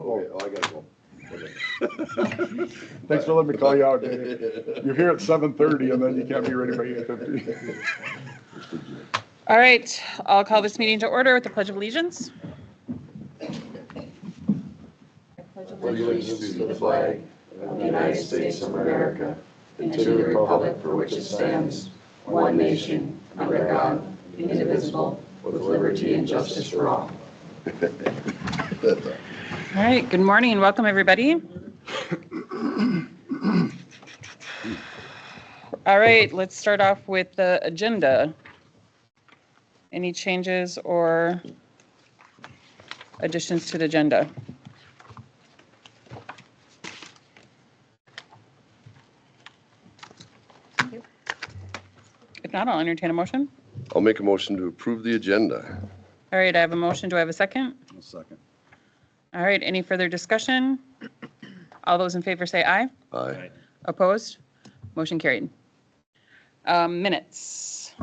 Okay, I gotta go. Thanks for letting me call you out, Dave. You're here at 7:30 and then you can't be ready by 8:50. All right, I'll call this meeting to order with the Pledge of Allegiance. Allegiance to the flag of the United States of America and to the republic for which it stands, one nation, under God, indivisible, with liberty and justice for all. All right, good morning and welcome, everybody. All right, let's start off with the agenda. Any changes or additions to the agenda? If not, I'll entertain a motion. I'll make a motion to approve the agenda. All right, I have a motion. Do I have a second? A second. All right, any further discussion? All those in favor say aye. Aye. Opposed? Motion carried. Minutes.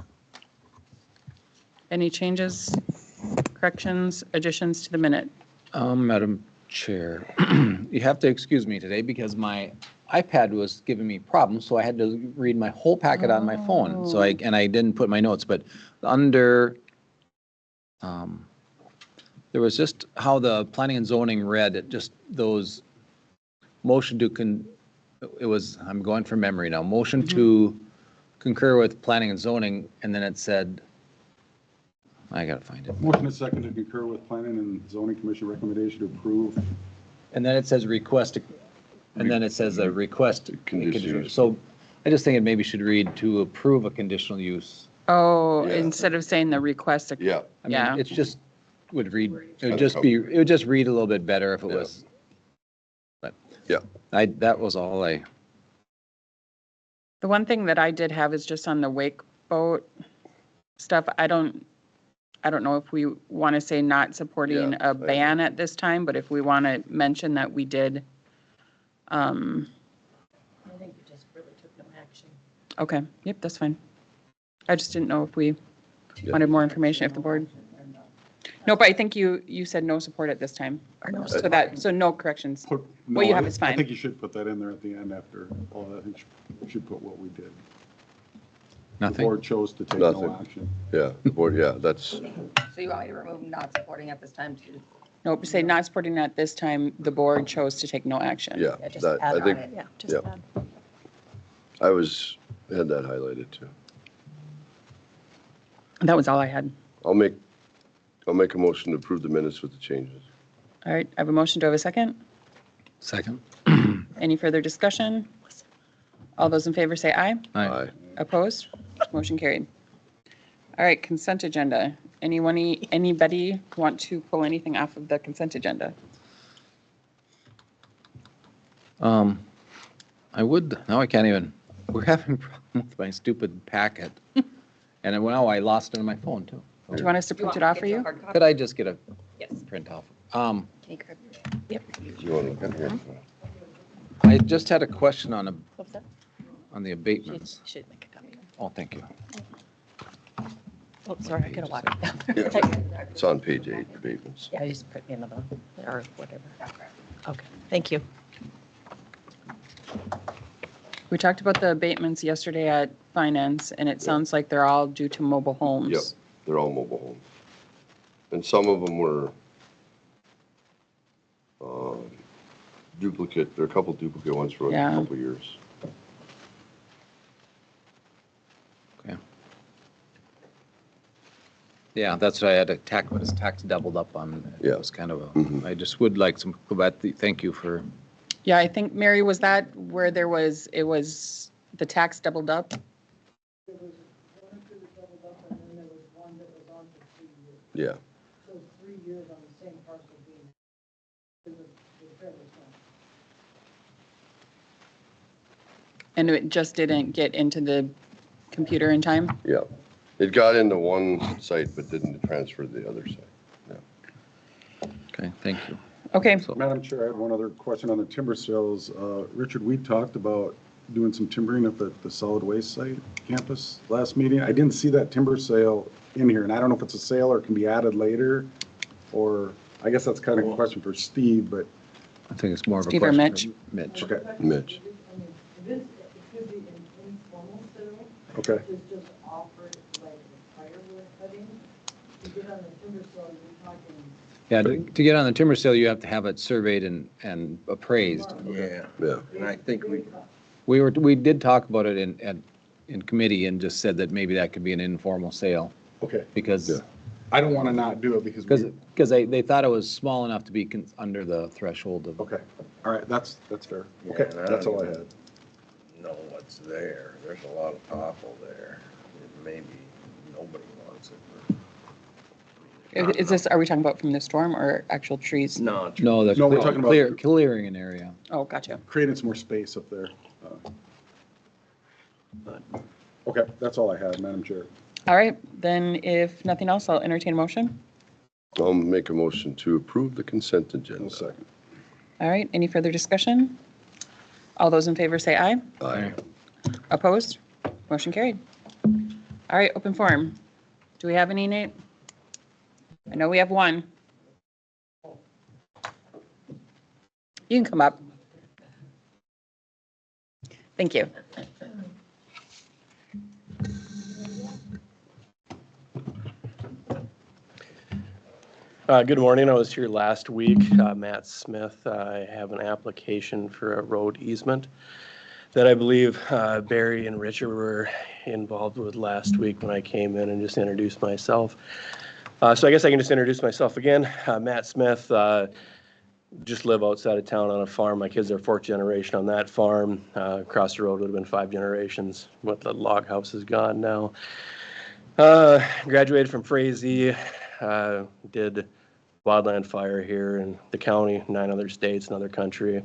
Any changes, corrections, additions to the minute? Madam Chair, you have to excuse me today because my iPad was giving me problems, so I had to read my whole packet on my phone. So I didn't put my notes, but under, there was just how the planning and zoning read, it just those motion to it was, I'm going from memory now, motion to concur with planning and zoning, and then it said, I gotta find it. Motion is second to concur with Planning and Zoning Commission recommendation to approve. And then it says request, and then it says a request. Conditional use. So I just think it maybe should read to approve a conditional use. Oh, Yeah. instead of saying the request. Yeah. I mean, Yeah. it's just, would read, it would just read a little bit better if it Yeah. was. But Yeah. that was all I, The one thing that I did have is just on the wake boat stuff. I don't know if we want to say not supporting Yeah, a ban at this time, but if we want to mention that we did. I think we just really took no action. Okay, yep, that's fine. I just didn't know if we Yeah. wanted more information, if the board. Nope, I think you said no support at this time. Or no So no corrections. Put- What you no, have I- is fine. I think you should put that in there at the end after all that. I think you should put what we did. The nothing. board chose to take no Nothing. action. Yeah, the board, yeah, that's, So you want me to remove not supporting at this time too? Nope, say not supporting at this time, the board chose to take no action. yeah. Yeah, just That, add I on think, it. Yeah, just yeah. add. had that highlighted too. That was all I had. I'll make a motion to approve the minutes with the changes. All right, I have a motion. Do I have a second? Second. Any further discussion? All those in favor say aye. Aye. Opposed? Motion carried. All right, consent agenda. Anybody want to pull anything off of the consent agenda? I would, now I can't even, we're having a problem with my stupid packet. And now I lost it on my phone too. Do you want us to print it off for you? Could I just get a Yes. print off? Can you grab your- Do you want to look at here? I just had a question on What's that? the abatements. Should make a copy. Oh, thank you. Oh, sorry, I could have walked down there. Yeah. It's on page 8, abatements. Yeah, just print me another one, or whatever. Okay, thank you. We talked about the abatements yesterday at finance, and it sounds like they're all due to mobile homes. Yep, they're all mobile homes. And some of them were duplicate, there are a couple duplicate ones for a Yeah. couple of years. Okay. Yeah, that's what I had to tack, when his tax doubled up on. Yeah. It was kind of Mhm. I just would like some, but thank you for, Yeah, I think, Mary, was that where it was the tax doubled up? There was one or two that doubled up, and then there was one that was on for 3 years. Yeah, So it's 3 years on the same parcel being, it was fairly small. And it just didn't get into the computer in time? yeah. It got into one site but didn't transfer to the other site. okay, thank you. Okay, So, Madam Chair, I had one other question on the timber sales. Richard, we talked about doing some timbering at the solid waste site campus last meeting. I didn't see that timber sale in here, and I don't know if it's a sale or can be added later, or I guess that's kind of a question for Steve, but I think it's more of a Steve or question for Mitch. Okay, Mitch. I mean, this, it could be an informal sale, okay. just offered like a firewood cutting. To get on the timber sale, you're talking. Yeah, to get on the timber sale, you have to have it surveyed and appraised. Yeah. And I think We did talk about it in committee and just said that maybe that could be an informal sale Okay. because, I don't want to not do it because because they thought it was small enough to be under the threshold of. okay. All right, that's fair. Okay, that's all I had. know what's there. There's a lot of topple there. Maybe nobody wants it. Is this, are we talking about from the storm or actual trees? No. No, the No, we're talking about- clearing an area. Oh, gotcha. Creating some more space up there. Okay, that's all I had, Madam Chair. All right, then if nothing else, I'll entertain a motion. I'll make a motion to approve the consent No agenda. second. All right, any further discussion? All those in favor say aye. Aye. Opposed? Motion carried. All right, open forum. Do we have any, Nate? I know we have one. You can come up. Thank you. Good morning. I was here last week. Matt Smith. I have an application for a road easement that I believe Barry and Richard were involved with last week when I came in and just introduced myself. So I guess I can just introduce myself again. Matt Smith, just live outside of town on a farm. My kids are fourth generation on that farm. Across the road would have been 5 generations, but the log house is gone now. Graduated from Frazee, did wildland fire here in the county, 9 other states, another country.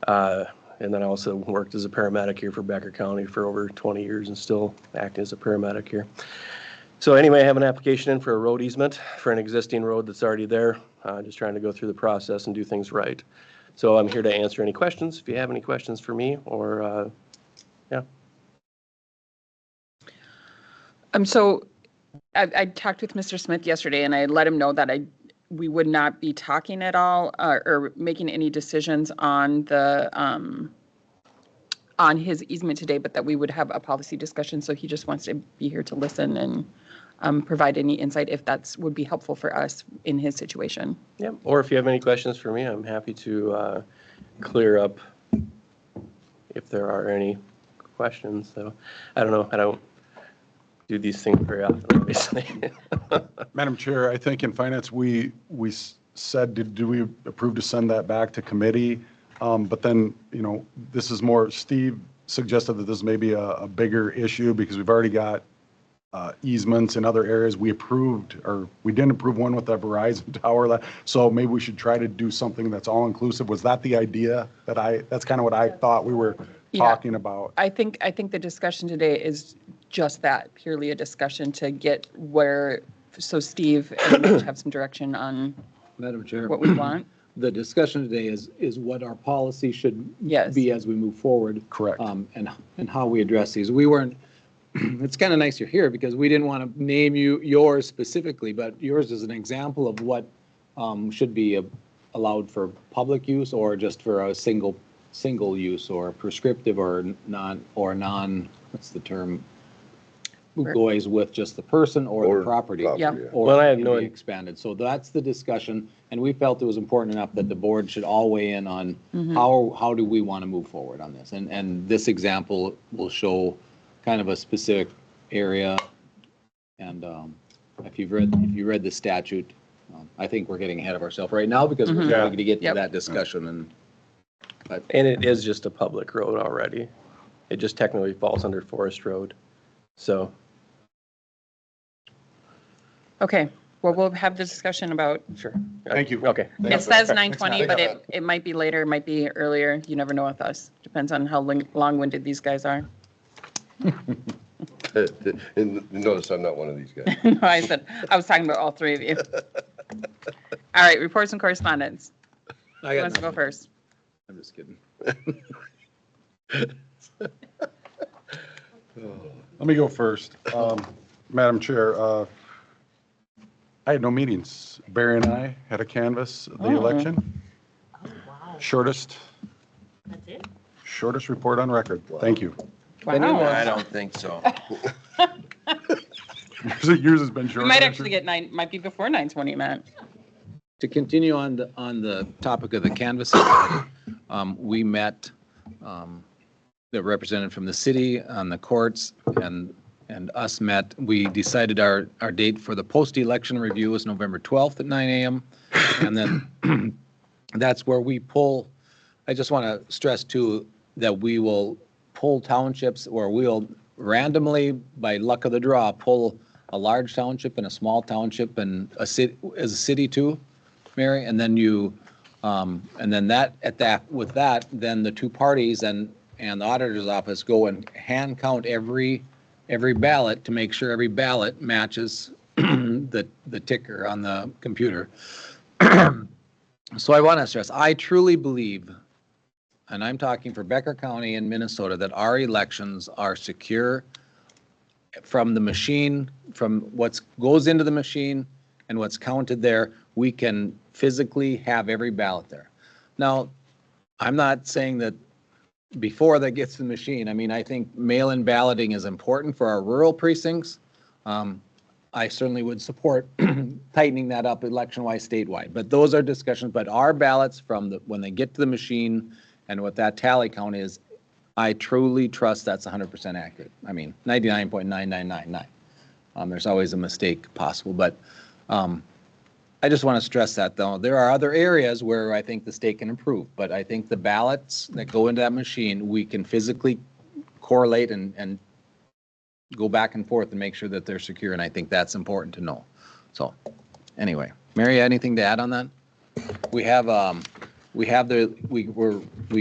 And then I also worked as a paramedic here for Becker County for over 20 years and still acting as a paramedic here. So anyway, I have an application in for a road easement for an existing road that's already there. Just trying to go through the process and do things right. So I'm here to answer any questions, if you have any questions for me, or, yeah. So I talked with Mr. Smith yesterday and I let him know that we would not be talking at all or making any decisions on the, on his easement today, but that we would have a policy discussion. So he just wants to be here to listen and provide any insight if that's would be helpful for us in his situation. Yeah, or if you have any questions for me, I'm happy to clear up if there are any questions. So I don't know, I don't do these things very often, obviously. Madam Chair, I think in finance, we said, did we approve to send that back to committee? But then, this is more, Steve suggested that this may be a bigger issue because we've already got easements in other areas. We approved, or we didn't approve one with the Verizon tower. So maybe we should try to do something that's all inclusive. Was that the idea that's kind of what I thought we were talking about? I think the discussion today is just that, purely a discussion to get where, so Steve and Mitch have some direction on Madam Chair. what we want. The discussion today is what our policy should Yes. be as we move forward. Correct. And how we address these. We weren't, it's kind of nice you're here because we didn't want to name yours specifically, but yours is an example of what should be allowed for public use or just for a single use or prescriptive or non, what's the term? Who goes with just the person or the property. Yeah. Or Well, I have can no- be expanded. So that's the discussion, and we felt it was important enough that the board should all weigh in on how do we want to move forward on this? And this example will show kind of a specific area. And if you read the statute, I think we're getting ahead of ourselves right now because we're going to get to Yep. that discussion. And it is just a public road already. It just technically falls under Forest Road. So, Okay, well, we'll have the discussion about, sure. Thank you. Okay. it says 9:20, but it might be later, it might be earlier. You never know with us. Depends on how long-winded these guys are. And notice I'm not one of these guys. No, I was talking about all 3 of you. All right, reports and correspondence. I Who got wants to go nothing. first? I'm just kidding. Let me go first. Madam Chair, I had no meetings. Barry and I had a canvass of the election. Shortest, That's it? shortest report on record. Thank you. Wow. I don't think so. Yours has been We shorter. might actually get might be before 9:20, Matt. To continue on the topic of the canvassing, we met the representative from the city on the courts and us met. We decided our date for the post-election review is November 12th at 9 a.m. And then that's where we pull, I just want to stress too, that we will pull townships or we'll randomly, by luck of the draw, pull a large township and a small township and a city too, Mary, and then and then with that, then the two parties and the auditor's office go and hand count every ballot to make sure every ballot matches the ticker on the computer. So I want to stress, I truly believe, and I'm talking for Becker County in Minnesota, that our elections are secure from the machine, from what goes into the machine and what's counted there. We can physically have every ballot there. Now, I'm not saying that before that gets to the machine. I mean, I think mail-in balloting is important for our rural precincts. I certainly would support tightening that up election-wise statewide, but those are discussions. But our ballots from when they get to the machine and what that tally count is, I truly trust that's 100% accurate. I mean, 99.9999. There's always a mistake possible, but I just want to stress that, though. There are other areas where I think the state can improve, but I think the ballots that go into that machine, we can physically correlate and go back and forth and make sure that they're secure, and I think that's important to know. So, anyway, Mary, anything to add on that? We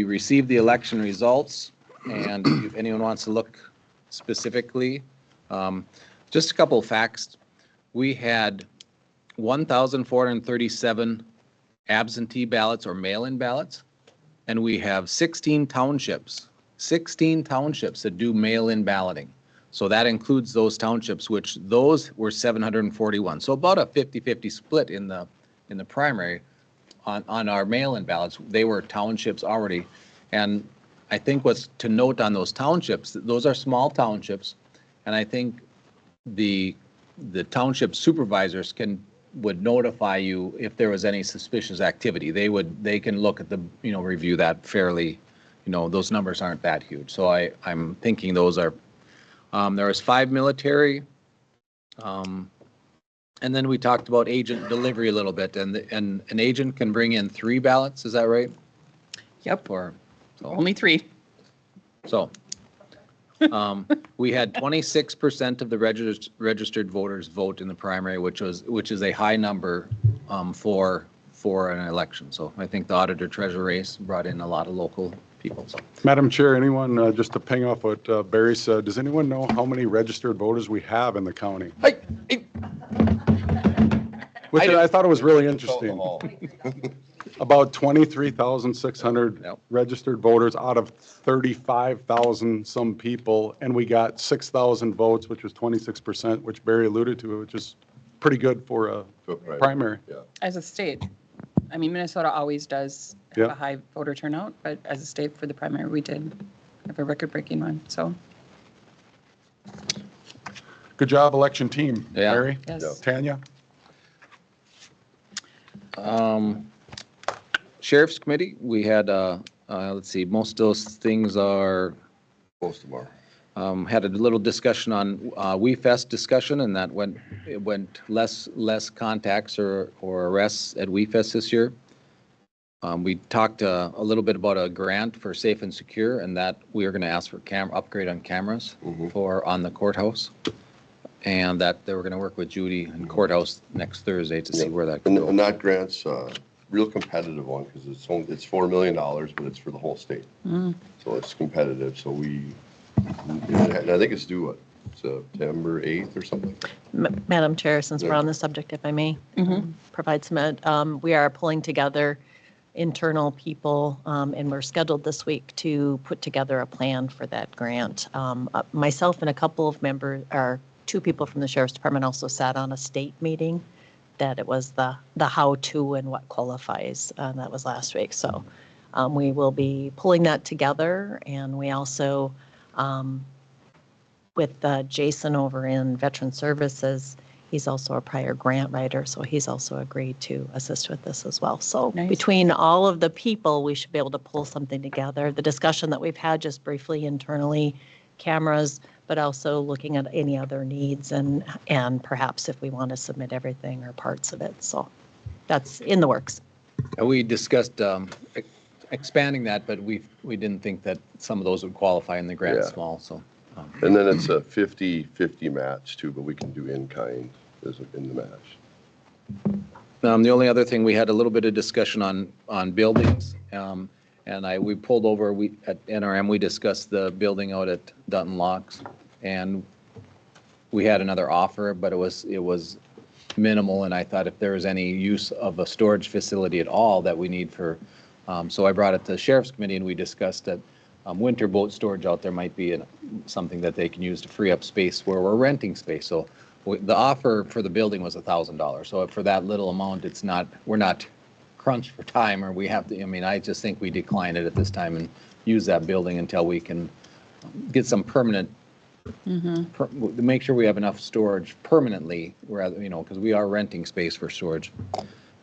received the election results, and if anyone wants to look specifically, just a couple of facts. We had 1,437 absentee ballots or mail-in ballots, and we have 16 townships that do mail-in balloting. So that includes those townships, which those were 741. So about a 50-50 split in the primary on our mail-in ballots. They were townships already. And I think what's to note on those townships, those are small townships, and I think the township supervisors would notify you if there was any suspicious activity. They can look at review that fairly. Those numbers aren't that huge. So I'm thinking those are. There was 5 military, and then we talked about agent delivery a little bit, and an agent can bring in 3 ballots. Is that right? Yep. Or Only 3. So we had 26% of the registered voters vote in the primary, which is a high number for an election. So I think the auditor treasurer race brought in a lot of local people. So. Madam Chair, anyone, just to ping off what Barry said, does anyone know how many registered voters we have in the county? I thought it was really interesting. About 23,600 registered voters out of 35,000 some people, and we got 6,000 votes, which was 26%, which Barry alluded to, which is pretty good for a primary. Yeah. As a state. I mean, Minnesota always does have a high voter turnout, but as a state for the primary, we did have a record-breaking one, so. Good job, election team. Yeah. Barry? Yes. Tanya? Sheriff's Committee, we had, let's see, most of those things are. Most of them are. Had a little discussion on WeFest discussion, and that went less contacts or arrests at WeFest this year. We talked a little bit about a grant for Safe and Secure, and that we are going to ask for upgrade on cameras on the courthouse, and that they were going to work with Judy and courthouse next Thursday to see where that can go. And that grant's real competitive one because it's $4 million, but it's for the whole state. So it's competitive. So and I think it's due September 8th or something. Madam Chair, since we're on the subject, if I may provide some, we are pulling together internal people, and we're scheduled this week to put together a plan for that grant. Myself and a couple of members, or 2 people from the Sheriff's Department also sat on a state meeting that it was the how-to and what qualifies, and that was last week. So We will be pulling that together, and we also, with Jason over in Veteran Services, he's also a prior grant writer, so he's also agreed to assist with this as well. So Nice. between all of the people, we should be able to pull something together. The discussion that we've had just briefly internally, cameras, but also looking at any other needs and perhaps if we want to submit everything or parts of it. So that's in the works. We discussed expanding that, but we didn't think that some of those would qualify in the grant Yeah. small, so. And then it's a 50-50 match too, but we can do in-kind as in the match. The only other thing, we had a little bit of discussion on buildings. And we pulled over, at NRM, we discussed the building out at Dutton Locks. And we had another offer, but it was minimal. And I thought if there was any use of a storage facility at all that we need for, so I brought it to the Sheriff's Committee and we discussed that winter boat storage out there might be something that they can use to free up space where we're renting space. So the offer for the building was $1,000. So for that little amount, we're not crunched for time, or we have to, I just think we decline it at this time and use that building until we can get some permanent, make sure we have enough storage permanently, rather, because we are renting space for storage.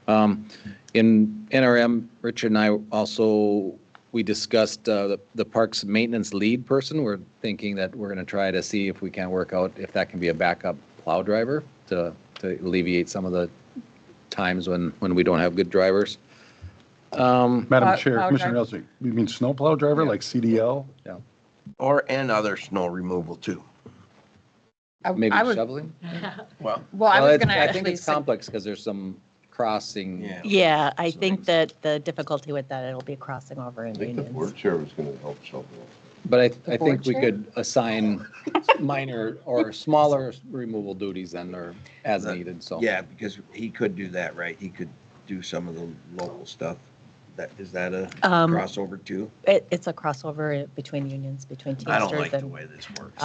In NRM, Richard and I also, we discussed the parks maintenance lead person. We're thinking that we're going to try to see if we can work out if that can be a backup plow driver to alleviate some of the times when we don't have good drivers. Madam Chair, plow Commissioner driver. Nelson, you mean snowplow driver, like CDL? Yeah. And other snow removal too. Maybe I would, shoveling? Well, well, I was going to I think actually it's complex because there's some crossing. yeah. Yeah, I think that the difficulty with that, it'll be crossing over in I think the unions. board chair was going to help shovel. But I board think we chair? could assign minor or smaller removal duties then, or as needed, so. Yeah, because he could do that, right? He could do some of the local stuff. Is that a crossover too? It's a crossover between unions, between I don't Teamsters like the and, way this works.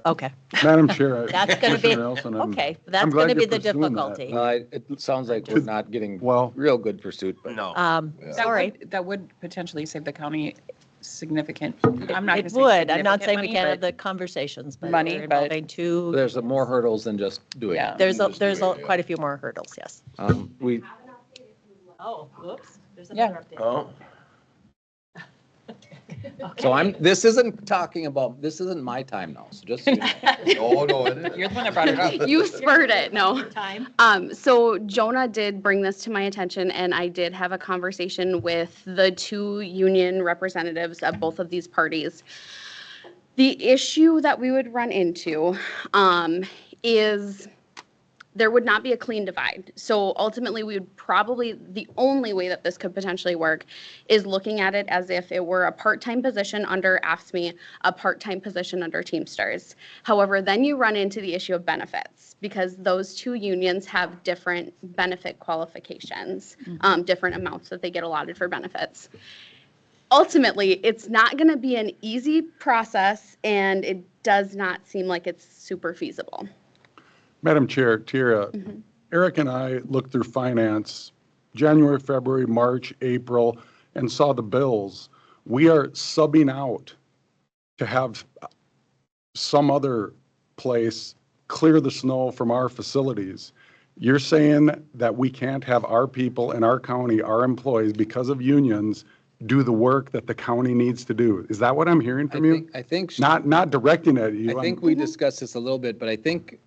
okay. Madam Chair. That's going to be, Commissioner Nelson, okay, I'm that's glad going to be you're the pursuing that. difficulty. It sounds like we're not getting Well- real good pursuit, but. No. Sorry. that would potentially save the county significant, I'm not going to It say would. I'm not significant saying we money, can't have but the conversations, but money, they're but- involving two, There's more hurdles than just doing Yeah. it. there's quite a few more hurdles, yes. We, Oh, whoops. There's Yeah. another update. Oh, so this isn't my time now, so just, so you know. No, it is. You're the one that brought it up. You spurred it, no. Time. So Jonah did bring this to my attention, and I did have a conversation with the two union representatives of both of these parties. The issue that we would run into is there would not be a clean divide. So ultimately, we would probably, the only way that this could potentially work is looking at it as if it were a part-time position under AFSCME, a part-time position under Teamsters. However, then you run into the issue of benefits because those two unions have different benefit qualifications, different amounts that they get allotted for benefits. Ultimately, it's not going to be an easy process, and it does not seem like it's super feasible. Madam Chair, Tira, Eric and I looked through finance, January, February, March, April, and saw the bills. We are subbing out to have some other place clear the snow from our facilities. You're saying that we can't have our people in our county, our employees, because of unions, do the work that the county needs to do. Is that what I'm hearing from you? I think. Not directing at you. I think we discussed this a little bit, but I think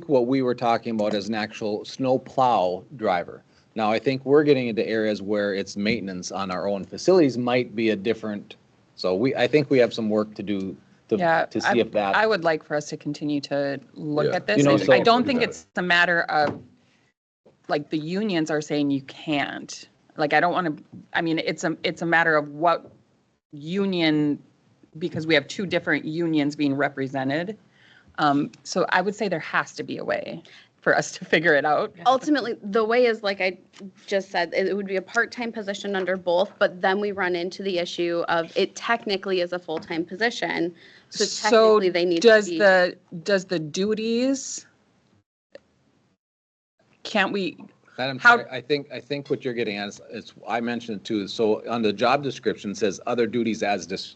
what we were talking about is an actual snow plow driver. Now, I think we're getting into areas where it's maintenance on our own facilities might be a different, so I think we have some work to do Yeah, to see if that. I would like for us to continue to look Yeah. at this. You know, I so- don't think it's a matter of, like, the unions are saying you can't. Like, I don't want to, I mean, it's a matter of what union, because we have two different unions being represented. So I would say there has to be a way for us to figure it out. Ultimately, the way is, like I just said, it would be a part-time position under both, but then we run into the issue of it technically is a full-time position. So technically, they need to be. Does the duties, can't we, Madam How- Chair, I think what you're getting at is, I mentioned it too, so on the job description it says other duties as this.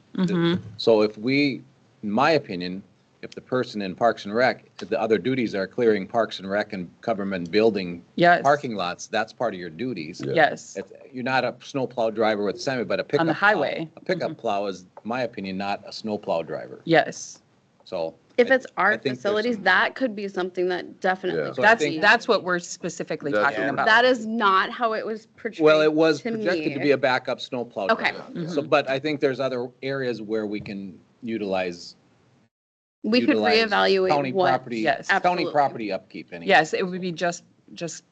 So if we, in my opinion, if the person in Parks and Rec, if the other duties are clearing Parks and Rec and government building Yes. parking lots, that's part of your duties. Yes, You're not a snowplow driver with semi, but a pickup. on the plow. highway. A pickup plow is, in my opinion, not a snowplow driver. Yes. So. If it's I art think there's facilities, some- that could be something that definitely Yeah. could So I That's, think- that's what we're specifically That's- talking about. That is not how it was portrayed Well, it was to projected to me. be a backup snowplow Okay. driver. So, but I think there's other areas where we can utilize. We could utilize reevaluate county what. property, Yes. County Absolutely. property upkeep anyway. Yes, it would be just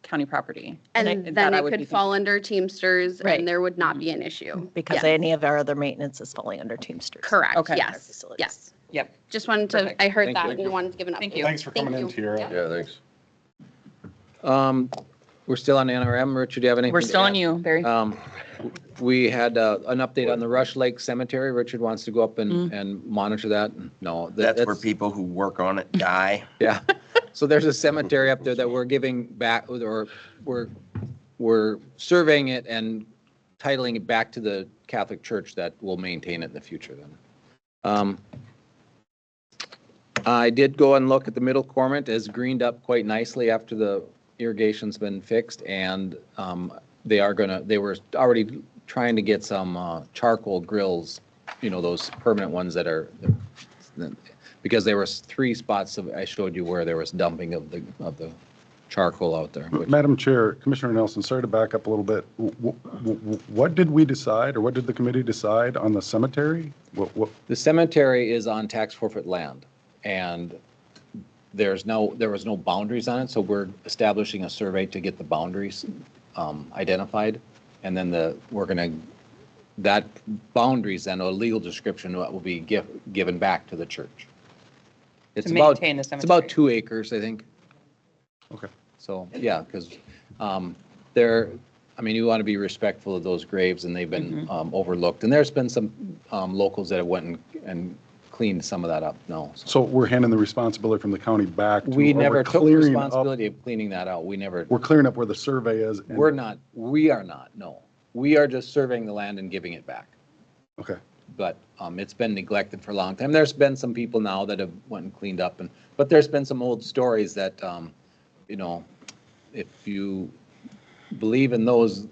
county property. And that then I it would be could fall under Teamsters Right. and there would not be an issue. Because Yes. any of our other maintenance is falling under Teamsters. Correct, Okay. yes, Facilities. yes. Yep. Just wanted to, Perfect. I heard Thank that you. and wanted to give an update. Thank you. Thanks for coming in, Tiara. Yeah, thanks. We're still on NRM. Richard, do you have anything? We're to still on add? you, Barry. We had an update on the Rush Lake Cemetery. Richard wants to go up and monitor that. No. That's where people who work on it die. Yeah. So there's a cemetery up there that we're giving back, or we're surveying it and titling it back to the Catholic Church that will maintain it in the future then. I did go and look at the Middle Cormorant. It's greened up quite nicely after the irrigation's been fixed, and they were already trying to get some charcoal grills, those permanent ones that are, because there was 3 spots I showed you where there was dumping of the charcoal out there. Madam Chair, Commissioner Nelson, sorry to back up a little bit. What did we decide, or what did the committee decide on the cemetery? What? The cemetery is on tax forfeit land, and there was no boundaries on it, so we're establishing a survey to get the boundaries identified, and then that boundaries and a legal description will be given back to the church. It's To about, maintain the it's about cemetery. 2 acres, I think. Okay. So, yeah, because you want to be respectful of those graves, and they've been overlooked. And there's been some locals that have went and cleaned some of that up. No. So we're handing the responsibility from the county back to? We or we're never took clearing up- responsibility of cleaning that out. We never, We're clearing up where the survey is? and- we are not, no. We are just surveying the land and giving it back. Okay. But it's been neglected for a long time. There's been some people now that have went and cleaned up, but there's been some old stories that, if you believe in those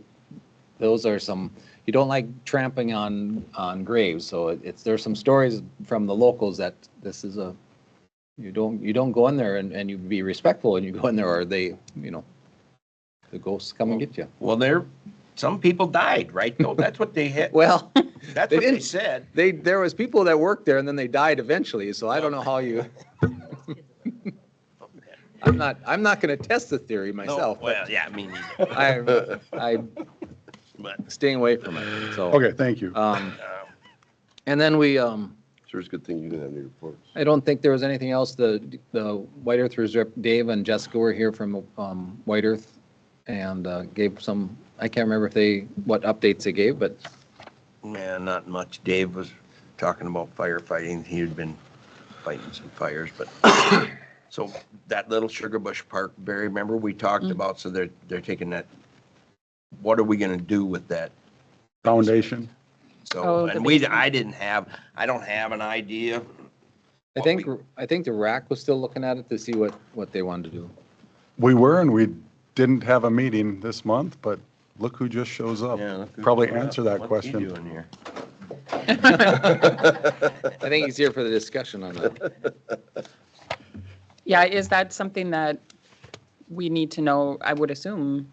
are some, you don't like trampling on graves. So there's some stories from the locals that this is you don't go in there and you be respectful and you go in there, or they, the ghosts come and get you. Well, some people died, right? though? That's what they hit. Well, That's they what they didn't- said. there was people that worked there and then they died eventually. So I don't know how you, I'm not going to test the theory No, myself. well, yeah, me neither. I'm But staying away from it, so. Okay, thank you. And then we, Sure, it's a good thing you didn't have any reports. I don't think there was anything else. The White Earthers rep, Dave and Jessica were here from White Earth and gave some, I can't remember what updates they gave, but yeah, not much. Dave was talking about firefighting. He had been fighting some fires, but so that little Sugar Bush Park, Barry, remember we talked about, so they're taking that. What are we gonna do with that? Foundation? So, Oh, the and basement. I don't have an idea. I think the RAC was still looking at it to see what they wanted to do. We were, and we didn't have a meeting this month, but look who just shows up. Yeah, look who's Probably showing up. answer that What's he question. doing here? I think he's here for the discussion on that. Yeah, is that something that we need to know, I would assume,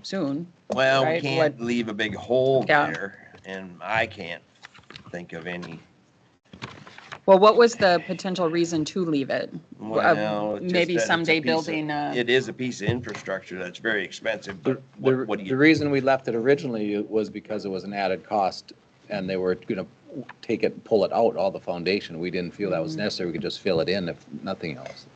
soon? Well, we Right, can't leave a big hole Yeah. there, and I can't think of any. Well, what was the potential reason to leave it? Well, it's just Maybe that it's a someday piece of- building It is a piece of infrastructure that's very expensive, but The what do the you? reason we left it originally was because it was an added cost, and they were going to take it, pull it out, all the foundation. We didn't feel that was necessary. We could just fill it in if nothing else.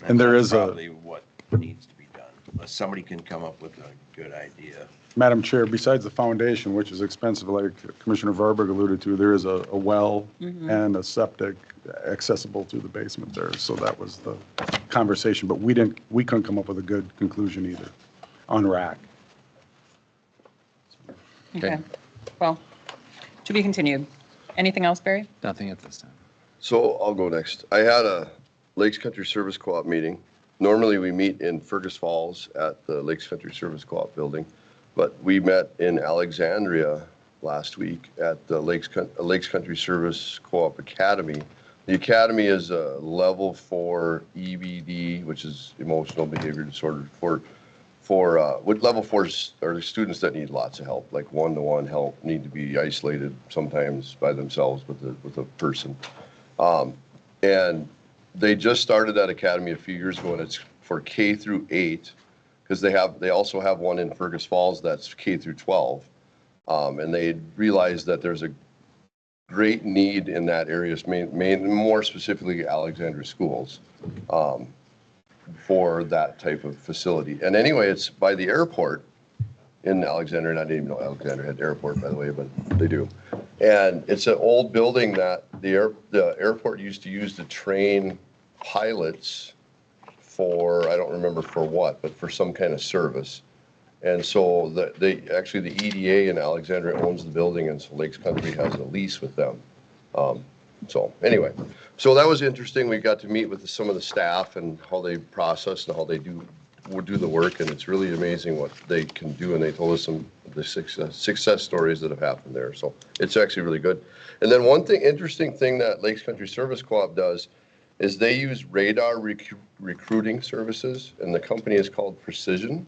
And there that's is a- probably what needs to be done, unless somebody can come up with a good idea. Madam Chair, besides the foundation, which is expensive, like Commissioner Varberg alluded to, there is a well and a septic accessible to the basement there. So that was the conversation, but we couldn't come up with a good conclusion either. on rack. Okay. Well, to be continued. Anything else, Barry? Nothing at this time. So I'll go next. I had a Lakes Country Service Co-op meeting. Normally, we meet in Fergus Falls at the Lakes Country Service Co-op building, but we met in Alexandria last week at the Lakes Country Service Co-op Academy. The academy is a level 4 EBD, which is emotional behavior disorder, with level 4s are the students that need lots of help, like one-to-one help, need to be isolated sometimes by themselves with a person. And they just started that academy a few years ago, and it's for K through 8, because they also have one in Fergus Falls that's K through 12. And they realized that there's a great need in that area, more specifically Alexandria schools, for that type of facility. And anyway, it's by the airport in Alexandria, and I didn't even know Alexandria had an airport, by the way, but they do. And it's an old building that the airport used to use to train pilots for, I don't remember for what, but for some kind of service. And so the EDA in Alexandria owns the building, and so Lakes Country has a lease with them. So anyway, so that was interesting. We got to meet with some of the staff and how they process and how they do the work, and it's really amazing what they can do. And they told us some of the success stories that have happened there. So it's actually really good. And then one interesting thing that Lakes Country Service Co-op does is they use radar recruiting services, and the company is called Precision.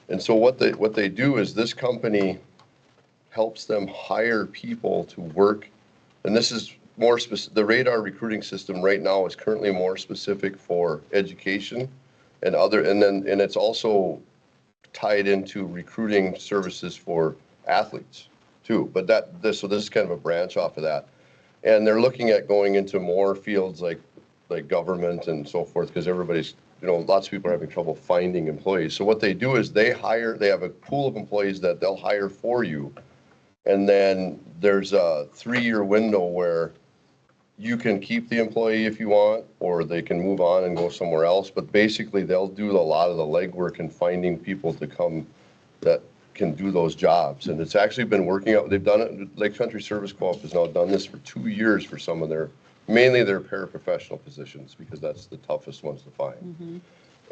And so what they do is this company helps them hire people to work, and this is more specific. The radar recruiting system right now is currently more specific for education and it's also tied into recruiting services for athletes too. But so this is kind of a branch off of that, and they're looking at going into more fields like government and so forth, because everybody's, lots of people are having trouble finding employees. So what they do is they have a pool of employees that they'll hire for you. And then there's a 3-year window where you can keep the employee if you want, or they can move on and go somewhere else. But basically they'll do a lot of the legwork in finding people to come that can do those jobs. And it's actually been working out. They've done it. Lake Country Service Co-op has now done this for 2 years for some of mainly their paraprofessional positions, because that's the toughest ones to find. Mm-hmm.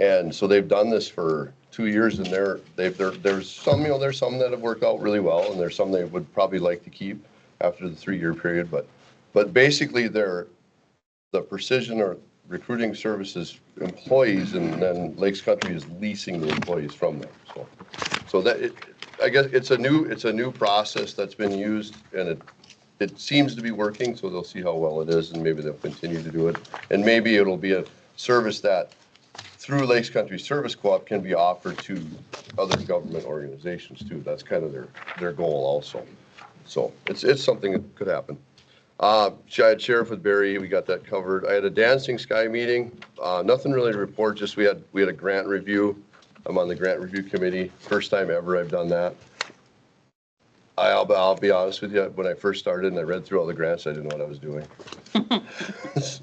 And so they've done this for 2 years, and there's some that have worked out really well, and there's some they would probably like to keep after the 3-year period. But basically the Precision or recruiting services employees, and then Lakes Country is leasing the employees from them. So I guess it's a new process that's been used, and it seems to be working, so they'll see how well it is, and maybe they'll continue to do it. And maybe it'll be a service that, through Lakes Country Service Co-op, can be offered to other government organizations too. That's kind of their goal also. So it's something that could happen. I had Sheriff with Barry. We got that covered. I had a Dancing Sky meeting. Nothing really to report, just we had a grant review. I'm on the grant review committee. First time ever I've done that. I'll be honest with you, when I first started and I read through all the grants, I didn't know what I was doing.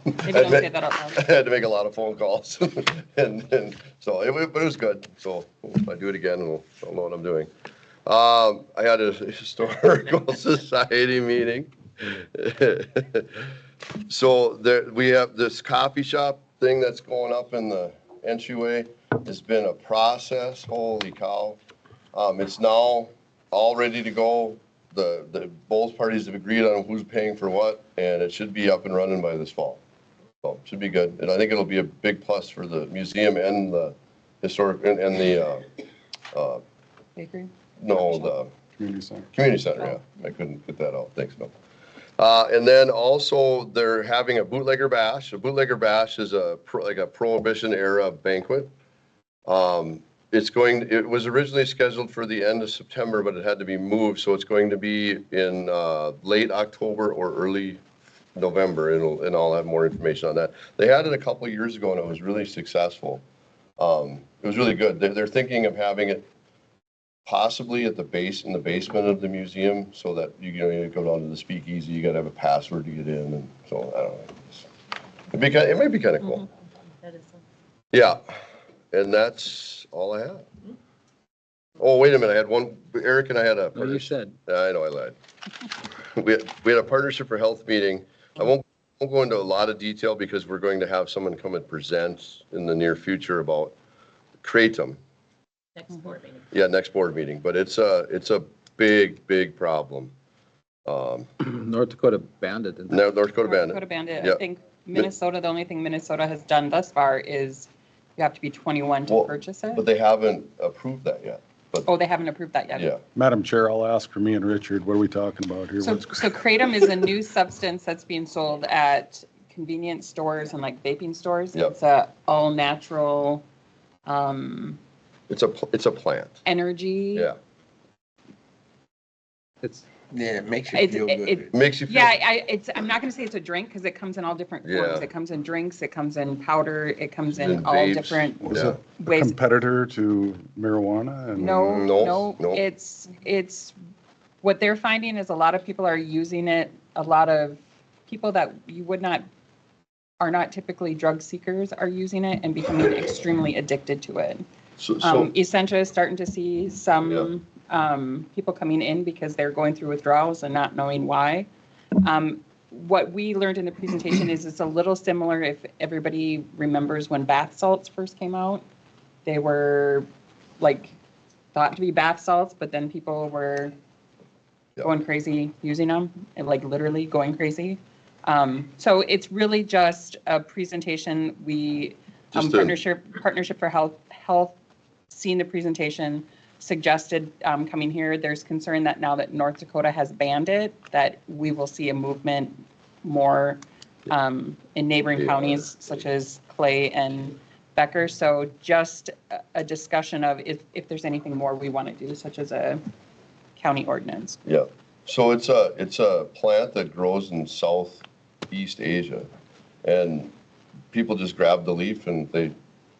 Maybe don't say that out loud. I had to make a lot of phone calls, and so but it was good. So if I do it again, I'll know what I'm doing. I had a historical society meeting. So we have this coffee shop thing that's going up in the entryway. It's been a process. Holy cow! It's now all ready to go. Both parties have agreed on who's paying for what, and it should be up and running by this fall. So it should be good, and I think it'll be a big plus for the museum and the historic and the Bakery? no, the Community center. community center. Yeah, I couldn't get that out. Thanks, Bill. And then also they're having a bootlegger bash. A bootlegger bash is like a Prohibition era banquet. It was originally scheduled for the end of September, but it had to be moved. So it's going to be in late October or early November, and I'll have more information on that. They had it a couple of years ago, and it was really successful. It was really good. They're thinking of having it possibly in the basement of the museum, so that you go down to the speakeasy. You got to have a password to get in, and so I don't know. It might be kind of cool. That is something. Yeah, and that's all I have. Oh, wait a minute, I had one, Eric and I had a. No, you said. I know, I lied. We had a partnership for health meeting. I won't go into a lot of detail because we're going to have someone come and present in the near future about Kratom. Next board meeting. Yeah, next board meeting, but it's a big problem. North Dakota banned it. didn't they? North Dakota banned Dakota it. banned it. Yeah. I think Minnesota, the only thing Minnesota has done thus far is you have to be 21 to Well, purchase it. But they haven't approved that yet. But Oh, they haven't approved that yet? yeah, Madam Chair, I'll ask for me and Richard, what are we talking about here? So Kratom is a new substance that's being sold at convenience stores and like vaping stores. Yep. It's a all natural it's a plant. energy. Yeah, It's, Yeah, it makes you It's, feel good. it makes you feel. yeah, I'm not going to say it's a drink because it comes in all different forms. Yeah. It comes in drinks, it comes in powder, it comes in In all vapes. different Was Yeah. it a ways. competitor to marijuana? And No, No, no, no. it's what they're finding is a lot of people are using it. A lot of people that you would not are not typically drug seekers are using it and becoming extremely addicted to it. So Essentia is starting to see some people coming in because they're going through withdrawals and not knowing why. What we learned in the presentation is it's a little similar if everybody remembers when bath salts first came out. They were like thought to be bath salts, but then people were Yep. going crazy using them, and like literally going crazy. So it's really just a presentation. We Just a- partnership for health, seen the presentation, suggested coming here. There's concern that now that North Dakota has banned it, that we will see a movement more in neighboring Yeah. counties such as Clay and Becker. So just a discussion of if there's anything more we want to do, such as a county ordinance. Yeah, so it's a plant that grows in Southeast Asia, and people just grab the leaf and they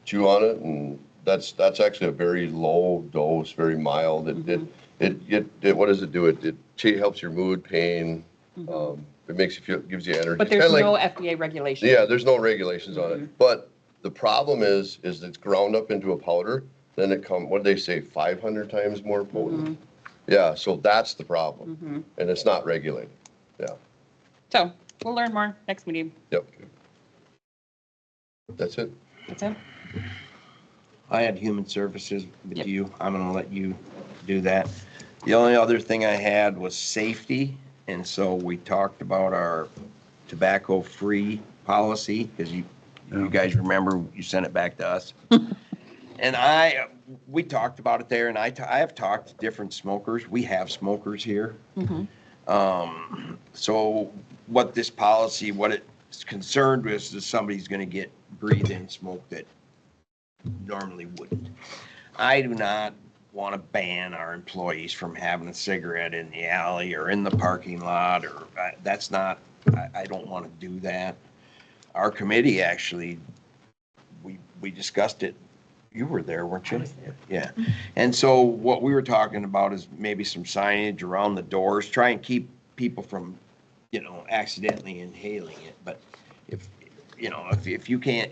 chew on it, and that's actually a very low dose, very mild. It what does it do? It helps your mood, pain. It makes you feel, gives you energy. But It's there's kinda no like, FDA regulation. yeah, there's no regulations on it, but the problem is it's ground up into a powder. Then it what do they say? 500 times more potent. Yeah, so that's the problem, and it's not regulated. Yeah, So we'll learn more next meeting. yep. That's it. That's it. I had human services with Yep. you. I'm gonna let you do that. The only other thing I had was safety, and so we talked about our tobacco-free policy, because you guys remember, you sent it back to us. And we talked about it there, and I have talked to different smokers. We have smokers here. So what this policy, what it's concerned with is somebody's gonna breathe in smoke that normally wouldn't. I do not want to ban our employees from having a cigarette in the alley or in the parking lot, or that's not, I don't want to do that. Our committee actually, we discussed it. You were there, weren't you? Yeah. And so what we were talking about is maybe some signage around the doors, try and keep people from, accidentally inhaling it. But if you can't,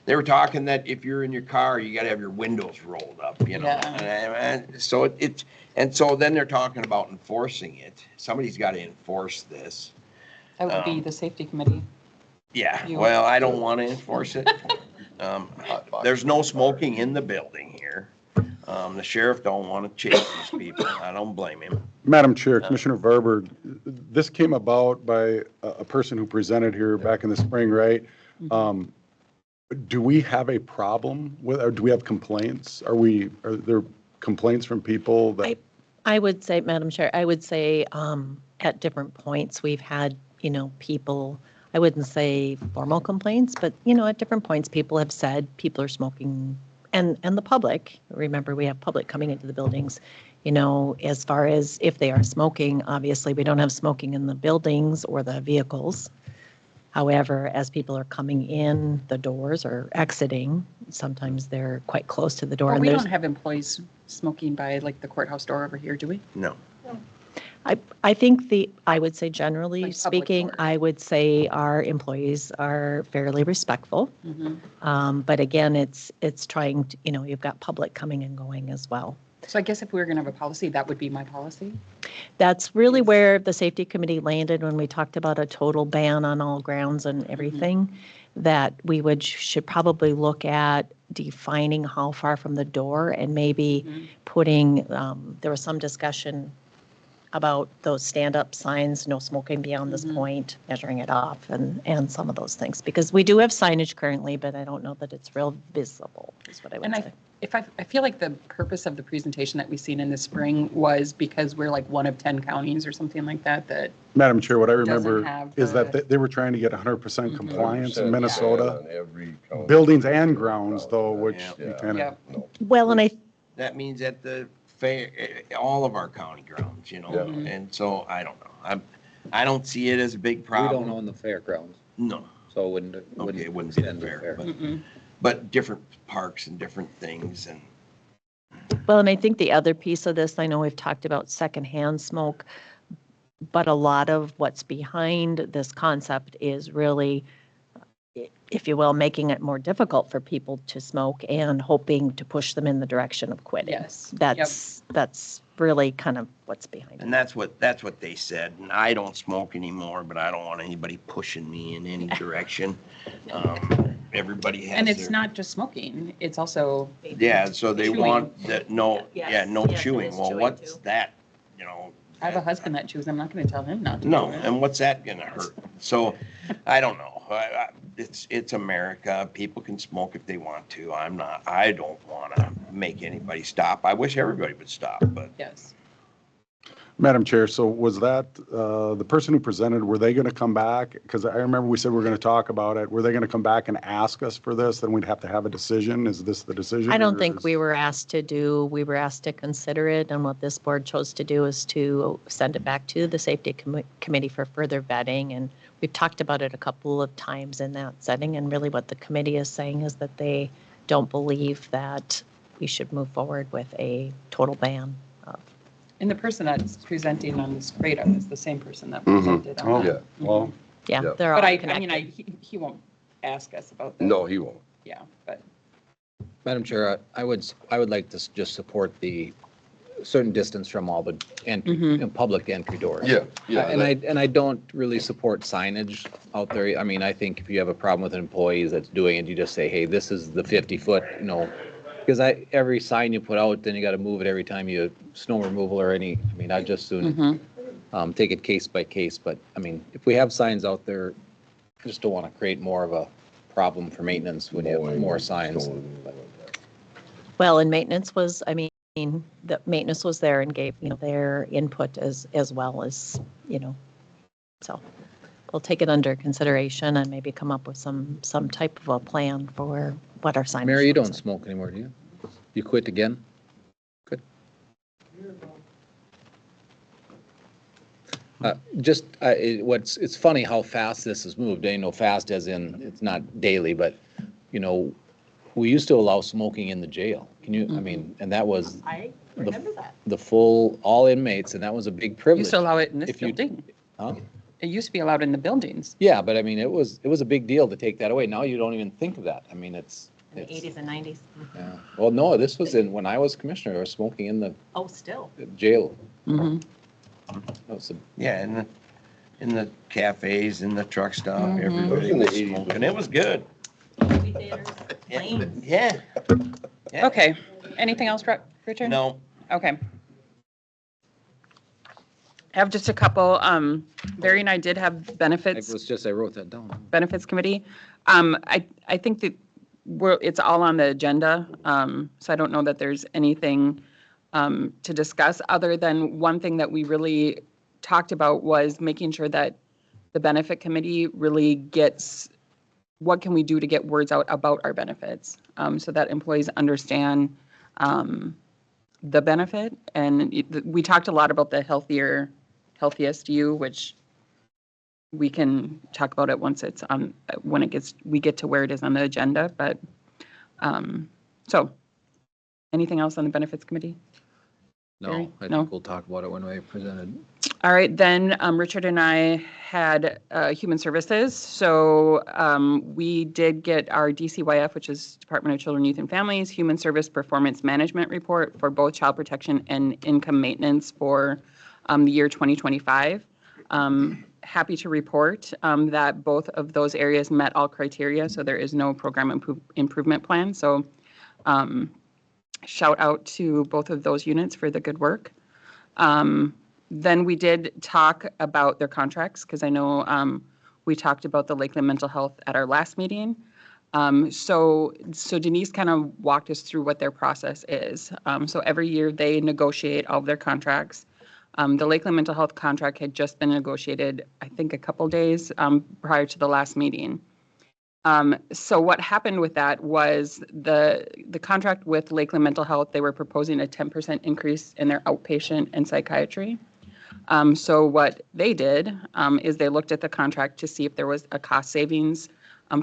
they were talking that if you're in your car, you got to have your windows rolled up, Yeah. And so then they're talking about enforcing it. Somebody's got to enforce this. That would be the safety committee. Yeah, You- well, I don't want to enforce it. There's no smoking in the building here. The sheriff don't want to chase these people. I don't blame him. Madam Chair, Commissioner Verberg, this came about by a person who presented here back in the spring, right? Do we have a problem with, or do we have complaints? Are there complaints from people that? I would say, Madam Chair, I would say at different points, we've had, people, I wouldn't say formal complaints, but, at different points, people have said people are smoking, and the public, remember, we have public coming into the buildings, as far as if they are smoking, obviously, we don't have smoking in the buildings or the vehicles. However, as people are coming in the doors or exiting, sometimes they're quite close to the door. Well, and we there's don't have employees smoking by like the courthouse door over here, do we? No. I think I would say generally Like public speaking, doors. I would say our employees are fairly respectful. But again, it's trying to, you've got public coming and going as well. So I guess if we were going to have a policy, that would be my policy? That's really where the safety committee landed when we talked about a total ban on all grounds and everything, that we should probably look at defining how far from the door and maybe putting, there was some discussion about those stand-up signs, no smoking beyond this point, measuring it off, and some of those things. Because we do have signage currently, but I don't know that it's real visible, is what I would And say. I feel like the purpose of the presentation that we've seen in the spring was because we're like one of 10 counties or something like that, that, Madam Chair, what I Doesn't remember have is that the- they were trying to get 100% compliance in Minnesota. On every county. Buildings and grounds, though, which Yeah. we kind of, Yep. No. Well, and I That means at the fair, all of our county grounds, you know, Yeah. and so I don't know. I don't see it as a big We problem. don't own the fairgrounds, No, so it wouldn't. okay, it wouldn't be that extend to fair, but, Mm-mm. but different parks and different things and. Well, and I think the other piece of this, I know we've talked about secondhand smoke, but a lot of what's behind this concept is really, if you will, making it more difficult for people to smoke and hoping to push them in the direction of quitting. Yes. That's really kind of what's behind it. And that's what they said. And I don't smoke anymore, but I don't want anybody pushing me in any direction. Everybody has And it's their- not just smoking, it's also, Yeah, so they chewing. want that, no, Yes, yeah, no yes, it chewing. is Well, chewing what's too. that, you know? I have a husband that chews, I'm not going to tell him not to. No, do it. and what's that gonna hurt? So, I don't know. It's America. People can smoke if they want to. I don't wanna make anybody stop. I wish everybody would stop, but Yes. Madam Chair, so was that, the person who presented, were they going to come back? Because I remember we said we were going to talk about it. Were they going to come back and ask us for this? Then we'd have to have a decision. Is this the decision? I don't or think is- we were asked to consider it, and what this board chose to do is to send it back to the safety committee for further vetting, and we've talked about it a couple of times in that setting, and really what the committee is saying is that they don't believe that we should move forward with a total ban of. And the person that's presenting on this kratom is the same person that Mhm. presented Oh, on Yeah. that. well, Yeah, Yeah. they're all But I connected. mean, he won't ask us about that. No, he won't. Yeah, but, Madam Chair, I would like to just support the certain distance from all the entry, public entry doors. Yeah, yeah. And I don't really support signage out there. I mean, I think if you have a problem with an employee that's doing it, you just say, hey, this is the 50-foot, you know, because every sign you put out, then you got to move it every time you snow removal or I mean, I just soon take it case by case. But I mean, if we have signs out there, I just don't want to create more of a problem for maintenance when you have more signs. Well, and maintenance was, I mean, the maintenance was there and gave, their input as well as, so we'll take it under consideration and maybe come up with some type of a plan for what our signage. Mary, you looks don't like. smoke anymore, do you? You quit again? Good. It's funny how fast this has moved. I know fast as in, it's not daily, but, we used to allow smoking in the jail. Can you, I mean, and that was I remember that. the full, all inmates, and that was a big privilege. used to allow it in this If you- building. Huh? It used to be allowed in the buildings. Yeah, but I mean, it was a big deal to take that away. Now you don't even think of that. I mean, it's. In the 80s and 90s. Yeah. Well, no, this was when I was commissioner, I was smoking in the Oh, still. jail. Mhm. That was yeah, in the cafes, in the truck stop, everybody It was in the was 80s. smoking. It was good. Movie theaters, planes. Yeah. Yeah. Okay, anything else, Richard? No, Okay. I have just a couple, Barry and I did have It benefits was just, I wrote that down. Benefits Committee. I think that it's all on the agenda, so I don't know that there's anything to discuss, other than one thing that we really talked about was making sure that the Benefit Committee really gets, what can we do to get words out about our benefits, so that employees understand the benefit. And we talked a lot about the healthiest you, which we can talk about it once it's on, when we get to where it is on the agenda, but, so, anything else on the Benefits Committee? Barry? No, I No? think we'll talk about it when we presented. All right, then Richard and I had Human Services. So we did get our DCYF, which is Department of Children, Youth, and Families, Human Service Performance Management Report for both child protection and income maintenance for the year 2025. Happy to report that both of those areas met all criteria, so there is no program improvement plan. So shout out to both of those units for the good work. Then we did talk about their contracts, because I know we talked about the Lakeland Mental Health at our last meeting. So Denise kind of walked us through what their process is. So every year they negotiate all of their contracts. The Lakeland Mental Health contract had just been negotiated, I think, a couple days prior to the last meeting. So what happened with that was the contract with Lakeland Mental Health, they were proposing a 10% increase in their outpatient and psychiatry. So what they did is they looked at the contract to see if there was a cost savings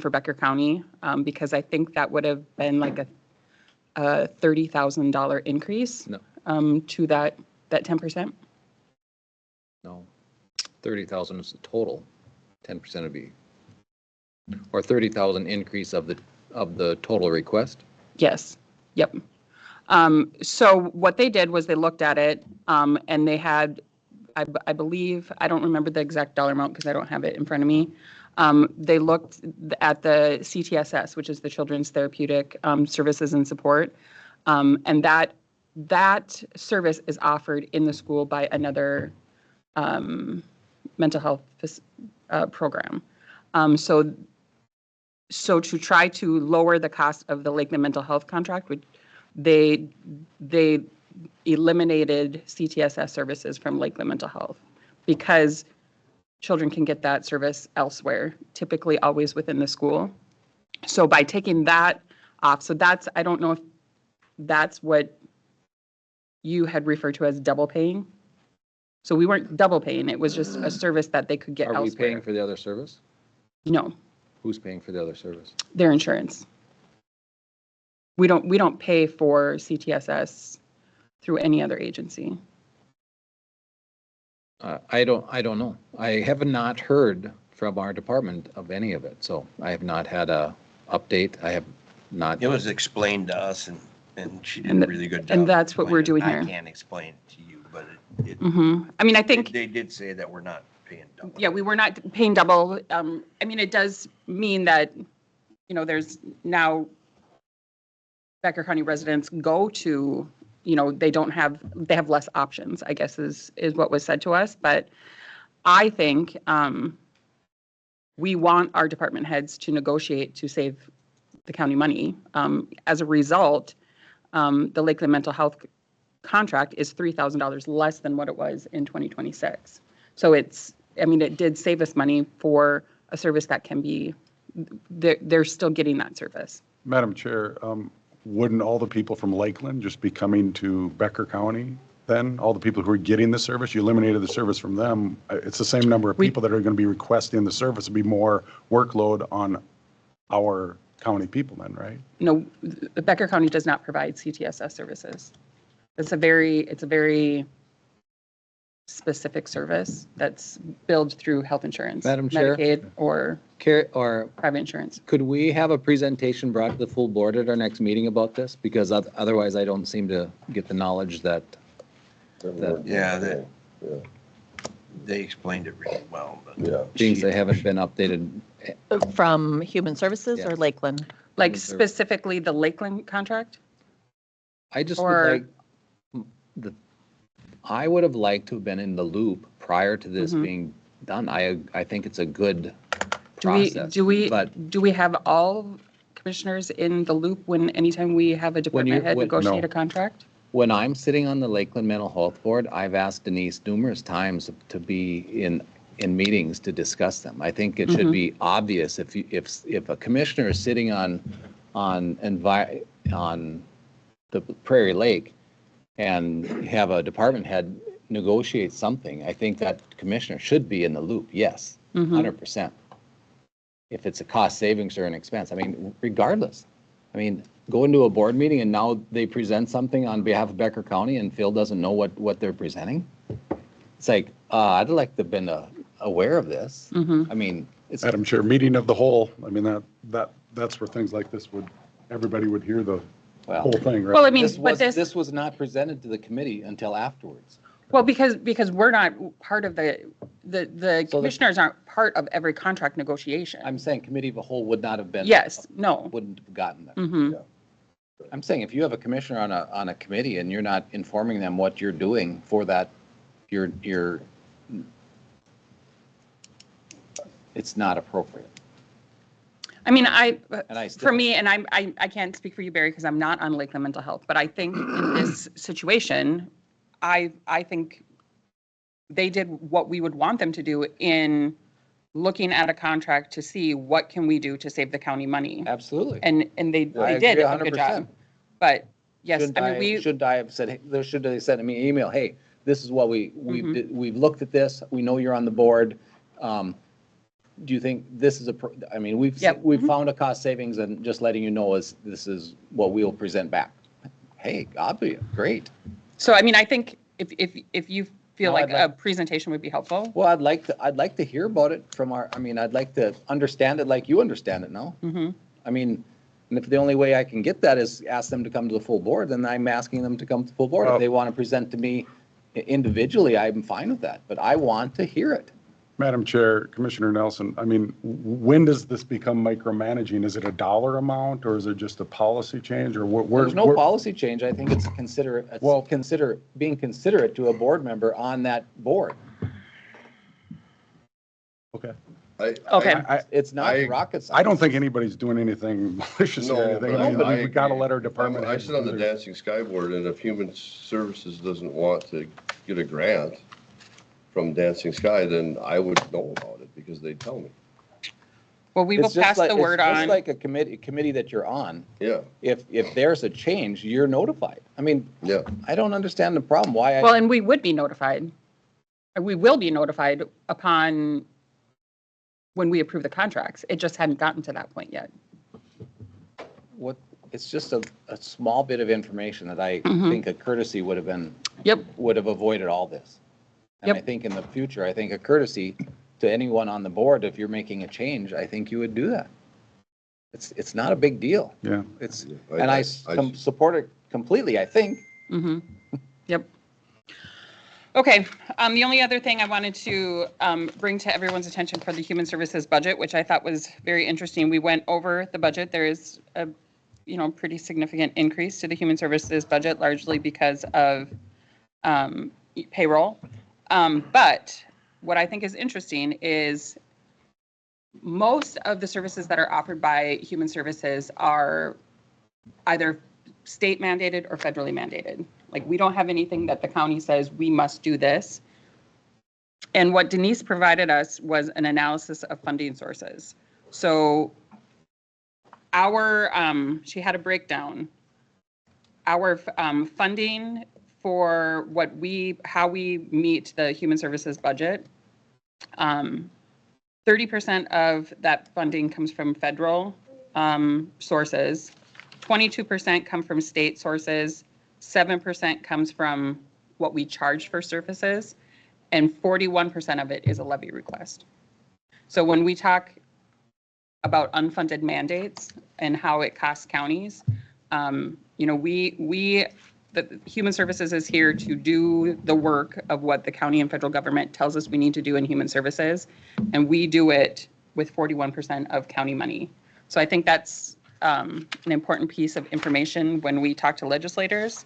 for Becker County, because I think that would have been like a $30,000 increase to that 10%. No, 30,000 is the total. 10% would be, or 30,000 increase of the total request. Yes. Yep. So what they did was they looked at it, and they had, I believe, I don't remember the exact dollar amount because I don't have it in front of me. They looked at the CTSS, which is the Children's Therapeutic Services and Support, and that service is offered in the school by another mental health program. So to try to lower the cost of the Lakeland Mental Health contract, they eliminated CTSS services from Lakeland Mental Health because children can get that service elsewhere, typically always within the school. So by taking that off, so that's, I don't know if that's what you had referred to as double paying. So we weren't double paying, it was just a service that they could get elsewhere. Are we paying for the other service? No. Who's paying for the other service? Their insurance. We don't pay for CTSS through any other agency. I don't know. I have not heard from our department of any of it, so I have not had a update. I have not. It was explained to us and she did a really good job. And that's what we're doing explaining here. it. I can't explain it to you, but I mean, I think. They did say that we're not paying double. Yeah, we were not paying double. I mean, it does mean that, there's now Becker County residents go to, they have less options, I guess is what was said to us. But I think we want our department heads to negotiate to save the county money. As a result, the Lakeland Mental Health contract is $3,000 less than what it was in 2026. So it did save us money for a service that can be, they're still getting that service. Madam Chair, wouldn't all the people from Lakeland just be coming to Becker County then? All the people who are getting the service, you eliminated the service from them. It's the same number of people that are going to be requesting the service. It'd be more workload on our county people then, right? No, Becker County does not provide CTSS services. It's a very specific service that's billed through health insurance, Madam Chair, Medicaid, or private insurance. Could we have a presentation brought to the full board at our next meeting about this? Because otherwise I don't seem to get the knowledge that. Yeah, they explained it really well, but. Yeah. Things that haven't been updated. From Human Services or Yes. Lakeland? Like specifically the Lakeland contract? I just Or- I would have liked to have been in the loop prior to this being done. I think it's a good process. Do But we have all commissioners in the loop anytime we have a department head negotiate a contract? when I'm sitting on the Lakeland Mental Health Board, I've asked Denise numerous times to be in meetings to discuss them. I think it should be obvious if a commissioner is sitting on the Prairie Lake and have a department head negotiate something, I think that commissioner should be in the loop, yes, 100%. If it's a cost savings or an expense, I mean, regardless. I mean, go into a board meeting and now they present something on behalf of Becker County and Phil doesn't know what they're presenting. it's like, I'd like to have been aware of this. I mean, it's, Madam Chair, meeting of the whole, I mean, that's where things like this everybody would hear the Well- whole thing, right? Well, I mean, this but was, this, was not presented to the committee until afterwards. well, because we're not part of the So the- commissioners aren't part of every contract negotiation. I'm saying committee of a whole would not have been. Yes, no. Wouldn't have gotten that. Mhm. I'm saying if you have a commissioner on a committee and you're not informing them what you're doing for that, you're it's not appropriate. I mean, And I for still- me, and I can't speak for you, Barry, because I'm not on Lakeland Mental Health, but I think in this situation, I think they did what we would want them to do in looking at a contract to see what can we do to save the county money. Absolutely. And they I did agree a good 100%. job. But yes, Shouldn't I mean, should I have said, hey, should they send me an email, hey, this is what we've looked at this, we know you're on the board. Do you think this is I mean, we've Yep. found a cost savings, and just letting you know this is what we'll present back. Hey, obvious, great. So, I mean, I think if you feel No, like I'd a presentation would be helpful. Well, I'd like to hear about it from I'd like to understand it like you understand it now. Mm-hmm. I mean, and if the only way I can get that is ask them to come to the full board, then I'm asking them to come to the full board. If Well- they want to present to me individually, I'm fine with that, but I want to hear it. Madam Chair, Commissioner Nelson, I mean, when does this become micromanaging? Is it a dollar amount, or is it just a policy change, or where? There's no policy change. I think it's being considerate to a board member on that board. Okay. Okay. It's not I- rocket science. I don't think anybody's doing anything malicious or No, anything. but I mean, I we got to agree. let our department. I heads sit on do the their- Dancing Sky Board, and if Human Services doesn't want to get a grant from Dancing Sky, then I would know about it because they tell me. Well, we will It's just pass like- the word It's just on. like a committee that you're on. Yeah, If there's a change, you're notified. I mean, yeah. I don't understand the problem, why Well, and we would be notified. We will be notified upon when we approve the contracts. It just hadn't gotten to that point yet. it's just a small bit of information that I think a courtesy would have avoided all this. And I Yep. think in the future, I think a courtesy to anyone on the board, if you're making a change, I think you would do that. It's not a big deal. Yeah. And I support it completely, I think. Mm-hmm. Yep. Okay, the only other thing I wanted to bring to everyone's attention for the Human Services budget, which I thought was very interesting, we went over the budget. There is a, pretty significant increase to the Human Services budget, largely because of payroll. But what I think is interesting is most of the services that are offered by Human Services are either state mandated or federally mandated. Like, we don't have anything that the county says we must do this. And what Denise provided us was an analysis of funding sources. So she had a breakdown. Our funding for how we meet the Human Services budget, 30% of that funding comes from federal sources, 22% come from state sources, 7% comes from what we charge for services, and 41% of it is a levy request. So when we talk about unfunded mandates and how it costs counties, the Human Services is here to do the work of what the county and federal government tells us we need to do in human services, and we do it with 41% of county money. So I think that's an important piece of information when we talk to legislators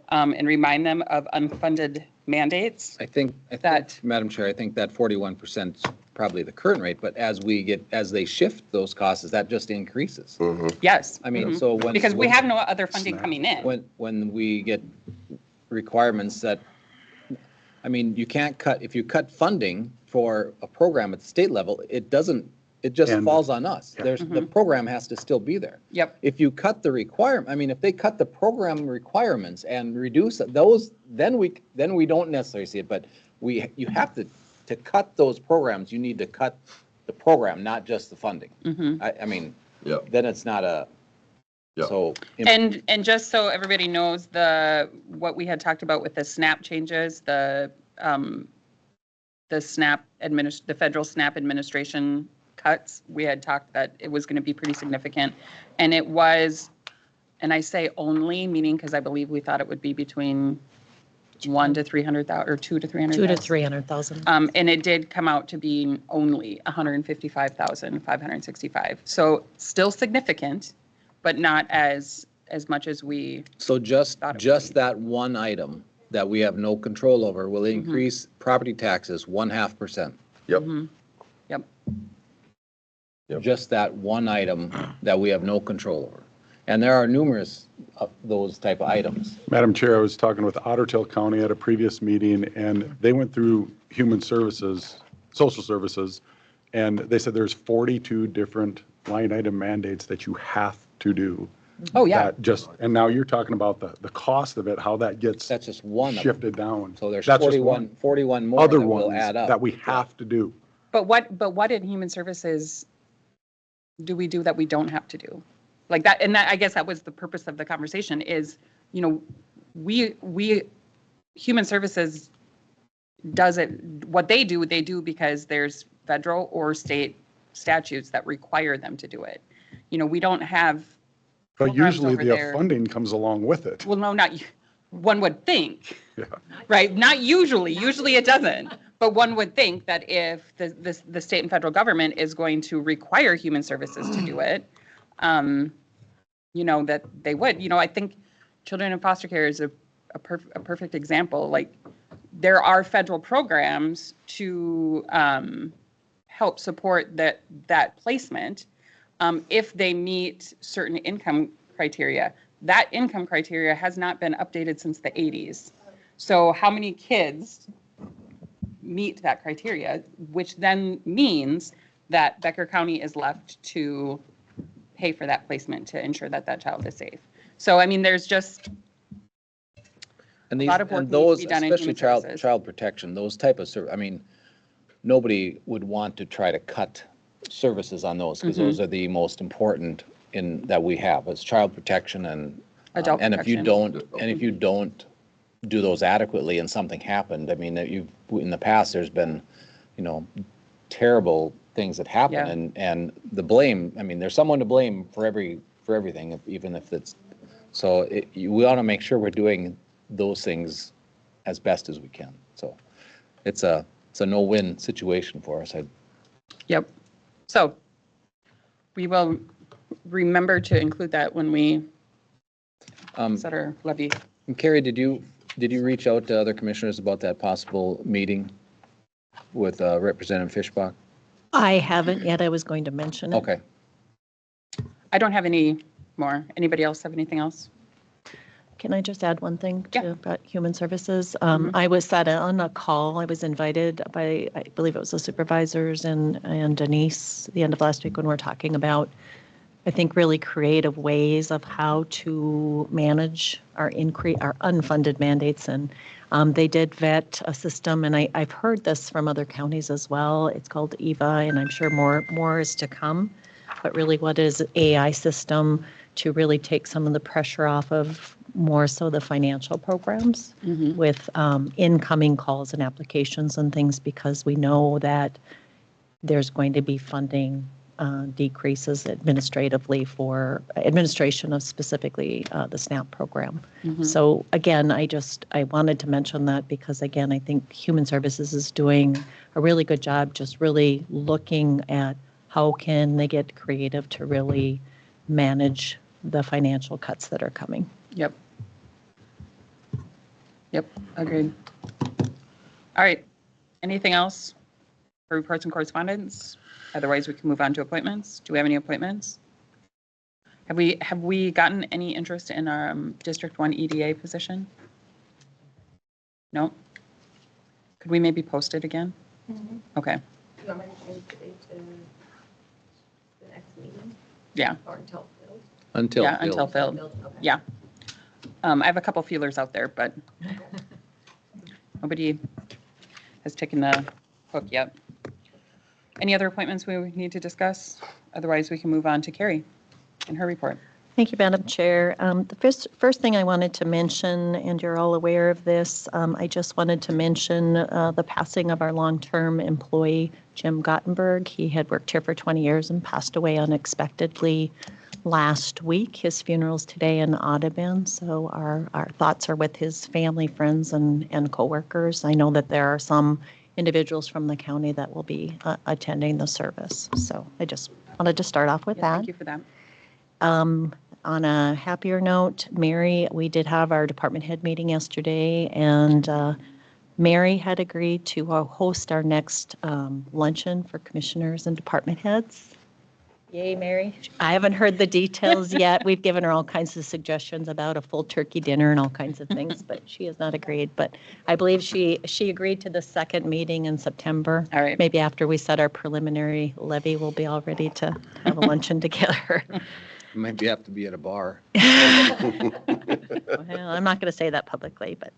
and remind them of unfunded mandates. I think, Madam Chair, I think that 41% is probably the current rate, but as they shift those costs, that just increases. Yes. I mean, so when. Because we have no other funding coming in. When we get requirements that, I mean, you can't cut, if you cut funding for a program at the state level, it just falls on us. The program has to still be there. Yep. If you cut the if they cut the program requirements and reduce those, then we don't necessarily see it, but you have to cut those programs, you need to cut the program, not just the funding. I mean, then it's not so. And just so everybody knows, what we had talked about with the SNAP changes, the the federal SNAP administration cuts, we had talked that it was going to be pretty significant. And it was, and I say only, meaning because I believe we thought it would be between 1 to 300,000 or 2 to 300,000. 2 to 300,000. And it did come out to being only 155,565. So still significant, but not as much as we, So just that one item that we have no control over will increase property taxes 0.5%. Yep. yep. Just that one item that we have no control over. And there are numerous of those type of items. Madam Chair, I was talking with Otter Tail County at a previous meeting, and they went through human services, social services, and they said there's 42 different line item mandates that you have to do. Oh, yeah. That just, and now you're talking about the cost of it, how that gets That's just one of them. shifted down. So there's That's just one. 41 more Other that will ones add up. that we have to do. But what in human services do we do that we don't have to do? Like that, and that, I guess that was the purpose of the conversation is, you know, we, human services does it, what they do because there's federal or state statutes that require them to do it. You know, we don't have. But programs usually over the there. funding comes along with it. Well, no, not, one would think, Yeah. right? Not usually it doesn't. But one would think that if the state and federal government is going to require human services to do it, you know, that they would. You know, I think children in foster care is a perfect example. Like, there are federal programs to help support that placement if they meet certain income criteria. That income criteria has not been updated since the 80s. So how many kids meet that criteria, which then means that Becker County is left to pay for that placement to ensure that that child is safe. So, I mean, there's just And a lot of work needs to those, be done in especially human services. child protection, those type of, I mean, nobody would want to try to cut services on those because those are the most important that we have. It's child protection and Adult and if you protection. don't do those adequately and something happened, I mean, in the past there's been, you know, terrible things that happen and the blame. I mean, there's someone to blame for everything, even if it's so. We ought to make sure we're doing those things as best as we can. So it's a no-win situation for us. Yep. So we will remember to include that when we set our levy. And Carrie, did you reach out to other commissioners about that possible meeting with Representative Fischbach? I haven't yet. I was going to mention it. Okay. I don't have any more. Anybody else have anything else? Can I just add one thing Yeah. about human services? I was sat on a call. I was invited by, I believe it was the supervisors and Denise at the end of last week when we were talking about, I think, really creative ways of how to manage our unfunded mandates. And they did vet a system, and I've heard this from other counties as well. It's called EVA, and I'm sure more is to come. But really, what is AI system to really take some of the pressure off of more so the financial programs with incoming calls and applications and things, because we know that there's going to be funding decreases administratively for administration of specifically the SNAP program. So again, I wanted to mention that because again, I think Human Services is doing a really good job just really looking at how can they get creative to really manage the financial cuts that are coming. Yep. Yep, agreed. All right. Anything else for reports and correspondence? Otherwise, we can move on to appointments. Do we have any appointments? Have we gotten any interest in our District 1 EDA position? No? Could we maybe post it again? Okay, You want me to change the date to the next meeting yeah, or until filled? Until yeah, until filled. filled. Okay. Yeah. I have a couple feelers out there, but nobody has taken the hook yet. Any other appointments we need to discuss? Otherwise, we can move on to Carrie and her report. Thank you, Madam Chair. The first thing I wanted to mention, and you're all aware of this, I just wanted to mention the passing of our long-term employee, Jim Gottenberg. He had worked here for 20 years and passed away unexpectedly last week. His funeral's today in Audubon, so our thoughts are with his family, friends, and coworkers. I know that there are some individuals from the county that will be attending the service. So I just wanted to start off with Yeah, that. thank you for that. On a happier note, Mary, we did have our department head meeting yesterday, and Mary had agreed to host our next luncheon for commissioners and department heads. Yay, Mary. I haven't heard the details yet. We've given her all kinds of suggestions about a full turkey dinner and all kinds of things, but she has not agreed. But I believe she agreed to the second meeting in September. All right. Maybe after we set our preliminary levy, we'll be all ready to have a luncheon together. Maybe you have to be at a bar. Well, I'm not going to say that publicly, but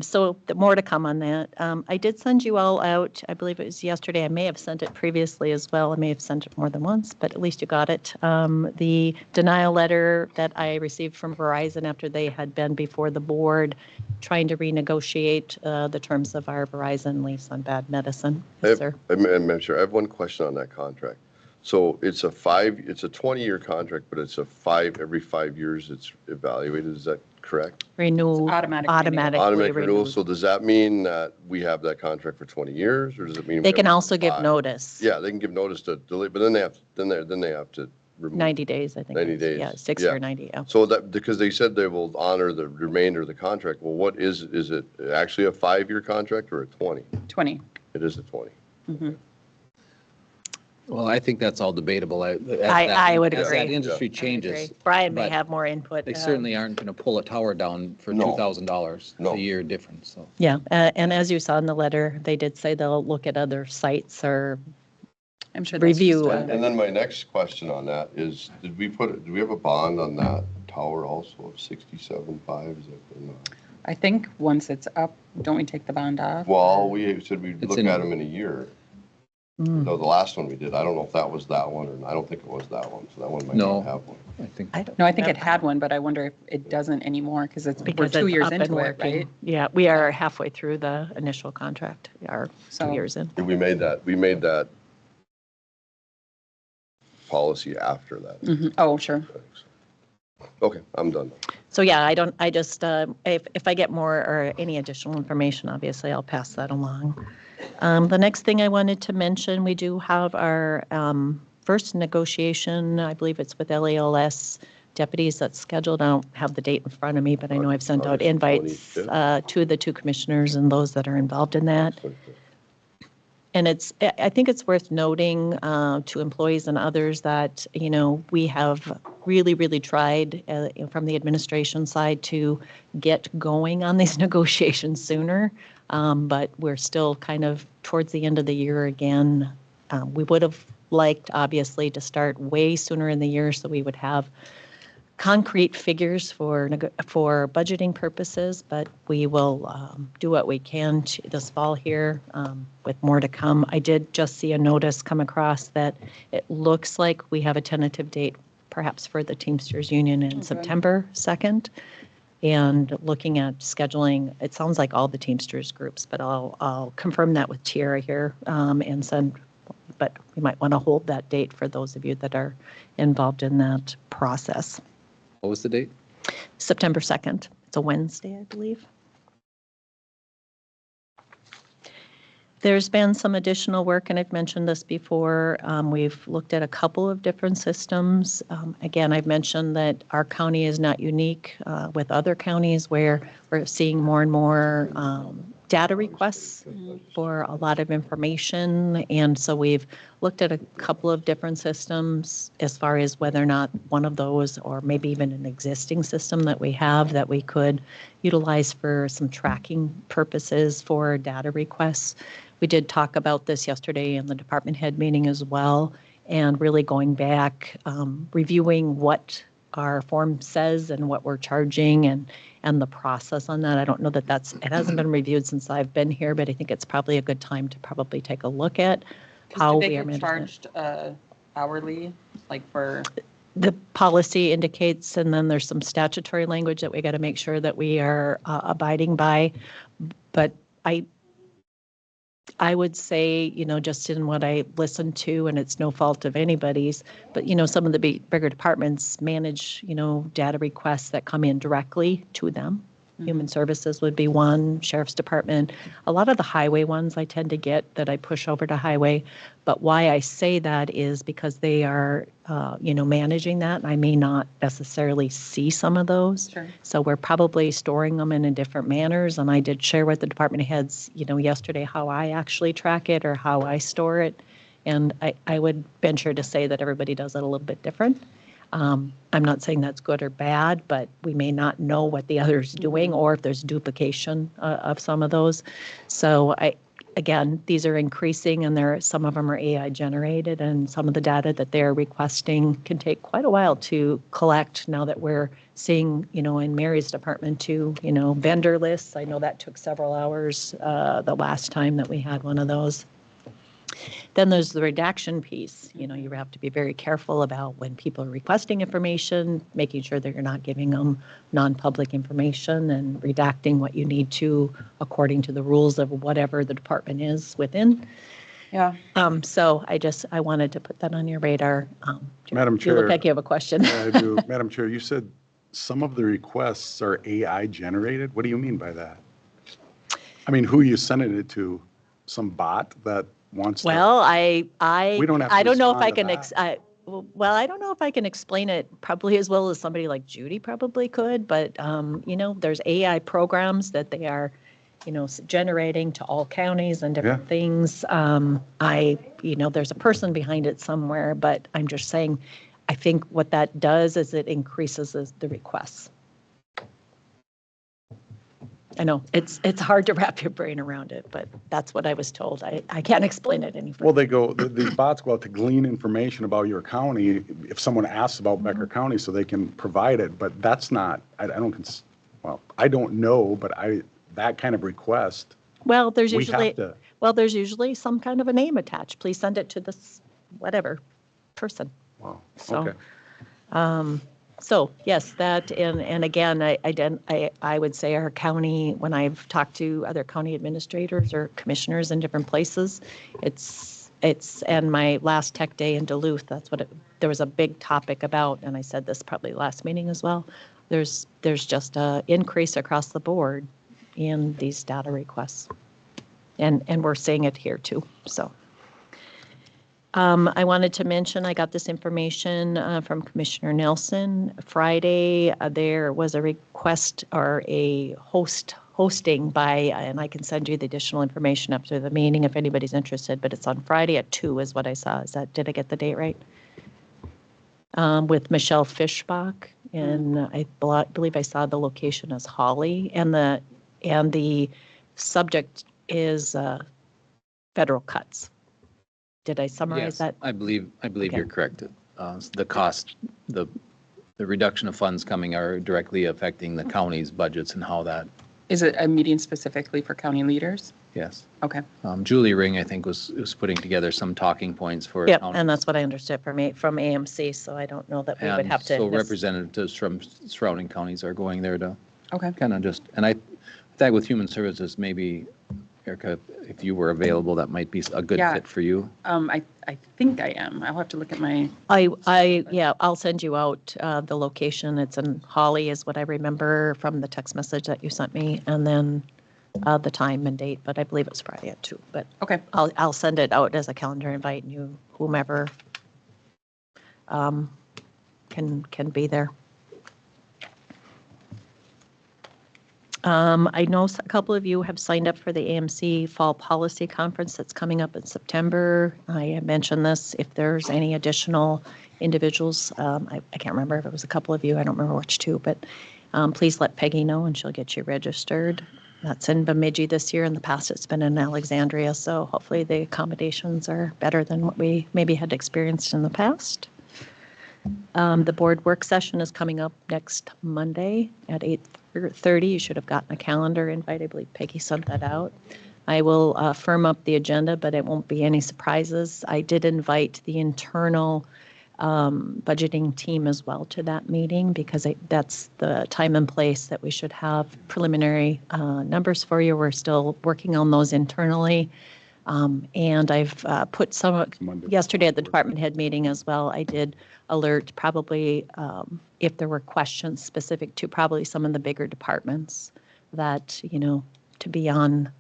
so more to come on that. I did send you all out, I believe it was yesterday. I may have sent it previously as well. I may have sent it more than once, but at least you got it. The denial letter that I received from Verizon after they had been before the board trying to renegotiate the terms of our Verizon lease on bad medicine. Yes, sir. I'm sure. I have one question on that contract. So it's a 20-year contract, but it's every 5 years it's evaluated. Is that correct? Renewal. Automatic Automatically Renewal. renewed. So does that mean that we have that contract for 20 years, or does it mean They we can have it for also give 5? notice. Yeah, they can give notice to delete, but then they have to remove. 90 days, I think. 90 it is. days. Yeah, 60 or 90, yeah. So that, because they said they will honor the remainder of the contract. Well, what is it actually a 5-year contract or a 20? 20. It is a 20. Well, I think that's all debatable. I would As that agree. industry I agree. changes, Brian may but have more input. they certainly aren't going to pull a tower down for No. $2,000 No. a year difference, so. Yeah, and as you saw in the letter, they did say they'll look at other sites or I'm sure that's review. just And then my next question on that is, do we have a bond on that tower also of 67.5? Is that or not? I think once it's up, don't we take the bond off? Well, we said we'd It's look in- at them in a year. No, the last one we did. I don't know if that was that one, or I don't think it was that one. So that one might No. not have one. I think, No, I think it had one, but I wonder if it doesn't anymore because we're because 2 it's years up and into it, working. right? Yeah, we are halfway through the initial contract. We are 2 So- years in. We made that policy after that. Mhm. Oh, sure. Okay, I'm done. So yeah, I just, if I get more or any additional information, obviously I'll pass that along. The next thing I wanted to mention, we do have our first negotiation, I believe it's with LALS deputies that's scheduled. I don't have the date in front of me, but I know I've sent out August invites 25th. to the 2 commissioners and those that are involved in that. And I think it's worth noting to employees and others that, we have really, really tried from the administration side to get going on these negotiations sooner. But we're still kind of towards the end of the year again. We would have liked, obviously, to start way sooner in the year so we would have concrete figures for budgeting purposes, but we will do what we can this fall here with more to come. I did just see a notice come across that it looks like we have a tentative date perhaps for the Teamsters Union in September 2nd. And looking at scheduling, it sounds like all the Teamsters groups, but I'll confirm that with Tiara here and send, but we might want to hold that date for those of you that are involved in that process. what was the date? September 2nd. It's a Wednesday, I believe. There's been some additional work, and I've mentioned this before. We've looked at a couple of different systems. Again, I've mentioned that our county is not unique with other counties where we're seeing more and more data requests for a lot of information. And so we've looked at a couple of different systems as far as whether or not one of those, or maybe even an existing system that we have that we could utilize for some tracking purposes for data requests. We did talk about this yesterday in the department head meeting as well, and really going back, reviewing what our form says and what we're charging and the process on that. I don't know that it hasn't been reviewed since I've been here, but I think it's probably a good time to probably take a look at how we are Did they get managing it. charged hourly, like for the policy indicates, and then there's some statutory language that we got to make sure that we are abiding by. But I would say, just in what I listened to, and it's no fault of anybody's, but, some of the bigger departments manage, data requests that come in directly to them. Human Services would be one, Sheriff's Department. A lot of the highway ones I tend to get that I push over to highway. But why I say that is because they are, managing that. And I may not necessarily see some of those. Sure. So we're probably storing them in different manners. And I did share with the department heads, yesterday how I actually track it or how I store it. And I would venture to say that everybody does it a little bit different. I'm not saying that's good or bad, but we may not know what the other's doing or if there's duplication of some of those. So again, these are increasing and some of them are AI generated, and some of the data that they're requesting can take quite a while to collect now that we're seeing, in Mary's department too, vendor lists. I know that took several hours the last time that we had one of those. Then there's the redaction piece. You have to be very careful about when people are requesting information, making sure that you're not giving them non-public information and redacting what you need to according to the rules of whatever the department is within. Yeah. So I wanted to put that on your radar. Madam Chair. You look like you have a question. Yeah, I do. Madam Chair, you said some of the requests are AI generated. What do you mean by that? I mean, who are you sending it to? Some bot that wants to? Well, We don't have to I don't know if I respond can, to that. well, I don't know if I can explain it probably as well as somebody like Judy probably could, but, there's AI programs that they are, generating to all counties and different things. There's a person behind it somewhere, but I'm just saying, I think what that does is it increases the requests. I know it's hard to wrap your brain around it, but that's what I was told. I can't explain it any further. Well, these bots go out to glean information about your county if someone asks about Becker County so they can provide it, but that's not, I don't know, but that kind of request, Well, there's we usually have to. there's usually some kind of a name attached. Please send it to this whatever person. Wow, So, okay. So yes, that and again, I would say our county, when I've talked to other county administrators or commissioners in different places, it's and my last tech day in Duluth, there was a big topic about, and I said this probably last meeting as well. There's just a increase across the board in these data requests, and we're seeing it here too. So. I wanted to mention I got this information from Commissioner Nelson. Friday, there was a request or a hosting by, and I can send you the additional information after the meeting if anybody's interested, but it's on Friday at 2 is what I saw. Did I get the date right? With Michelle Fischbach, and I believe I saw the location as Holly, and the subject is federal cuts. Did I summarize that? I believe Okay. you're correct. The cost, the reduction of funds coming are directly affecting the county's budgets and how that, Is it a meeting specifically for county leaders? yes. Okay. Julie Ring, I think, was putting together some talking points for Yep, counties. and that's what I understood from AMC, so I don't know that we would And have to. so representatives from surrounding counties are going there to Okay. kind of and I think with Human Services, maybe, Erica, if you were available, that might be a good Yeah. fit for you. I think I am. I'll have to look at my, I'll send you out the location. It's in Holly is what I remember from the text message that you sent me, and then the time and date, but I believe it's Friday at 2. But okay. I'll send it out as a calendar invite, and you, whomever can be there. I know a couple of you have signed up for the AMC Fall Policy Conference that's coming up in September. I have mentioned this. If there's any additional individuals, I can't remember if it was a couple of you, I don't remember which two, but please let Peggy know and she'll get you registered. That's in Bemidji this year. In the past, it's been in Alexandria, so hopefully the accommodations are better than what we maybe had experienced in the past. The board work session is coming up next Monday at 8:30. You should have gotten a calendar invite. I believe Peggy sent that out. I will firm up the agenda, but it won't be any surprises. I did invite the internal budgeting team as well to that meeting, because that's the time and place that we should have preliminary numbers for you. We're still working on those internally. And I've put some, yesterday at the department head meeting as well, I did alert probably if there were questions specific to probably some of the bigger departments that, to be on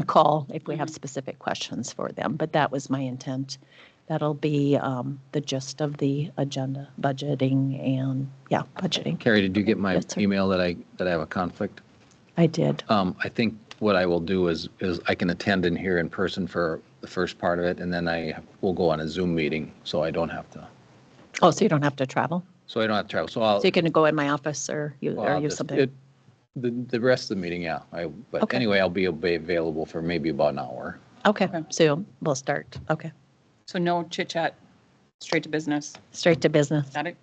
call if we have specific questions for them. But that was my intent. That'll be the gist of the agenda, budgeting budgeting. Carrie, did you get my Yes, sir. email that I have a conflict? I did. I think what I will do is I can attend in here in person for the first part of it, and then we'll go on a Zoom meeting, so I don't have to. Oh, so you don't have to travel? So I don't have to travel. So So you can go in my office or use something? The rest of the meeting, yeah. But Okay. anyway, I'll be available for maybe about an hour. Okay, so we'll start. Okay, So no chit chat, straight to business. straight to business. Got it?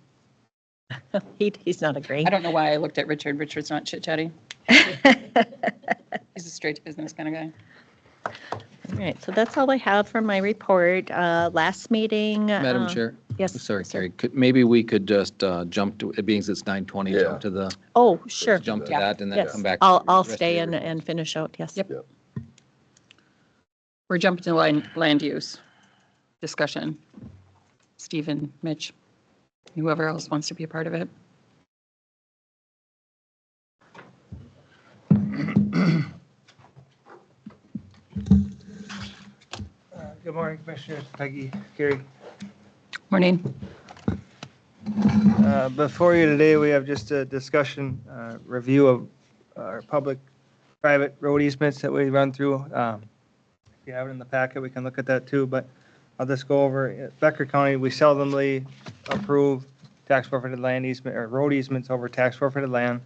He's not agreeing. I don't know why I looked at Richard. Richard's not chit chatty. He's a straight to business kind of guy. All right, so that's all I have for my report. Last meeting. Madam Chair? Yes. Sorry, sir. Carrie. Maybe we could just jump to, being it's 9:20, Yeah. jump to the, Oh, sure. jump to Yeah. that and then Yes, come back. to I'll the rest of stay your- and finish out, yes. Yep. We're jumping to land use discussion. Stephen, Mitch, whoever else wants to be a part of it. Good morning, Commissioners, Peggy, Gary. Morning. Before you today, we have just a discussion, review of our public-private road easements that we run through. If you have it in the packet, we can look at that too, but I'll just go over. At Becker County, we seldomly approve tax forfeited land easement or road easements over tax forfeited land.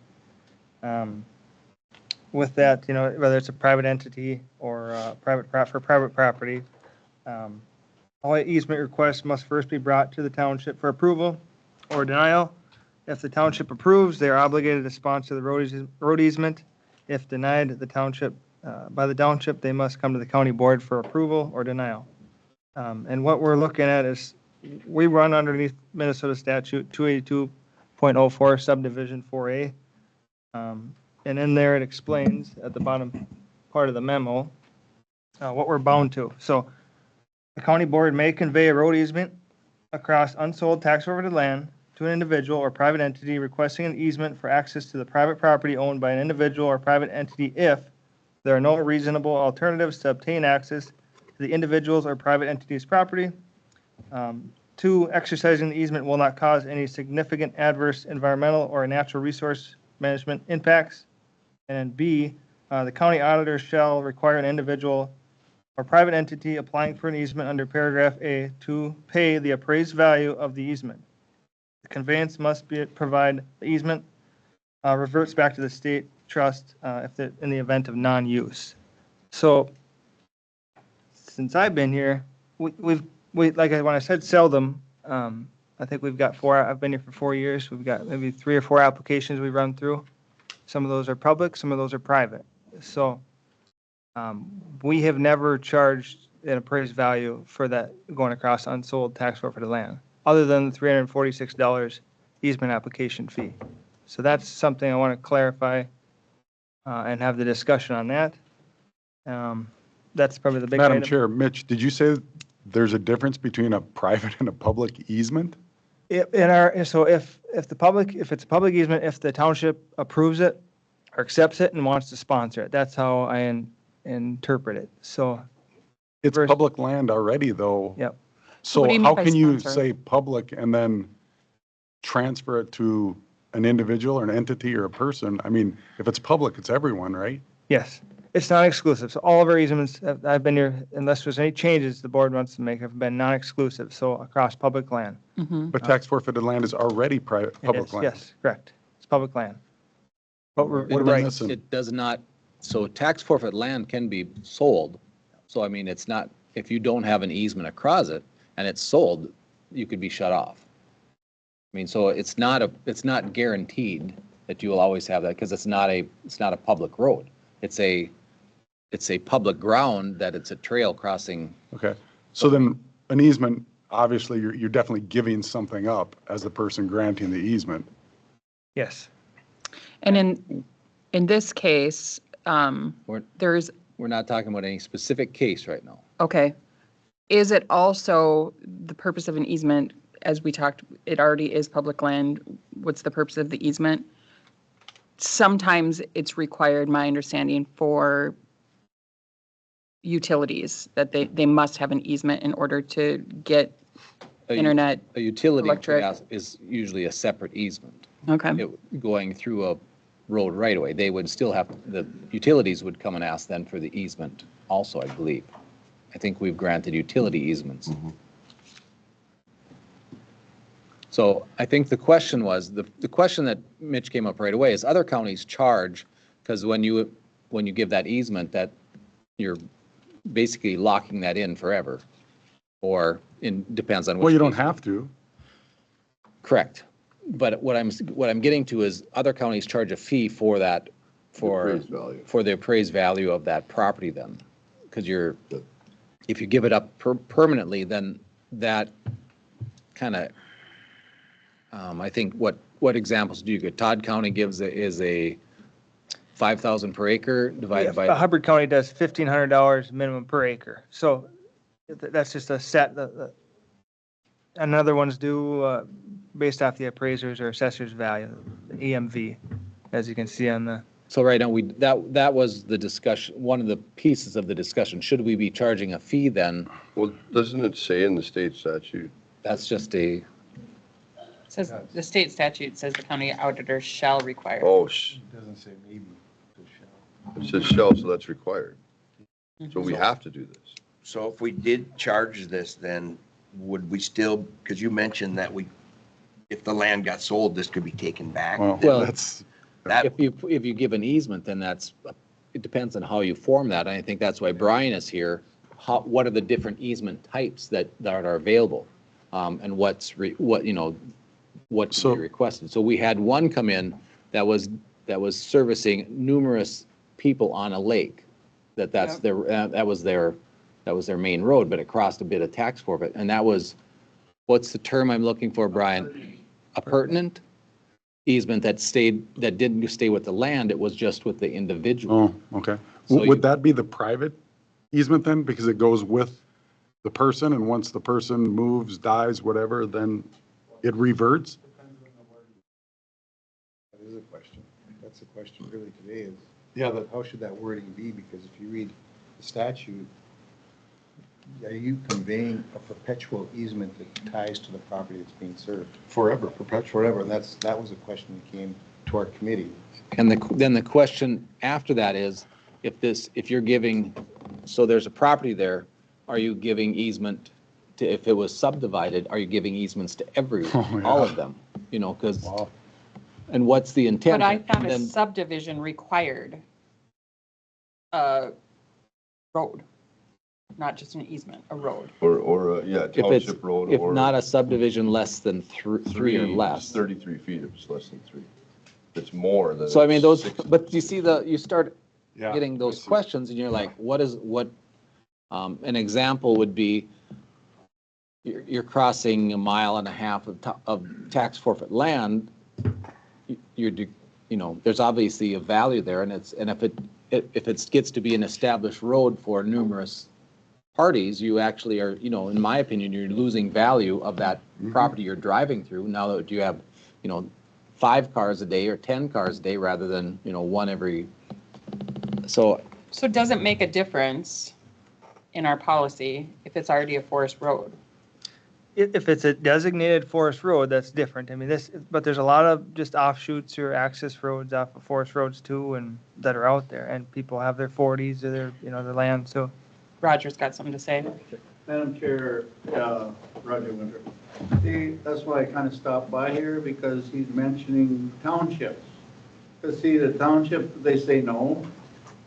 With that, whether it's a private entity or private property, all easement requests must first be brought to the township for approval or denial. If the township approves, they are obligated to sponsor the road easement. If denied by the township, they must come to the county board for approval or denial. And what we're looking at is, we run underneath Minnesota statute 282.04 subdivision 4A. And in there, it explains at the bottom part of the memo what we're bound to. So the county board may convey a road easement across unsold tax forfeited land to an individual or private entity requesting an easement for access to the private property owned by an individual or private entity if there are no reasonable alternatives to obtain access to the individual's or private entity's property. 2, exercising the easement will not cause any significant adverse environmental or natural resource management impacts. And then B, the county auditor shall require an individual or private entity applying for an easement under paragraph A to pay the appraised value of the easement. The conveyance must provide the easement reverts back to the state trust in the event of non-use. So since I've been here, when I said seldom, I think we've got 4, I've been here for 4 years. We've got maybe 3 or 4 applications we run through. Some of those are public, some of those are private. So we have never charged an appraised value for that going across unsold tax forfeited land, other than the $346 easement application fee. So that's something I want to clarify and have the discussion on that. That's probably the big Madam item. Chair, Mitch, did you say there's a difference between a private and a public easement? So if it's a public easement, if the township approves it or accepts it and wants to sponsor it, that's how I interpret it. So, It's First- public land already, though. yep. So What do you mean how by can you sponsor? say public and then transfer it to an individual or an entity or a person? I mean, if it's public, it's everyone, right? Yes, it's not exclusive. So all of our easements, I've been here, unless there's any changes the board wants to make, have been non-exclusive, so across public land. But tax forfeited land is already private, It public is, land. yes, correct. It's public land. But we're What am I right. missing? It does not, so tax forfeit land can be sold. So I mean, it's not, if you don't have an easement across it and it's sold, you could be shut off. I mean, so it's not guaranteed that you will always have that because it's not a public road. It's a public ground that it's a trail crossing. Okay, so then an easement, obviously you're definitely giving something up as the person granting the easement. Yes. And in this case, there's, We're not talking about any specific case right now. okay. Is it also the purpose of an easement, as we talked, it already is public land. What's the purpose of the easement? Sometimes it's required, my understanding, for utilities, that they must have an easement in order to get internet. A utility electric. is usually a separate easement. Okay. Going through a road right away, they would still have, the utilities would come and ask then for the easement also, I believe. I think we've granted utility easements. So I think the question was, the question that Mitch came up right away is other counties charge, because when you give that easement, that you're basically locking that in forever, or depends on which. Well, you don't case. have to. Correct. But what I'm getting to is other counties charge a fee for that, Appraised value. for the appraised value of that property then. Because if you give it up permanently, then that kind of, I think what examples do you get? Todd County is a 5,000 per acre divided by. Hubbard County does $1,500 minimum per acre. So that's just a set. And other ones do based off the appraisers or assessor's value, the EMV, as you can see on the. So right now, that was the discussion, one of the pieces of the discussion. Should we be charging a fee then? Well, doesn't it say in the state statute? That's just a, Says, the state statute says the county auditor shall require. Oh, It doesn't say maybe, it says shall. it says shall, so that's required. So we have to do this. So if we did charge this, then would we still, because you mentioned that if the land got sold, this could be taken back. Well, Well, that's, That, if you give an easement, then it depends on how you form that. And I think that's why Brian is here. What are the different easement types that are available? And what should be requested? So we had one come in that was servicing numerous people on a lake. That was their main road, but it crossed a bit of tax forfeit. And that was, what's the term I'm looking for, Brian? Appurtenant easement that didn't stay with the land, it was just with the individual. oh, okay. So Would that be the private easement then? Because it goes with the person, and once the person moves, dies, whatever, then it reverts? That is a question. That's the question really today is, Yeah, how should that wording be? Because if you read the statute, are you conveying a perpetual easement that ties to the property that's being served? forever, perpetual. Forever, and that was a question that came to our committee. And then the question after that is, if you're giving, so there's a property there, are you giving easement to, if it was subdivided, are you giving easements to everyone, Oh, yeah. all of them? Because, Wow. and what's the intent? But I thought a Then- subdivision required a road, not just an easement, a road. Or yeah, If it's, township road. if or not a subdivision less than three or less. 33 feet if it's less than 3. If it's more than. So I mean, those, 60. but you see you start Yeah, getting I those see. questions and you're like, an example would be, you're crossing 1.5 miles of tax forfeit land, there's obviously a value there, and if it gets to be an established road for numerous parties, you actually are, in my opinion, you're losing value of that property you're driving through now that you have, 5 cars a day or 10 cars a day rather than, one every, so. So does it make a difference in our policy if it's already a forest road? If it's a designated forest road, that's different. I mean, but there's a lot of just offshoots or access roads off of forest roads too, and that are out there, and people have their 40s or their land, so. Roger's got something to say. Madam Chair, Roger Winter. See, that's why I kind of stopped by here, because he's mentioning townships. Because see, the township, they say no,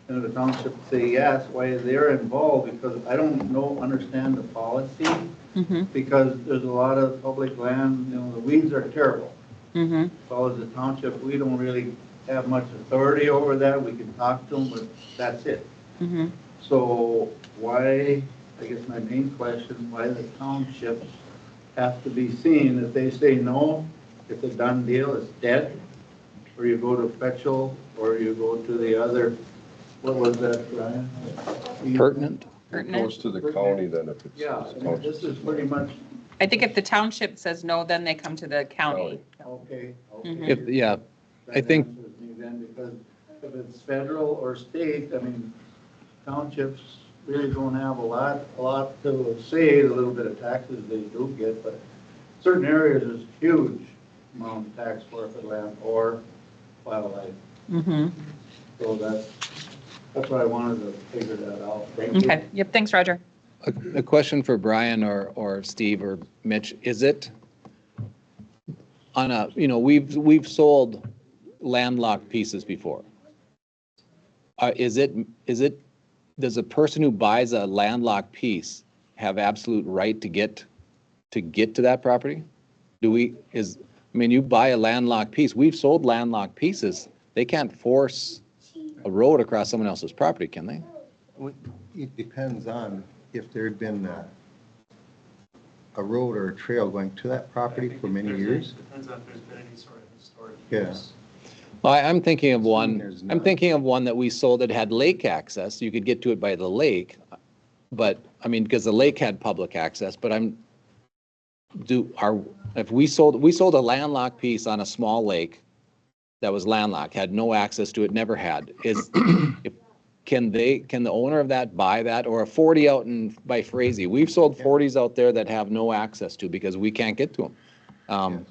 and the township say yes. Why they're involved, because I don't understand the policy, because there's a lot of public land, the weeds are terrible. As well as the township, we don't really have much authority over that. We can talk to them, but that's it. So why, I guess my main question, why the townships have to be seen. If they say no, it's a done deal, it's dead. Or you go to perpetual, or you go to the other, what was that, Brian? Pertinent? It goes to the county then if it's. Yeah, it's I mean, this is pretty much, I think if the township says no, then they come to the county. okay. If, yeah, I That think, answers me then, because if it's federal or state, I mean, townships really don't have a lot to say, the little bit of taxes they do get, but certain areas is huge amount of tax for land or wildlife. Mm-hmm. So that's why I wanted to figure that out. Thank you. Okay, yep, thanks, Roger. a question for Brian or Steve or Mitch, is it on a, we've sold landlocked pieces before. Is it, does a person who buys a landlocked piece have absolute right to get to that property? You buy a landlocked piece, we've sold landlocked pieces, they can't force a road across someone else's property, can they? It depends on if there'd been a road or a trail going to that property for many years. Depends on if there's been any sort of historic Yeah. use. Well, I'm thinking of There's one, none. I'm thinking of one that we sold that had lake access, you could get to it by the lake, but, because the lake had public access, but if we sold a landlocked piece on a small lake that was landlocked, had no access to it, never had, can the owner of that buy that, or a 40 out by Frazee? We've sold 40s out there that have no access to because we can't get to them.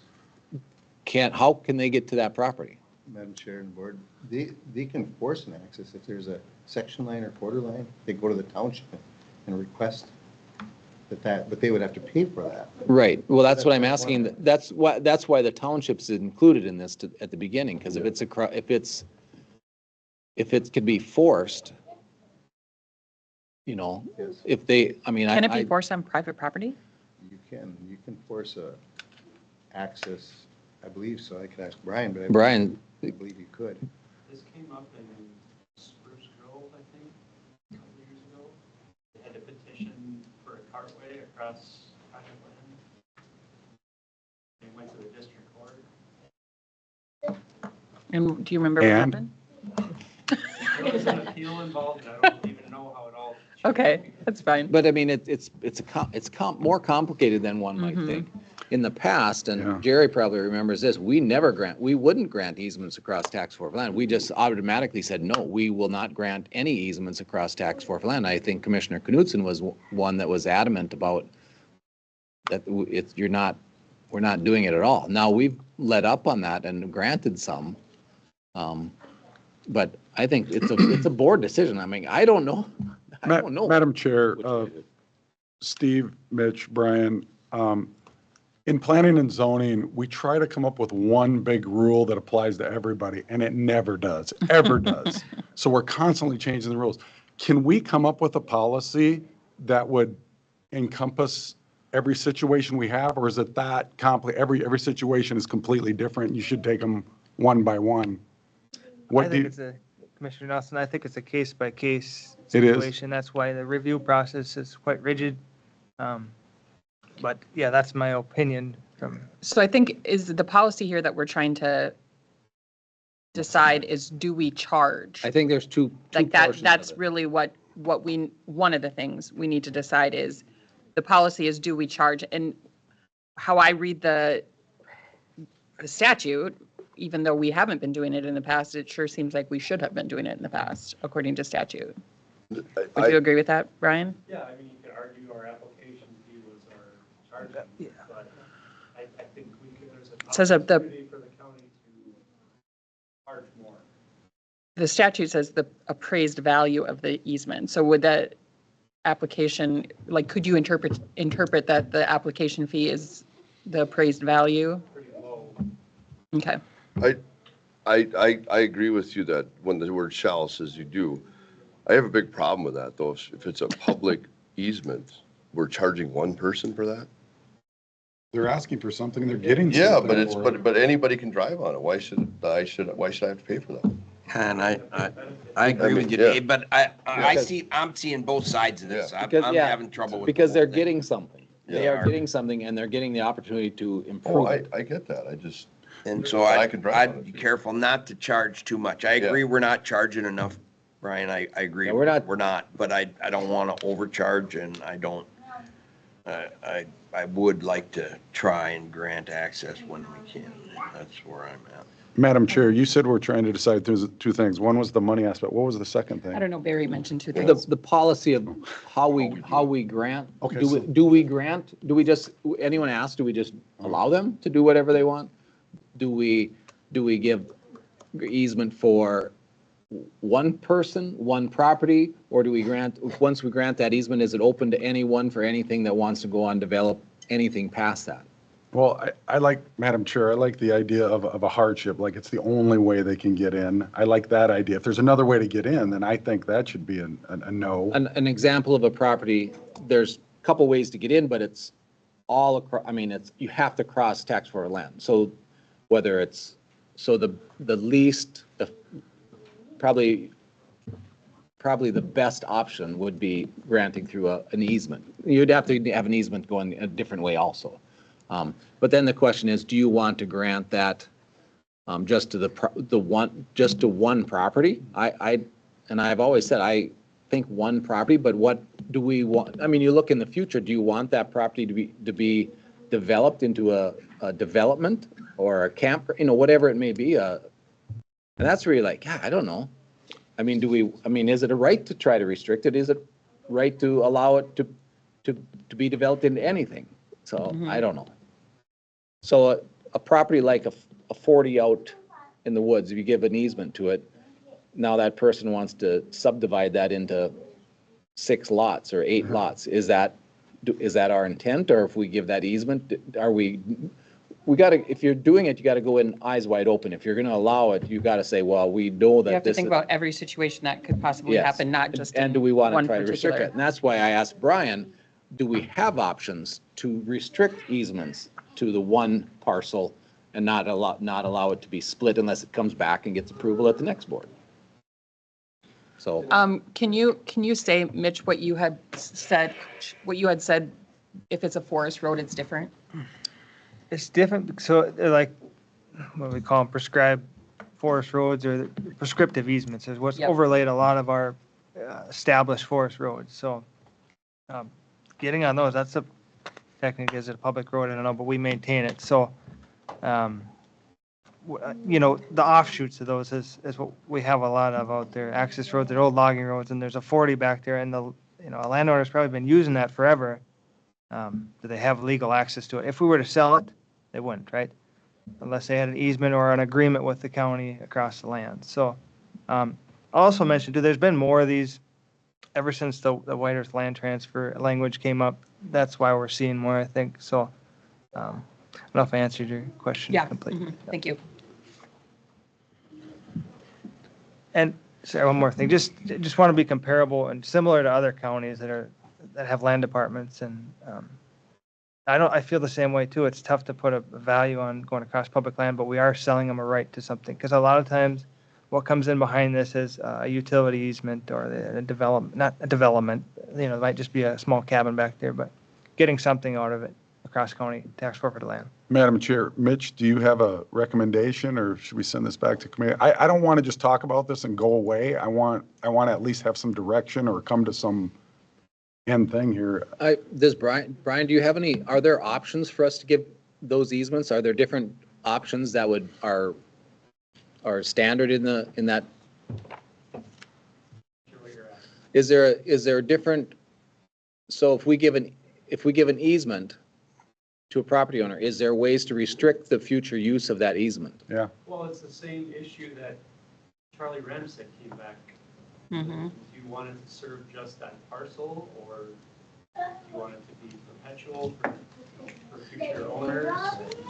How can they get to that property? Madam Chair and Board, they can force an access if there's a section line or quarter line. They go to the township and request but they would have to pay for that. Right. Well, that's what I'm asking. That's why the township's included in this at the beginning, because if it could be forced, if they, Can it be forced on private property? You can force a access, I believe so. I could ask Brian, but I believe you could. This came up in Spruce Grove, I think, a couple of years ago. They had a petition for a cartway across private land. They went to the district court. And do you remember what happened? There was an appeal involved, and I don't even know how it all. Okay, that's fine. But it's more complicated than one might think. In the past, and Jerry probably remembers this, we wouldn't grant easements across tax forfeit land. We just automatically said, no, we will not grant any easements across tax forfeit land. I think Commissioner Knudsen was one that was adamant about that. We're not doing it at all. Now we've let up on that and granted some, but I think it's a board decision. I don't know. Madam Chair, Steve, Mitch, Brian, in planning and zoning, we try to come up with one big rule that applies to everybody, and it never does, ever does. So we're constantly changing the rules. Can we come up with a policy that would encompass every situation we have, or is it that complex? Every situation is completely different. You should take them one by one. Commissioner Nelson, I think it's a case-by-case It is. situation. That's why the review process is quite rigid. But yeah, that's my opinion from. So I think is the policy here that we're trying to decide is, do we charge? I think there's two Like portions of that's it. really one of the things we need to decide is, the policy is, do we charge? And how I read the statute, even though we haven't been doing it in the past, it sure seems like we should have been doing it in the past, according to statute. Would you agree with that, Brian? Yeah, you could argue our application fee was our charge, but I think there's an Says opportunity for the county to charge more. The statute says the appraised value of the easement. So would that application, could you interpret that the application fee is the appraised value? Pretty low. Okay. I agree with you that when the word shall says you do. I have a big problem with that, though. If it's a public easement, we're charging one person for that? They're asking for something, they're getting Yeah, something. but anybody can drive on it. Why should I have to pay for that? And I agree with you, yeah. Dave, but I'm seeing both sides of this. Because, I'm having trouble with. Because the they're whole thing. getting something. They are getting something and they're getting the opportunity to Oh, improve it. I get that. I just, And so I can drive on I'd it, be too. careful not to charge too much. I agree, Yeah. we're not charging enough, Brian, I agree. Yeah, we're not- We're not, but I don't want to overcharge and I don't, I would like to try and grant access when we can. That's where I'm at. Madam Chair, you said we're trying to decide two things. One was the money aspect. What was the second thing? I don't know, Barry mentioned two The, things. the policy of how we grant, Okay, do we, so- do we grant, do we just, anyone ask, do we just allow them to do whatever they want? Do we give easement for one person, one property, or do we grant, once we grant that easement, is it open to anyone for anything that wants to go on, develop anything past that? Well, I like, Madam Chair, I like the idea of a hardship, like it's the only way they can get in. I like that idea. If there's another way to get in, then I think that should be a no. An example of a property, there's a couple ways to get in, but it's all across, I mean, it's, you have to cross tax for land. So whether it's, so the least, probably the best option would be granting through an easement. You'd have to have an easement going a different way also. But then the question is, do you want to grant that just to just to one property? And I've always said, I think one property, but what do we want? I mean, you look in the future, do you want that property to be developed into a development or a camper, whatever it may be? And that's where you're like, yeah, I don't know. I mean, is it a right to try to restrict it? Is it right to allow it to be developed into anything? So I don't know. So a property like a 40 out in the woods, if you give an easement to it, now that person wants to subdivide that into 6 lots or 8 lots. Is that our intent? Or if we give that easement, we gotta, if you're doing it, you gotta go in eyes wide open. If you're gonna allow it, you gotta say, well, we know that You have to this think is. about every situation that could possibly Yes. happen, not just And in do we want to one try to restrict particular. it? And that's why I asked Brian, do we have options to restrict easements to the one parcel and not allow it to be split unless it comes back and gets approval at the next board? So, Can you say, Mitch, what you had said, if it's a forest road, it's different? It's different, so they're like, what we call them, prescribed forest roads or prescriptive easements is what's Yep. overlaid a lot of our established forest roads. So getting on those, that's technically, is it a public road? I don't know, but we maintain it. So, the offshoots of those is what we have a lot of out there. Access roads, they're old logging roads, and there's a 40 back there, and a landowner's probably been using that forever. Do they have legal access to it? If we were to sell it, they wouldn't, right? Unless they had an easement or an agreement with the county across the land. So, I'll also mention, too, there's been more of these ever since the White Earth land transfer language came up. That's why we're seeing more, I think. So, I don't know if I answered your question Yeah. completely. Mhm. Thank you. And sorry, one more thing, just want to be comparable and similar to other counties that have land departments, and I feel the same way too. It's tough to put a value on going across public land, but we are selling them a right to something, because a lot of times what comes in behind this is a utility easement or a development, not a development, it might just be a small cabin back there, but getting something out of it across county tax forfeited land. Madam Chair, Mitch, do you have a recommendation, or should we send this back to committee? I don't want to just talk about this and go away. I want to at least have some direction or come to some end thing here. Brian, do you have are there options for us to give those easements? Are there different options that are standard in that? Is there a different, so if we give an easement to a property owner, is there ways to restrict the future use of that easement? Yeah. Well, it's the same issue that Charlie Ramsey came back. Mm-hmm. Do you want it to serve just that parcel, or do you want it to be perpetual for future owners?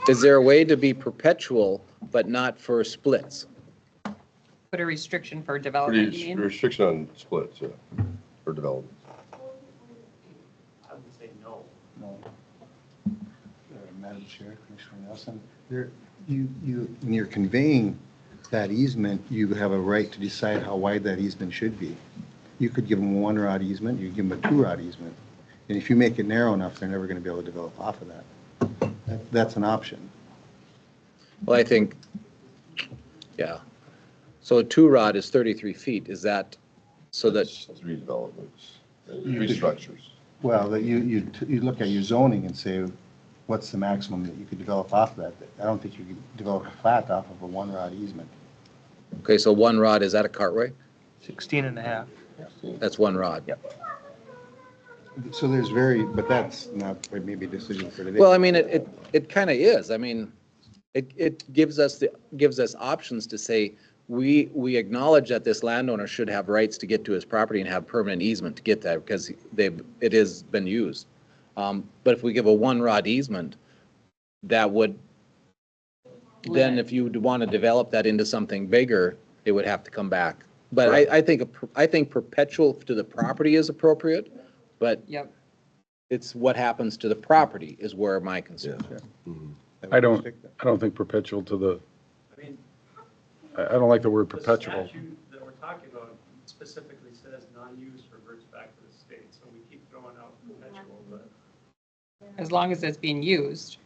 Is there a way to be perpetual but not for splits? Put a restriction for development, you mean? Restriction on splits, yeah, for development. I would say no. Madam Chair, Commissioner Nelson, when you're conveying that easement, you have a right to decide how wide that easement should be. You could give them a 1-rod easement, you could give them a 2-rod easement. And if you make it narrow enough, they're never going to be able to develop off of that. That's an option. Well, I think, yeah. So a 2-rod is 33 feet. Is that so that, That's 3 developments, 3 structures. Well, that you look at your zoning and say, what's the maximum that you could develop off of that? I don't think you could develop a plat off of a 1-rod easement. okay, so 1 rod, is that a cartway? 16 and a half. That's 1 rod. Yep. So there's but that's not maybe a decision for today. Well, I mean, it kind of is. I mean, it gives us options to say, we acknowledge that this landowner should have rights to get to his property and have permanent easement to get there because it has been used. But if we give a 1-rod easement, that would, then if you would want to develop that into something bigger, it would have to come back. But I think perpetual to the property is appropriate, but Yep. it's what happens to the property is where my concern is. I don't think perpetual to the, I mean, I don't like the word the perpetual. statute that we're talking about specifically says non-use reverts back to the state, so we keep throwing out perpetual, but. As long as it's being used.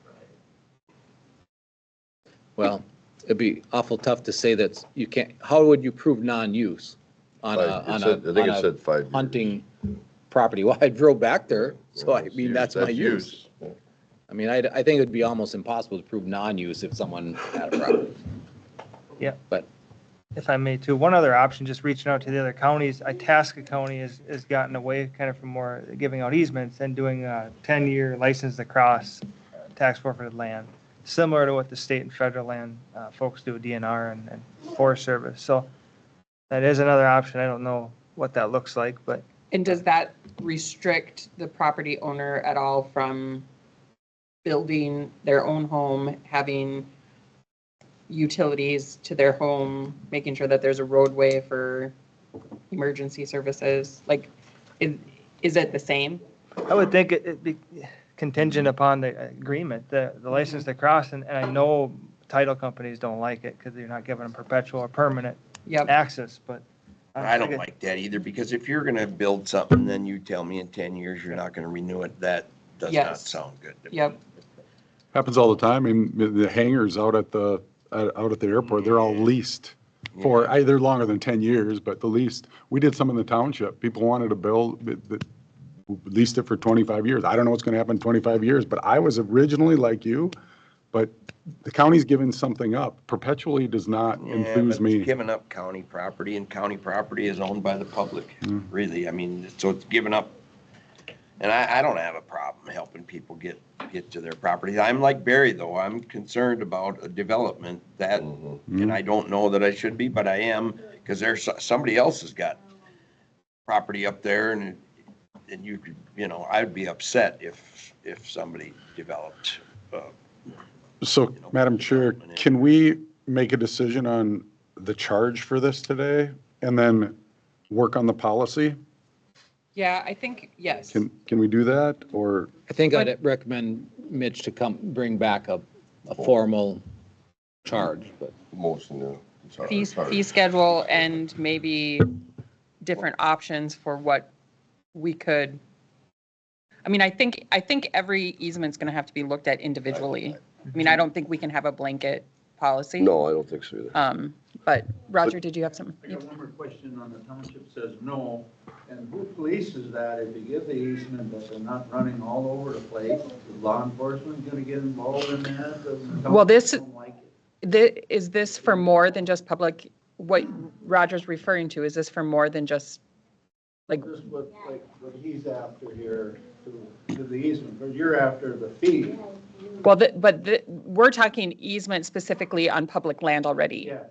Well, it'd be awful tough to say that you can't, how would you prove non-use on I think it said 5 years. hunting property? Well, I drove back there, so I mean, that's my use. use. I mean, I think it'd be almost impossible to prove non-use if someone had a property. Yeah. But If I may too, one other option, just reaching out to the other counties, Itasca County has gotten away kind of from more giving out easements and doing a 10-year license to cross tax forfeited land, similar to what the state and federal land folks do, DNR and Forest Service. So that is another option. I don't know what that looks like, but And does that restrict the property owner at all from building their own home, having utilities to their home, making sure that there's a roadway for emergency services? Like, is it the same? I would think it'd be contingent upon the agreement, the license to cross, and I know title companies don't like it because you're not giving them perpetual or permanent Yep. access, but. I don't like that either, because if you're gonna build something, then you tell me in 10 years you're not gonna renew it, that does not Yes. sound good to me. Yep. Happens all the time. I mean, the hangars out at the airport, they're all leased for either longer than 10 years, but the least, we did some in the township. People wanted to build, leased it for 25 years. I don't know what's going to happen in 25 years, but I was originally like you, but the county's giving something up. Perpetually does not Yeah, enthuse but me. it's giving up county property, and county property is owned by the public, really. I mean, so it's giving up, and I don't have a problem helping people get to their property. I'm like Barry, though. I'm concerned about a development that, and I don't know that I should be, but I am, because there's, somebody else has got property up there, and you could, I'd be upset if somebody developed, So, Madam Chair, can we make a decision on the charge for this today and then work on the policy? Yeah, I think, yes. Can we do that, or? I think I'd recommend Mitch to bring back a formal charge, but. Motion to. Fee schedule and maybe different options for what we could. I mean, I think every easement's going to have to be looked at individually. I mean, I don't think we can have a blanket policy. No, I don't think so either. But Roger, did you have something? I got one more question on the township says no, and who polices that if you give the easement that they're not running all over the place? Is law enforcement gonna get involved in that? The Well, this- township don't like it. Is this for more than just public, what Roger's referring to, is this for more than just, like, This is what he's after here, to the easement, but you're after the fee. well, we're talking easement specifically on public land already. Yes.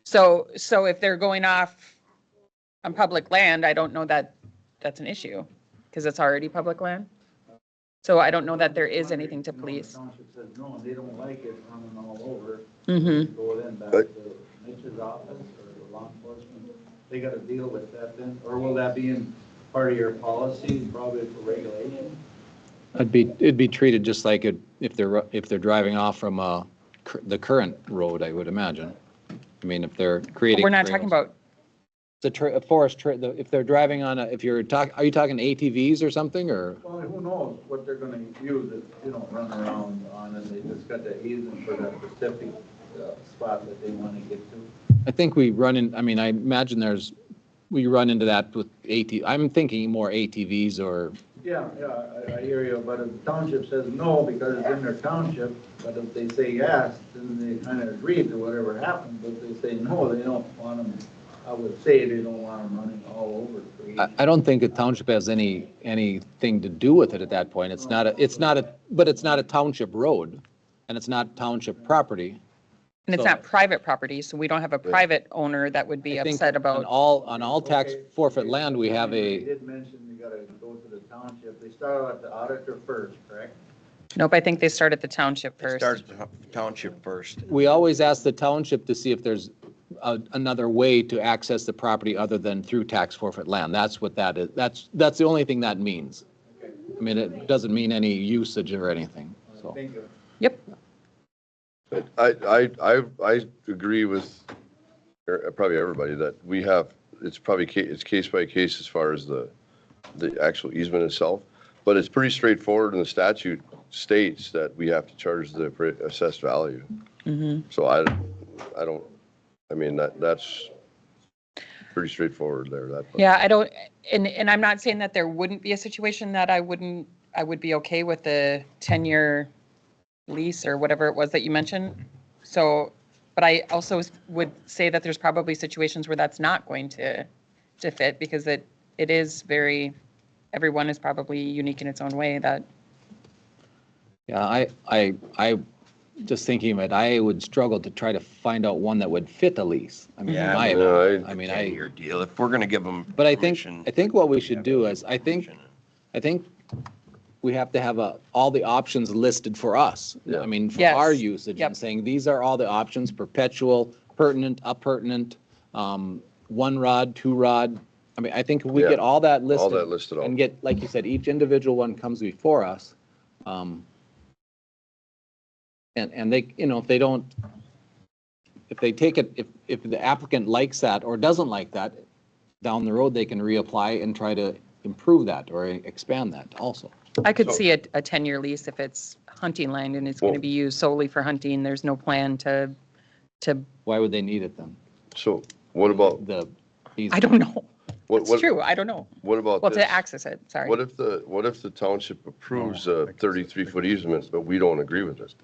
So if they're going off on public land, I don't know that that's an issue, because it's already public land. So I don't know that there is anything to police. The township says no, and they don't like it running all over. Mm-hmm. Go then back to Mitch's office or the law enforcement, they gotta deal with that then, or will that be in part of your policy, probably for regulation? It'd be treated just like if they're driving off from the current road, I would imagine. I mean, if they're creating. We're not talking about, The forest, if they're driving on are you talking ATVs or something, or? Well, only who knows what they're gonna use it, run around on, and they just got the easement for that specific spot that they wanna get to. I think we run in, I mean, I imagine we run into that with I'm thinking more ATVs or, Yeah, I hear you, but if the township says no because it's in their township, but if they say yes, then they kind of agree to whatever happens, but if they say no, they don't want them, I would say they don't want them running all over the place. I don't think the township has anything to do with it at that point. It's not but it's not a township road, and it's not township property. And it's So- not private property, so we don't have a private owner that would be I think upset about. On all tax Okay, forfeit land, we have They a, did mention you gotta go to the township, they started at the auditor first, correct? Nope, I think they start at the township It first. starts township first. we always ask the township to see if there's another way to access the property other than through tax forfeit land. That's what that is. That's the only thing that means. I mean, it doesn't mean any usage or anything, so. Thank you. Yep. I agree with probably everybody that it's probably, it's case by case as far as the actual easement itself, but it's pretty straightforward, and the statute states that we have to charge the assessed value. So I don't, I mean, that's pretty straightforward there, that part. Yeah, I don't, and I'm not saying that there wouldn't be a situation that I would be okay with the 10-year lease or whatever it was that you mentioned. So, but I also would say that there's probably situations where that's not going to fit, because it is very, everyone is probably unique in its own way. That Yeah, I just thinking of it, I would struggle to try to find out one that would fit a lease. I mean, Yeah, my but opinion. I mean, 10-year deal, if we're gonna give them But I permission. think what we should do is, I think we have to have all the options listed for us. Yeah. I mean, for Yes. our usage, Yep. and saying, these are all the options: perpetual, pertinent, appurtenant, one rod, two rod. I mean, I think if we Yeah. get all that listed. All that listed out. And get, like you said, each individual one comes before us. And they, if they don't, if they take it, if the applicant likes that or doesn't like that, down the road, they can reapply and try to improve that or expand that also. I could see a 10-year lease if it's hunting land and it's going to be used solely for hunting. There's no plan to. Why would they need it then? So what about, I don't know. what, It's true. I don't know. what about Well, this? to access it, sorry. What if the township approves a 33-foot easement, but we don't agree with it?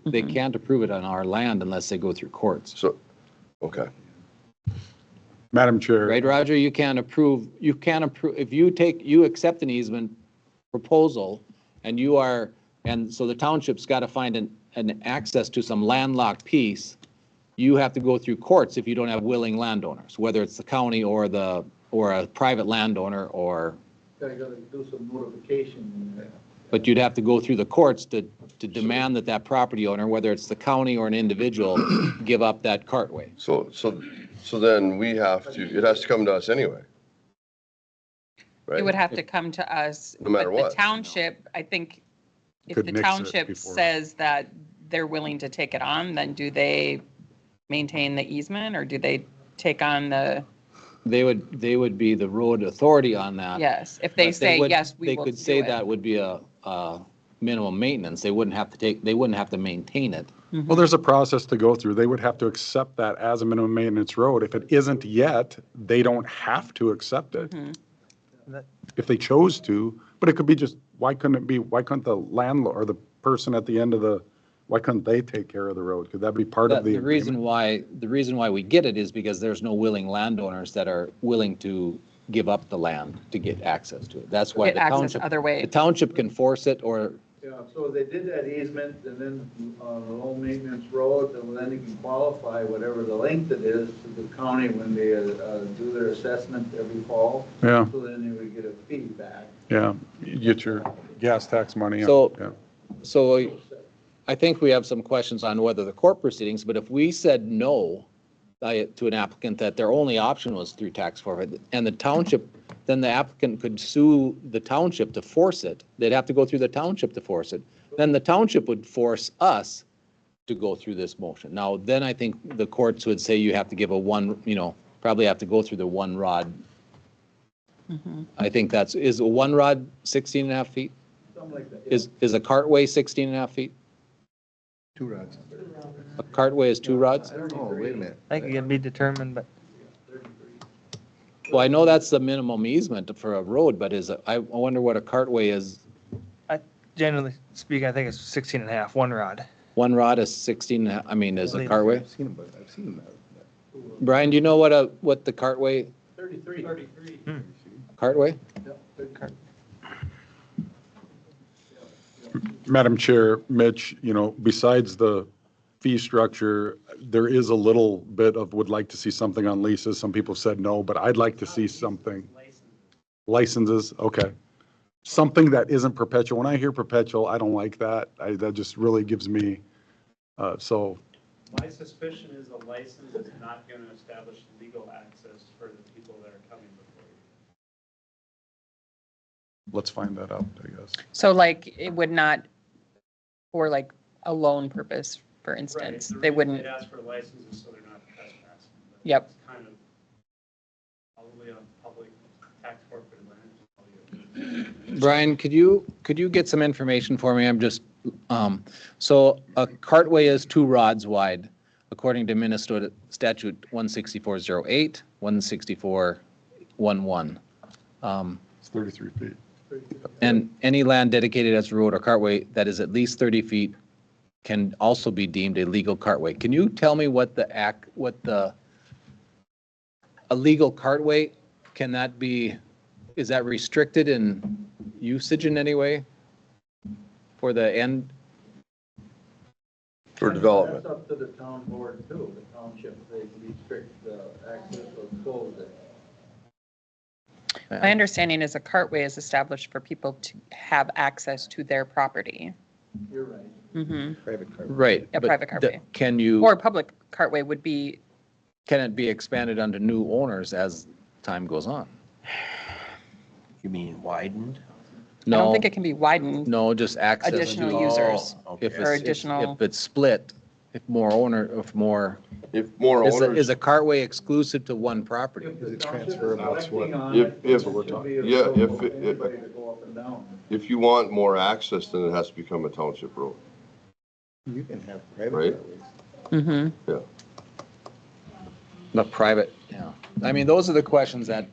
They can't approve it on our land unless they go through courts. So, okay. Madam Chair. Right, Roger? You can't approve, if you accept an easement proposal and and so the township's got to find an access to some landlocked piece, you have to go through courts if you don't have willing landowners, whether it's the county or a private landowner or, Gotta do some notification. but you'd have to go through the courts to demand that property owner, whether it's the county or an individual, give up that cartway. So then it has to come to us anyway. Right? It would have to come to us. No matter but what. The township, I think, if Could the nix it township before. says that they're willing to take it on, then do they maintain the easement or do they take on the, They would be the road authority on that. yes, if they But say, would- yes, we They will could do say it. that would be a minimum maintenance. They wouldn't have to maintain it. Well, there's a process to go through. They would have to accept that as a minimum maintenance road. If it isn't yet, they don't have to accept it. If they chose to, but it could be just, why couldn't the landlord or the person at the end of why couldn't they take care of the road? Could that be part of the The reason agreement? why we get it is because there's no willing landowners that are willing to give up the land to get access to it. That's why Get the access township. other way. The township can force it or, Yeah, so they did that easement and then the low maintenance road, and then you can qualify whatever the length it is to the county when they do their assessment every fall. Yeah. So then they would get a fee back. Yeah, you get your gas tax money. So- Yeah. so I think we have some questions on whether the court proceedings, but if we said no to an applicant that their only option was through tax forfeit, and the township, then the applicant could sue the township to force it. They'd have to go through the township to force it. Then the township would force us to go through this motion. Now, then I think the courts would say you have to give probably have to go through the one rod I think is a one rod 16 and a half feet? Something like that. Is a cartway 16 and a half feet? 2 rods. A cartway is 2 rods? I don't know, wait a minute. I think it can be determined, but Well, I know that's the minimum easement for a road, but I wonder what a cartway is. generally speaking, I think it's 16 and a half, 1 rod. One rod is 16, and I mean, is a I've cartway? I've seen them, but I've seen them. Brian, do you know what the cartway, 33. cartway? Madam Chair, Mitch, besides the fee structure, there is a little bit of would like to see something on leases. Some people said no, but I'd like to see something. Licenses, okay. Something that isn't perpetual. When I hear perpetual, I don't like that. That just really gives me, so. My suspicion is a license is not going to establish legal access for the people that are coming before you. Let's find that out, I guess. So like, it would not, for like a loan purpose, for instance, Right. they wouldn't, They'd ask for licenses so they're not trespassing. but Yep. It's kind of probably on public tax forfeit land. Brian, could you get some information for me? I'm just, so a cartway is 2 rods wide, according to Minnesota statute 16408, 16411. It's 33 feet. And any land dedicated as a road or cartway that is at least 30 feet can also be deemed a legal cartway. Can you tell me what a legal cartway, can that be, is that restricted in usage in any way for the end? For development. That's up to the town board too, the township, they restrict access or close it. my understanding is a cartway is established for people to have access to their property. You're right. Private car. Right. A but private cartway. Can you? Or a public cartway would be, Can it be expanded under new owners as time goes on? You mean widened? I don't No, think it can be widened. no, just access. Additional to- users. Okay. If Or it's, additional- if it's split, if more, If more is owners, a cartway exclusive to one property? If the Is it township is transferable? That's what- collecting on If- it, if- it should be yeah, available if to anybody to go up and down. if you want more access, then it has to become a township road, You can have private Right. carways. yeah. The private, yeah. I mean, those are the questions that,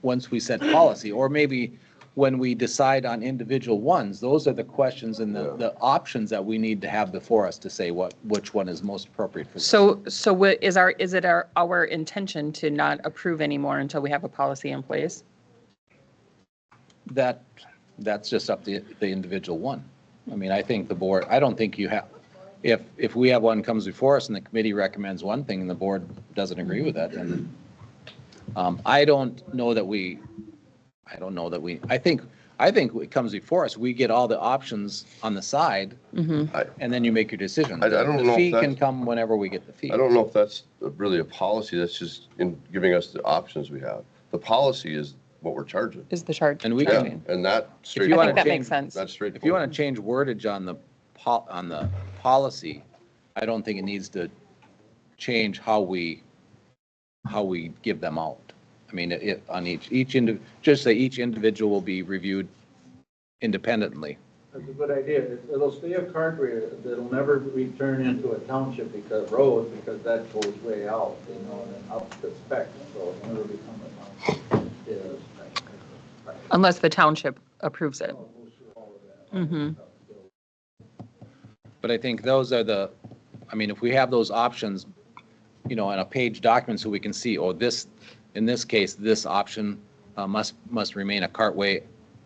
once we set policy, or maybe when we decide on individual ones, those are the questions and the options that we need to have before us to say which one is most appropriate for this. so what is it our intention to not approve anymore until we have a policy in place? That's just up to the individual one. I mean, I think the board, I don't think you have, if we have one comes before us and the committee recommends one thing and the board doesn't agree with that, then I don't know that we, I think it comes before us, we get all the options on the side, and then you make your decision. I don't know The if fee that's- can come whenever we get the fee. I don't know if that's really a policy, that's just in giving us the options we have. The policy is what we're charging. Is the charge? And we Yeah, charging? and that If you I wanna think that change- makes sense. That's straightforward. If you want to change wordage on the policy, I don't think it needs to change how we give them out. I mean, on just say each individual will be reviewed independently. That's a good idea. It'll stay a cartway, it'll never return into a township road, because that goes way out, and up to spec, so it'll never become a township. Unless the township approves it. But I think those are if we have those options, in a page document so we can see, in this case, this option must remain a cartway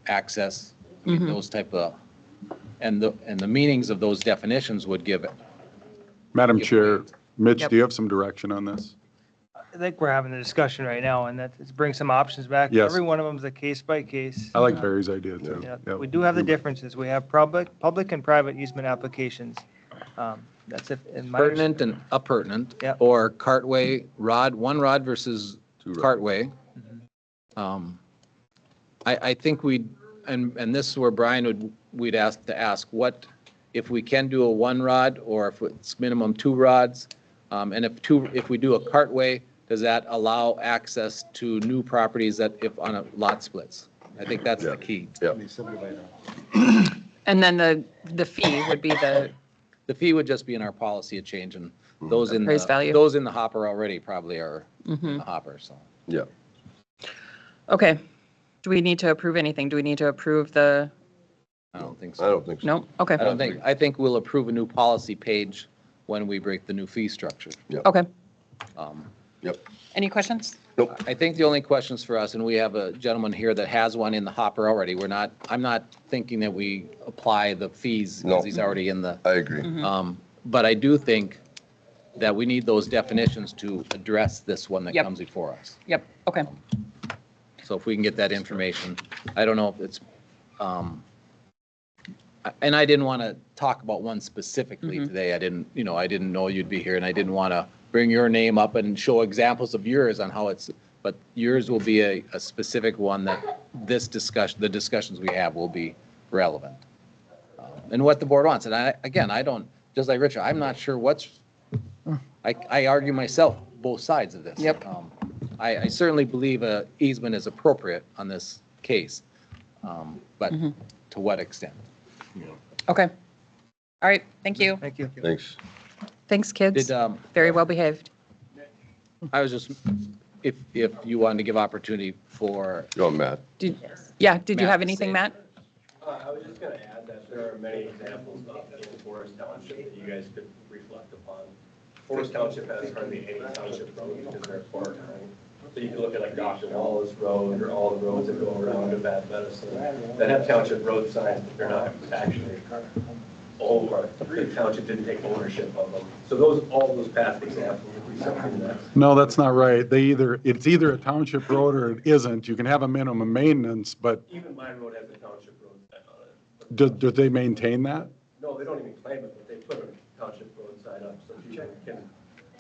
access. I mean, those type of, and the meanings of those definitions would give it. Madam Chair, Mitch, Yep. do you have some direction on this? I think we're having a discussion right now, and that is bring some options back. Yes. Every one of them is a case by case. I like Barry's idea too. Yeah, Yep. we do have the differences. We have public and private easement applications. That's if, in my. Pertinent and appurtenant, Yep. or cartway, one rod versus Two rods. cartway. I think and this is where Brian we'd ask, what, if we can do a 1 rod, or if it's minimum 2 rods, and if we do a cartway, does that allow access to new properties that if on a lot splits? I think that's the key. Yeah. They subdivide out. And then the fee would be the, The fee would just be in our policy of change, and those in Appraised value. those in the hopper already probably are in the hopper, so. Yeah. okay. Do we need to approve anything? Do we need to approve the, I don't think I so. don't think so. no? Okay. I think we'll approve a new policy page when we break the new fee structure. Okay. Yep. Any questions? I think the only questions for us, and we have a gentleman here that has one in the hopper already, I'm not thinking that we apply the fees No. because he's already in the. I agree. But I do think that we need those definitions to address this one that Yep. comes before us. Yep, okay. So if we can get that information, I don't know if it's, and I didn't want to talk about one specifically today. I didn't know you'd be here, and I didn't want to bring your name up and show examples of yours on how it's, but yours will be a specific one that the discussions we have will be relevant. And what the board wants. And I don't, just like Richard, I'm not sure I argue myself both sides of this. Yep. I certainly believe a easement is appropriate on this case, but to what extent? Okay. All right, thank you. Thank you. Thanks. Thanks, kids. Did, Very well behaved. I was just, if you wanted to give opportunity for, Go on, Matt. Did you Matt have to anything, say. Matt? I was just going to add that there are many examples in Forest Township that you guys could reflect upon. Forest Township has hardly any township roads because they're far tiny. So you can look at like Dr. Wallace Road or all the roads that go around to Bad Medicine that have township road signs, but they're not actually owned, or the township didn't take ownership of them. So all those past examples would be something that's. No, that's not right. It's either a township road or it isn't. You can have a minimum maintenance, but Even my road has a township road sign on it. do they maintain that? No, they don't even claim it, but they put a township road sign up so people can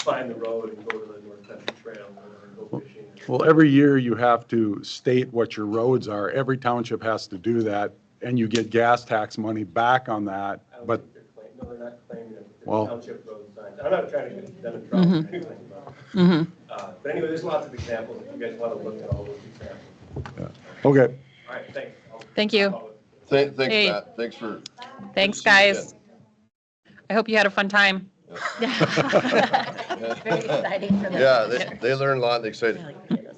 find the road and go to the North Country Trail or go fishing. Well, every year you have to state what your roads are. Every township has to do that, and you get gas tax money back on that. I don't But, think no, they're not claiming it. Well- They're township road signs. I'm not trying to get them in trouble or anything. But anyway, there's lots of examples if you guys want to look at all those examples. okay. All right, thanks. Thank you. Thanks, Hey. Matt. Thanks for. Thanks, good to see you guys. I hope you had a fun time. again. Very exciting for them. Yeah, they learn a lot and excited.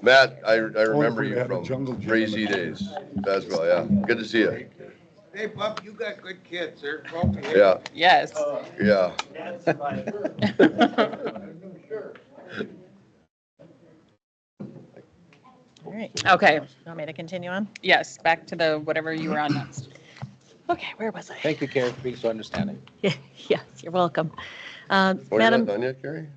Matt, I remember we you had a jungle from gym crazy in the- days as well, yeah. Good to see you. Hey, Bob, you got good kids. They're Yeah, Yes. yeah. Dad survived. All right. Okay, You want me to continue on? yes, back to the whatever you were on next. Okay, where was I? thank you, Carrie, for being so understanding. Yes, you're welcome. Oh, you're not Madam, done yet, Carrie?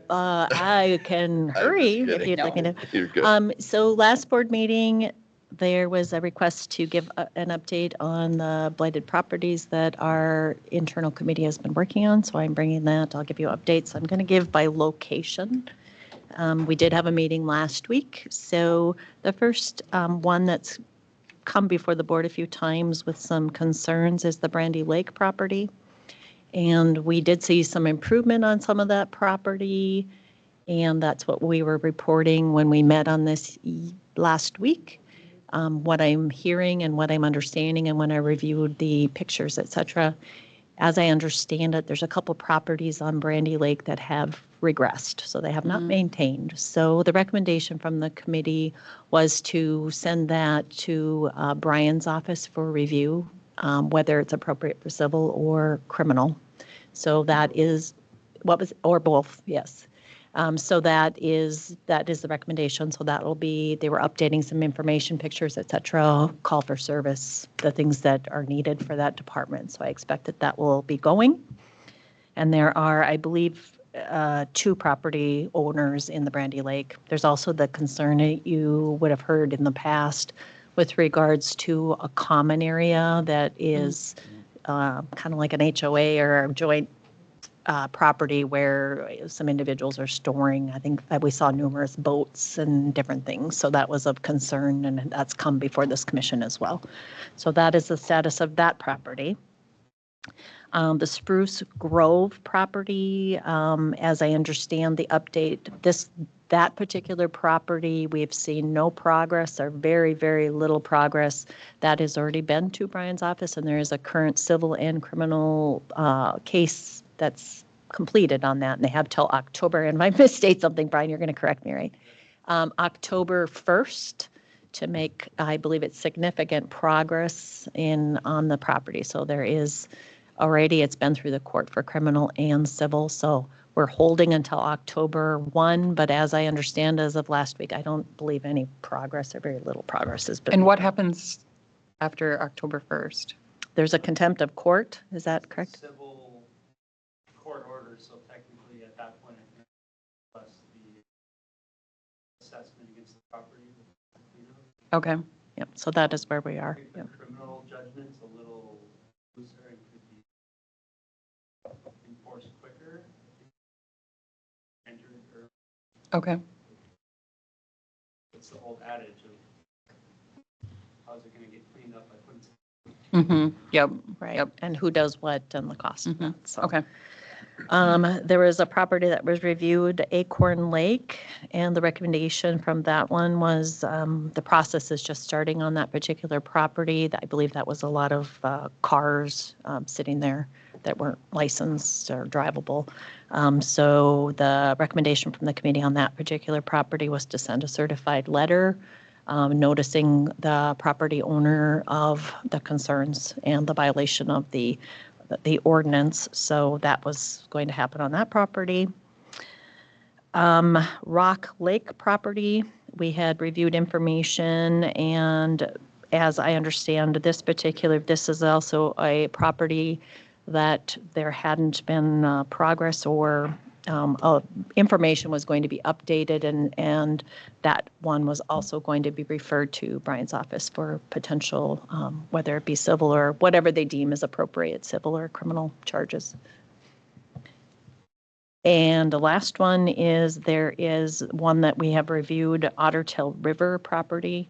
I can just hurry if kidding. you'd like me to. You're good. So last board meeting, there was a request to give an update on the blighted properties that our internal committee has been working on. So I'm bringing that. I'll give you updates. I'm going to give by location. We did have a meeting last week. So the first one that's come before the board a few times with some concerns is the Brandy Lake property. And we did see some improvement on some of that property. And that's what we were reporting when we met on this last week. What I'm hearing and what I'm understanding and when I reviewed the pictures, et cetera, as I understand it, there's a couple properties on Brandy Lake that have regressed, so they have not maintained. So the recommendation from the committee was to send that to Brian's office for review, whether it's appropriate for civil or criminal. So that is or both, yes. So that is the recommendation. So that will be, they were updating some information, pictures, et cetera, call for service, the things that are needed for that department. So I expect that will be going. And there are, I believe, 2 property owners in the Brandy Lake. There's also the concern that you would have heard in the past with regards to a common area that is kind of like an HOA or a joint property where some individuals are storing. I think that we saw numerous boats and different things. So that was of concern, and that's come before this commission as well. So that is the status of that property. The Spruce Grove property, as I understand the update, That particular property, we've seen no progress or very, very little progress. That has already been to Brian's office, and there is a current civil and criminal case that's completed on that, and they have till October, and if I misstate something, Brian, you're going to correct me, right? October 1st to make, I believe it's significant progress on the property. So there is already, it's been through the court for criminal and civil, so we're holding until October 1, but as I understand, as of last week, I don't believe any progress or very little progress has been. And what happens after October 1st? There's a contempt of court, is that correct? Civil court order, so technically at that point, I think plus the assessment against the property. Okay. Yep, so that is where we are. The Yep. criminal judgment's a little looser and could be enforced quicker. Okay. It's the old adage of how's it going to get cleaned up by putting. Yep. Right. Yep. And who does what and the cost of that. So. Okay. There was a property that was reviewed, Acorn Lake, and the recommendation from that one was the process is just starting on that particular property. I believe that was a lot of cars sitting there that weren't licensed or drivable. So the recommendation from the committee on that particular property was to send a certified letter noticing the property owner of the concerns and the violation of the ordinance. So that was going to happen on that property. Rock Lake property, we had reviewed information, and as I understand this is also a property that there hadn't been progress or information was going to be updated, and that one was also going to be referred to Brian's office for potential, whether it be civil or whatever they deem as appropriate, civil or criminal charges. And the last one is there is one that we have reviewed, Ottertail River property,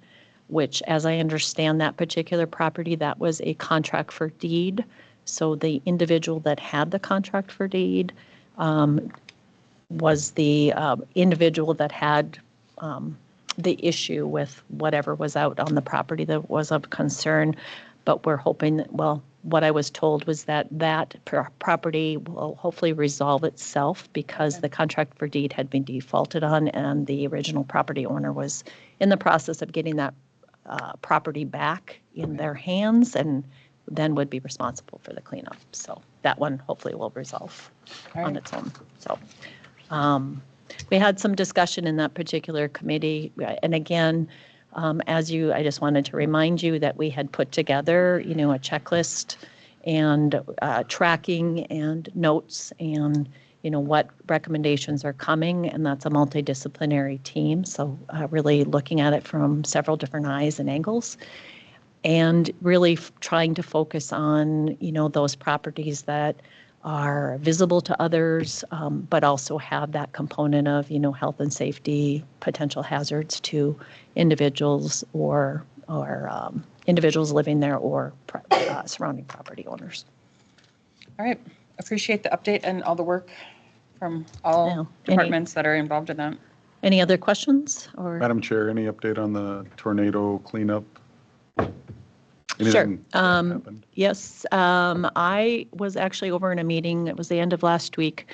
which, as I understand that particular property, that was a contract for deed. So the individual that had the contract for deed was the individual that had the issue with whatever was out on the property that was of concern. But we're hoping that, well, what I was told was that property will hopefully resolve itself because the contract for deed had been defaulted on, and the original property owner was in the process of getting that property back in their hands, and then would be responsible for the cleanup. So that one hopefully will resolve on its own. So we had some discussion in that particular committee, and again, I just wanted to remind you that we had put together, a checklist and tracking and notes and, what recommendations are coming, and that's a multidisciplinary team. So really looking at it from several different eyes and angles, and really trying to focus on, those properties that are visible to others, but also have that component of, health and safety, potential hazards to individuals or individuals living there or surrounding property owners. All right. Appreciate the update and all the work from all departments that are involved in that. Any other questions? Or Madam Chair, any update on the tornado cleanup? Sure. Yes, I was actually over in a meeting, it was the end of last week,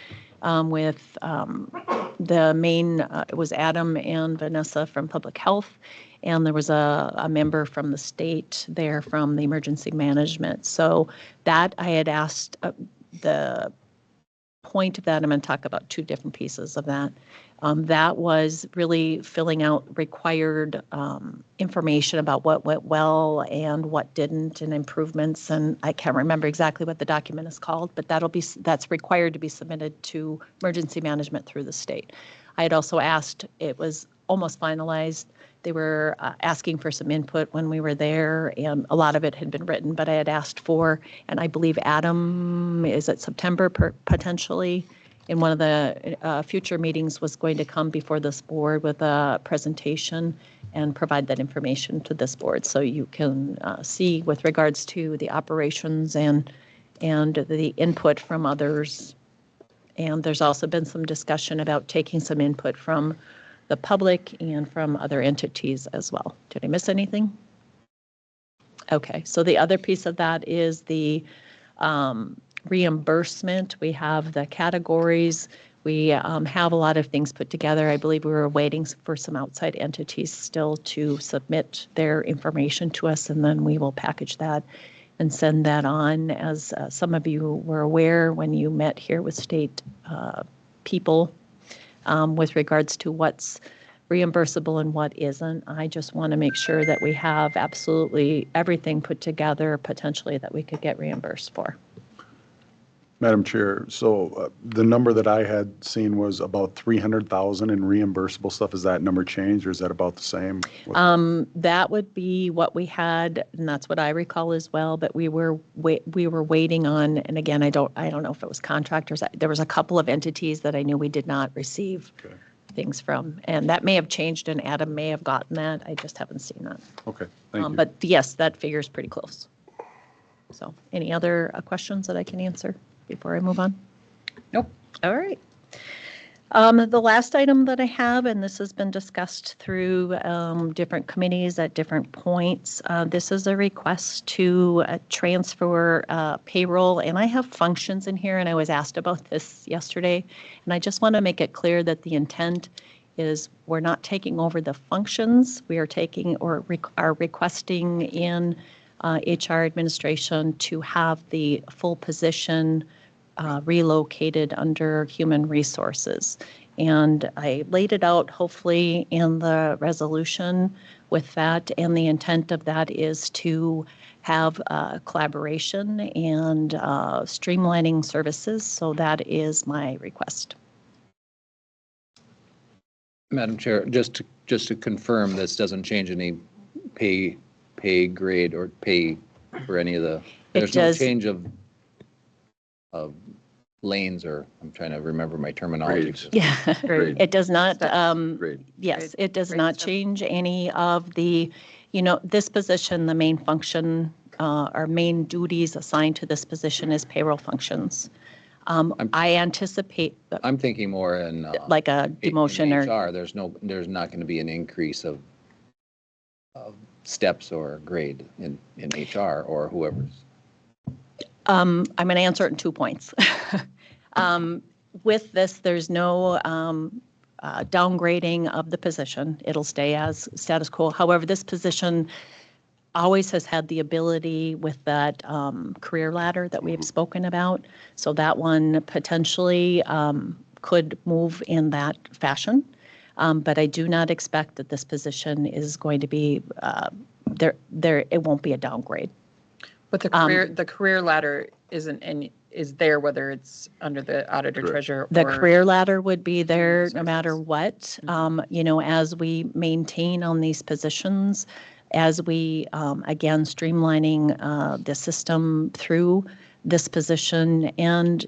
with the main, it was Adam and Vanessa from Public Health, and there was a member from the state there from the emergency management. So that I had asked the point of that, I'm going to talk about two different pieces of that. That was really filling out required information about what went well and what didn't, and improvements. And I can't remember exactly what the document is called, but that's required to be submitted to emergency management through the state. I had also asked, it was almost finalized. They were asking for some input when we were there, and a lot of it had been written, but I had asked for, and I believe Adam, is it September potentially, in one of the future meetings was going to come before this board with a presentation and provide that information to this board. So you can see with regards to the operations and the input from others. And there's also been some discussion about taking some input from the public and from other entities as well. Did I miss anything? Okay, so the other piece of that is the reimbursement. We have the categories. We have a lot of things put together. I believe we were waiting for some outside entities still to submit their information to us, and then we will package that and send that on. As some of you were aware when you met here with state people with regards to what's reimbursable and what isn't. I just want to make sure that we have absolutely everything put together potentially that we could get reimbursed for. Madam Chair, so the number that I had seen was about 300,000 in reimbursable stuff. Is that number changed or is that about the same? That would be what we had, and that's what I recall as well. But we were waiting on, and again, I don't know if it was contractors. There was a couple of entities that I knew we did not receive things from, and that may have changed, and Adam may have gotten that. I just haven't seen that. Okay, thank you. But yes, that figure is pretty close. So, any other questions that I can answer before I move on? Nope. All right. The last item that I have, and this has been discussed through different committees at different points, this is a request to transfer payroll, and I have functions in here, and I was asked about this yesterday, and I just want to make it clear that the intent is we're not taking over the functions. We are taking or are requesting in HR administration to have the full position relocated under human resources. And I laid it out hopefully in the resolution with that, and the intent of that is to have collaboration and streamlining services. So that is my request. Madam Chair, just to confirm, this doesn't change any pay grade or pay for any of the, there's no change of lanes, or I'm trying to remember my terminology. Grades. Yeah, it does not, Grade. yes, it does Grade not stuff. change any of the, this position, the main function, our main duties assigned to this position is payroll functions. I anticipate. I'm thinking more in Like a demotion in or. HR, there's not going to be an increase of steps or grade in HR or whoever's. I'm going to answer it in 2 points. With this, there's no downgrading of the position. It'll stay as status quo. However, this position always has had the ability with that career ladder that we've spoken about. So that one potentially could move in that fashion. But I do not expect that this position is going to be, it won't be a downgrade. But the career ladder is there whether it's under the auditor treasurer or. The career ladder would be there no matter what. As we maintain on these positions, as we, again, streamlining the system through this position. And,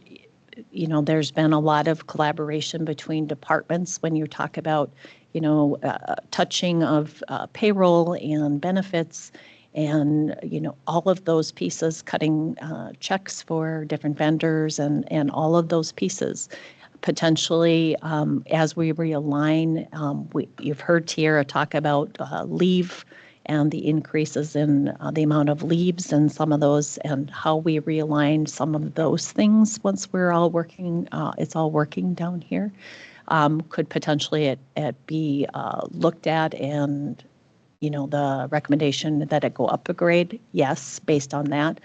there's been a lot of collaboration between departments when you talk about, touching of payroll and benefits. And, all of those pieces, cutting checks for different vendors and all of those pieces. Potentially, as we realign, you've heard Tiara talk about leave and the increases in the amount of leaves and some of those, and how we realign some of those things once we're all working, it's all working down here. Could potentially it be looked at and the recommendation that it go up a grade, yes, based on that.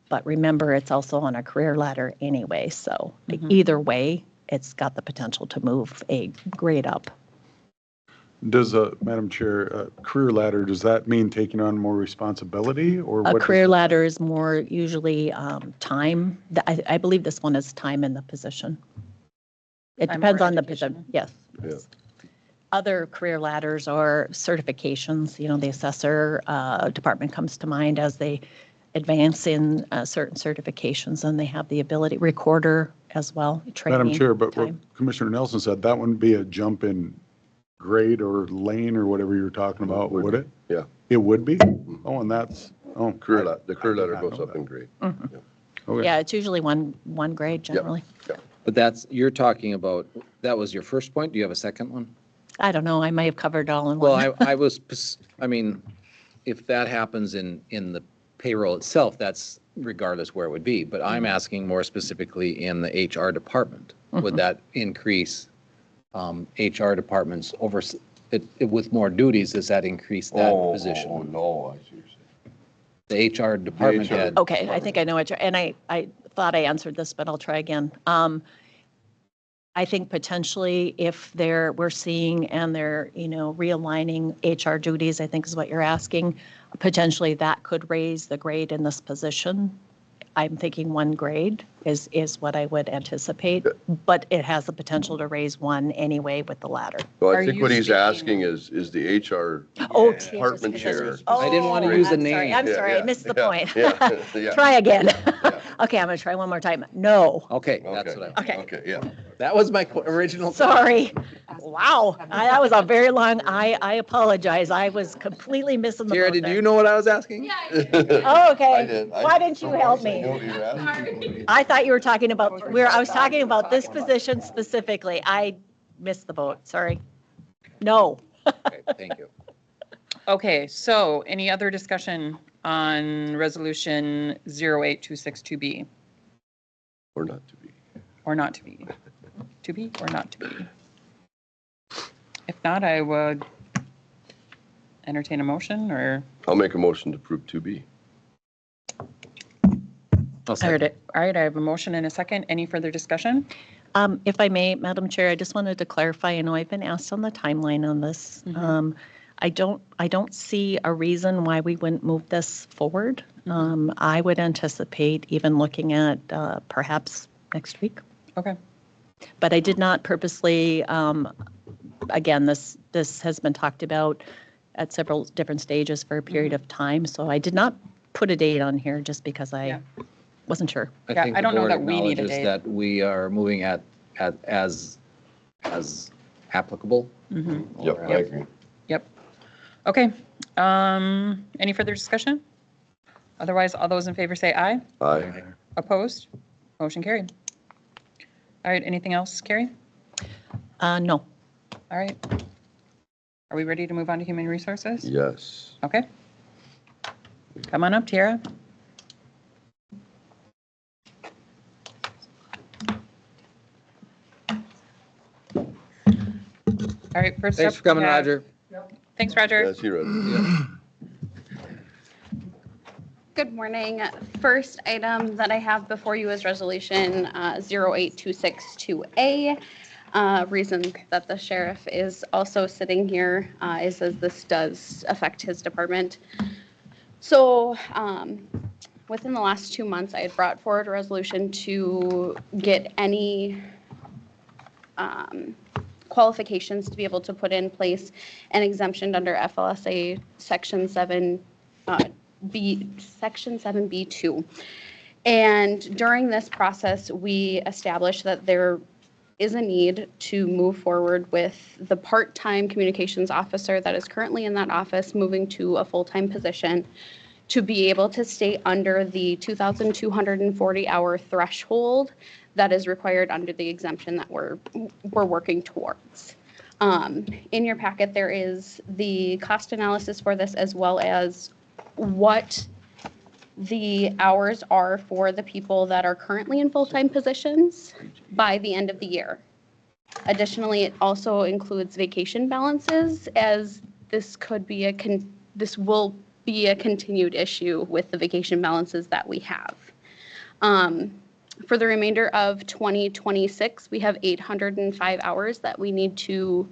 But remember, it's also on a career ladder anyway. So either way, it's got the potential to move a grade up. Does, Madam Chair, a career ladder, does that mean taking on more responsibility or A what? career ladder is more usually time. I believe this one is time in the position. It Time depends for on the education. position, yes. Yeah. Other career ladders or certifications, the assessor department comes to mind as they advance in certain certifications, and they have the ability, recorder as well, training. Madam Chair, but what time. Commissioner Nelson said, that wouldn't be a jump in grade or lane or whatever you're talking about, would it? Yeah. It would be? Oh, and that's, The career ladder goes up in grade. okay. Yeah, it's usually one grade generally. But you're talking about, that was your first point. Do you have a second one? I don't know, I might have covered it all in Well, one. I mean, if that happens in the payroll itself, that's regardless where it would be. But I'm asking more specifically in the HR department. Would that increase HR departments with more duties? Does that increase that position? Oh, no, I see what you're saying. The HR department HR head. Okay, I think I know what you're, and I thought I answered this, but I'll try again. I think potentially if we're seeing and they're, realigning HR duties, I think is what you're asking, potentially that could raise the grade in this position. I'm thinking 1 grade is what I would anticipate, but it has the potential to raise 1 anyway with the ladder. Well, Are I think you what he's speaking- asking is the HR Oh, department chair. I didn't want to use a I'm sorry, name. I'm sorry, I missed the point. Yeah. Try again. Okay, I'm going to try one more time. No. Okay, that's what I, Okay. Okay, yeah. that was my original. Sorry. Wow, that was a very long, I apologize. I was completely missing the Tara, boat did there. you know what I was asking? Oh, okay. I did. Why didn't you help I me? know what you're asking. I thought you were talking about, I was talking about this position specifically. I missed the boat, sorry. No. Okay, thank you. Okay, so any other discussion on resolution 08262B Or not to be. or not to be? To be or not to be? If not, I would entertain a motion or, I'll make a motion to approve 2B. I'll I heard second. it. All right, I have a motion and a second. Any further discussion? If I may, Madam Chair, I just wanted to clarify, I know I've been asked on the timeline on this. I don't see a reason why we wouldn't move this forward. I would anticipate even looking at perhaps next week. Okay. But I did not purposely, again, this has been talked about at several different stages for a period of time, so I did not put a date on here just because I wasn't sure. Yeah, think I the don't know board that we need a acknowledges date. that we are moving as applicable. Yep, I agree. Yep. Okay. Any further discussion? Otherwise, all those in favor say aye. Aye. Opposed? Motion carried. All right, anything else, Carrie? No. All right. Are we ready to move on to human resources? Yes. Okay. Come on up, Tiara. All right, first up. Thanks for coming, we have- Roger. Thanks, Roger. Yes, you're ready. Good morning. First item that I have before you is Resolution 08262A. Reason that the sheriff is also sitting here is as this does affect his department. So within the last 2 months, I had brought forward a resolution to get any qualifications to be able to put in place an exemption under FLSA Section 7B2. And during this process, we established that there is a need to move forward with the part-time communications officer that is currently in that office moving to a full-time position to be able to stay under the 2,240-hour threshold that is required under the exemption that we're working towards. In your packet, there is the cost analysis for this as well as what the hours are for the people that are currently in full-time positions by the end of the year. Additionally, it also includes vacation balances, as this could be this will be a continued issue with the vacation balances that we have. For the remainder of 2026, we have 805 hours that we need to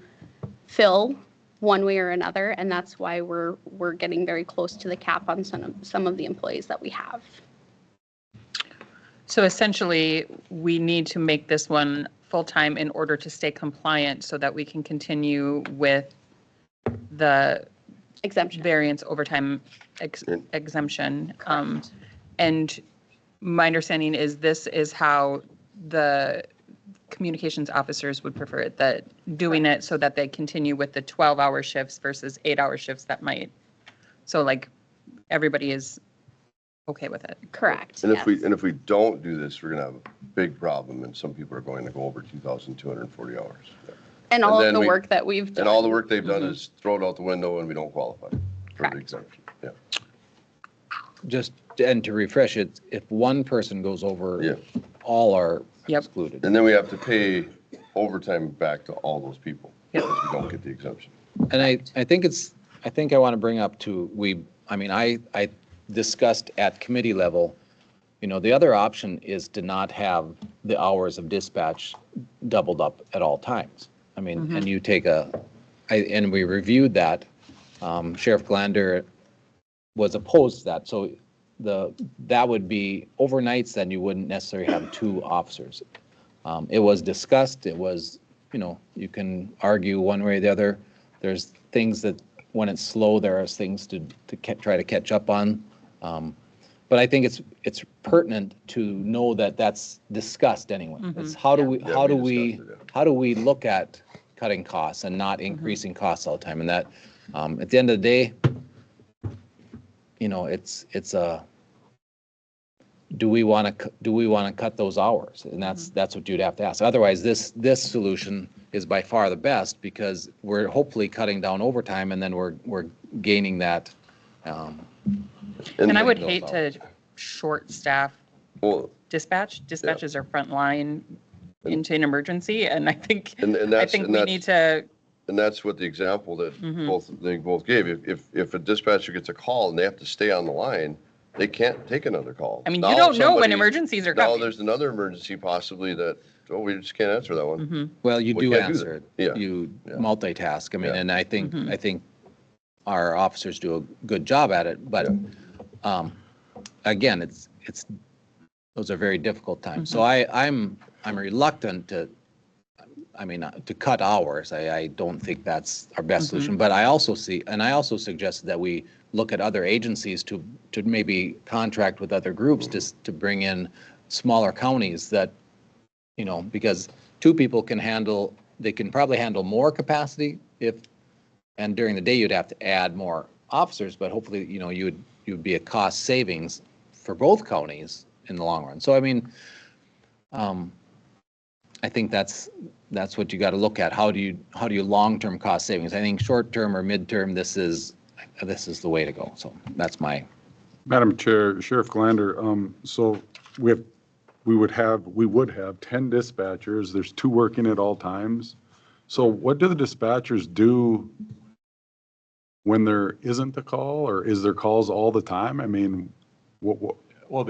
fill one way or another, and that's why we're getting very close to the cap on some of the employees that we have. So essentially, we need to make this one full-time in order to stay compliant so that we can continue with the Exemption. variance overtime exemption. And my understanding is this is how the communications officers would prefer it, that doing it so that they continue with the 12-hour shifts versus 8-hour shifts that might, so like everybody is okay with it. Correct. And yes. if we don't do this, we're gonna have a big problem, and some people are going to go over 2,240 hours. And all of then the we- work that we've done. And all the work they've done is throw it out the window and we don't qualify for the exemption. Yeah. Just, and to refresh it, if one person goes over, Yeah. all are Yep. excluded. And then we have to pay overtime back to all those people. Yep. Because we don't get the exemption. And I think I want to bring up to, I discussed at committee level, the other option is to not have the hours of dispatch doubled up at all times. And you take and we reviewed that. Sheriff Glander was opposed to that. So that would be overnights, then you wouldn't necessarily have two officers. It was discussed, it was, you can argue one way or the other. There's things that when it's slow, there are things to try to catch up on. But I think it's pertinent to know that that's discussed anyway. It's how do we look at cutting costs and not increasing costs all the time? And that, at the end of the day, it's a, do we want to cut those hours? And that's what you'd have to ask. Otherwise, this solution is by far the best because we're hopefully cutting down overtime and then we're gaining that. And I would hate to short staff dispatch. Dispatches are frontline into an emergency, and I think we need to. And that's what the example that they both gave. If a dispatcher gets a call and they have to stay on the line, they can't take another call. I mean, you don't know when emergencies are coming. Now there's another emergency possibly that, we just can't answer that one. Well, you do answer it. Yeah. You multitask. And I think our officers do a good job at it. But again, those are very difficult times. So I'm reluctant to cut hours. I don't think that's our best solution. But I also suggested that we look at other agencies to maybe contract with other groups to bring in smaller counties that, because two people can probably handle more capacity and during the day you'd have to add more officers, but hopefully, you'd be a cost savings for both counties in the long run. So, I think that's what you got to look at. How do you long-term cost savings? I think short-term or mid-term, this is the way to go. So that's my. Madam Chair, Sheriff Glander, so we would have 10 dispatchers. There's 2 working at all times. So what do the dispatchers do when there isn't a call, or is there calls all the time? What? Well,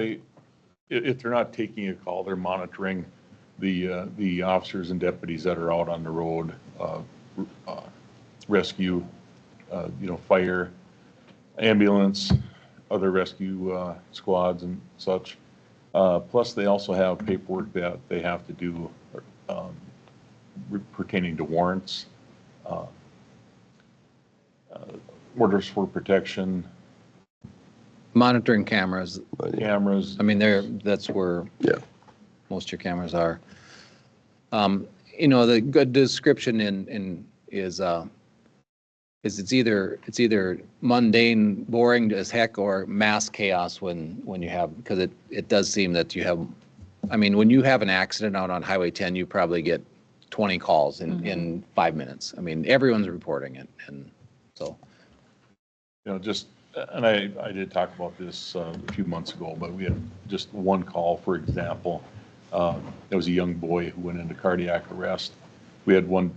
if they're not taking a call, they're monitoring the officers and deputies that are out on the road, rescue, fire, ambulance, other rescue squads and such. Plus, they also have paperwork that they have to do pertaining to warrants, orders for protection. Monitoring cameras. That's where most of your cameras are. The good description is it's either mundane, boring as heck, or mass chaos when you have, because it does seem that you have, when you have an accident out on Highway 10, you probably get 20 calls in 5 minutes. Everyone's reporting it, and so. And I did talk about this a few months ago, but we had just one call, for example. There was a young boy who went into cardiac arrest. We had one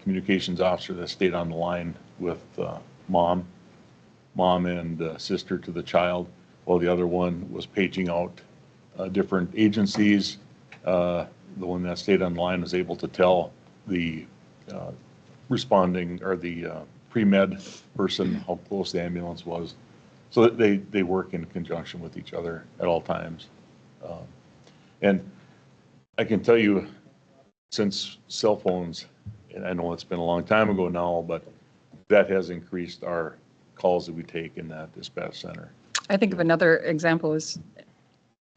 communications officer that stayed on the line with mom and sister to the child, while the other one was paging out different agencies. The one that stayed on the line was able to tell the responding or the pre-med person how close the ambulance was. So that they work in conjunction with each other at all times. And I can tell you, since cell phones, and I know it's been a long time ago now, but that has increased our calls that we take in that dispatch center. I think of another example is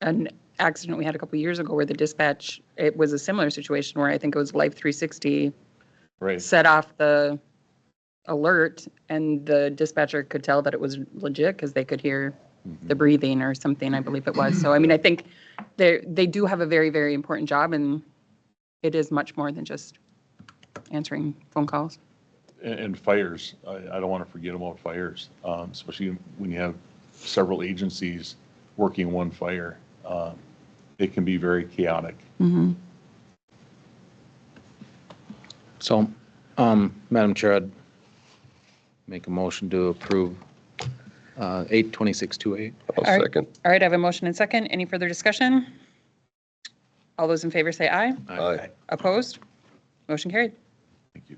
an accident we had a couple years ago where the dispatch, it was a similar situation where I think it was Life 360 set off the alert, and the dispatcher could tell that it was legit because they could hear the breathing or something, I believe it was. So, I think they do have a very, very important job, and it is much more than just answering phone calls. And fires, I don't want to forget about fires, especially when you have several agencies working one fire. It can be very chaotic. Mm-hmm. So, Madam Chair, I'd make a motion to approve 82628. I'll All right. second. All right, I have a motion and second. Any further discussion? All those in favor say aye. Aye. Opposed? Motion carried. Thank you.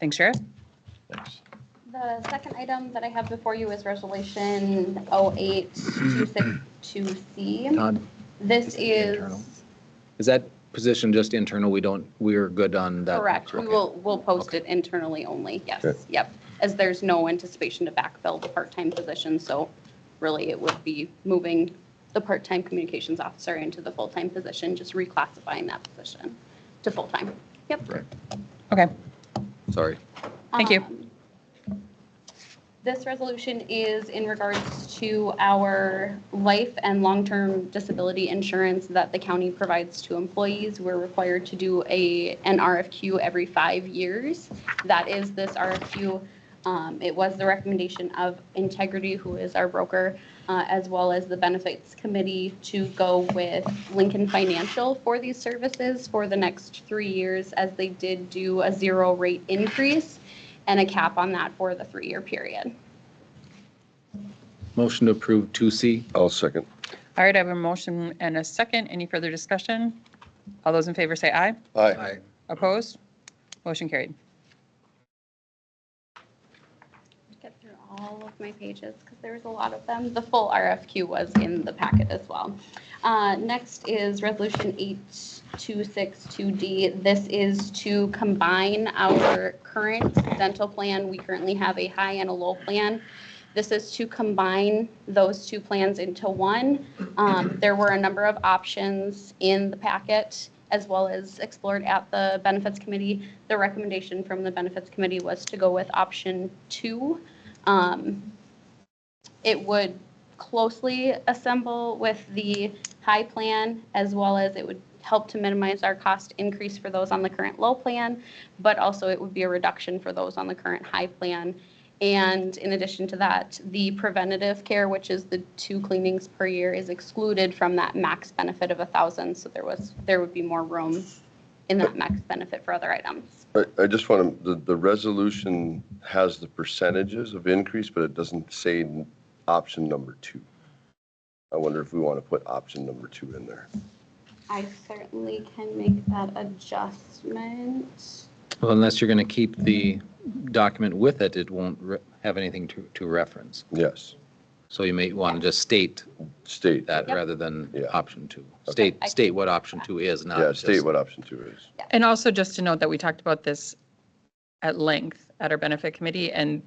Thanks, Sheriff. Thanks. The second item that I have before you is Resolution 08262C. Todd, This internal? is is that position just internal? We're good on that? correct. Okay. We'll post it internally only, yes. Okay. Yep, as there's no anticipation to backfill the part-time position, so really it would be moving the part-time communications officer into the full-time position, just reclassifying that position to full-time. Yep. Okay, Sorry. thank you. This resolution is in regards to our life and long-term disability insurance that the county provides to employees. We're required to do an RFQ every 5 years. That is this RFQ. It was the recommendation of Integrity, who is our broker, as well as the Benefits Committee, to go with Lincoln Financial for these services for the next 3 years, as they did do a 0 rate increase and a cap on that for the 3-year period. Motion to approve 2C. I'll second. All right, I have a motion and a second. Any further discussion? All those in favor say aye. Aye. Opposed? Motion carried. Get through all of my pages because there was a lot of them. The full RFQ was in the packet as well. Next is Resolution 8262D. This is to combine our current dental plan. We currently have a high and a low plan. This is to combine those two plans into one. There were a number of options in the packet, as well as explored at the Benefits Committee. The recommendation from the Benefits Committee was to go with option 2. It would closely assemble with the high plan, as well as it would help to minimize our cost increase for those on the current low plan, but also it would be a reduction for those on the current high plan. And in addition to that, the preventative care, which is the 2 cleanings per year, is excluded from that max benefit of $1,000. So there would be more room in that max benefit for other items. I just want to, the resolution has the percentages of increase, but it doesn't say option number 2. I wonder if we want to put option number 2 in there. I certainly can make that adjustment. Well, unless you're going to keep the document with it, it won't have anything to reference. Yes. So you may want to just state that Yep. rather than Yeah. option 2. Okay. State what option 2 is, not Yeah, just. state what option 2 is. And also just to note that we talked about this at length at our benefit committee, and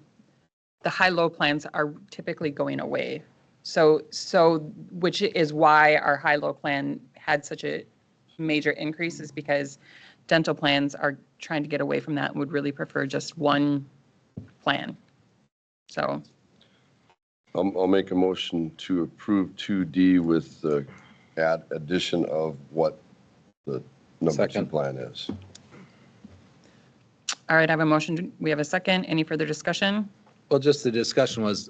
the high-low plans are typically going away. So which is why our high-low plan had such a major increase, is because dental plans are trying to get away from that and would really prefer just one plan. So, I'll make a motion to approve 2D with the addition of what the number 2 Second. plan is. all right, I have a motion. We have a second. Any further discussion? Well, just the discussion was,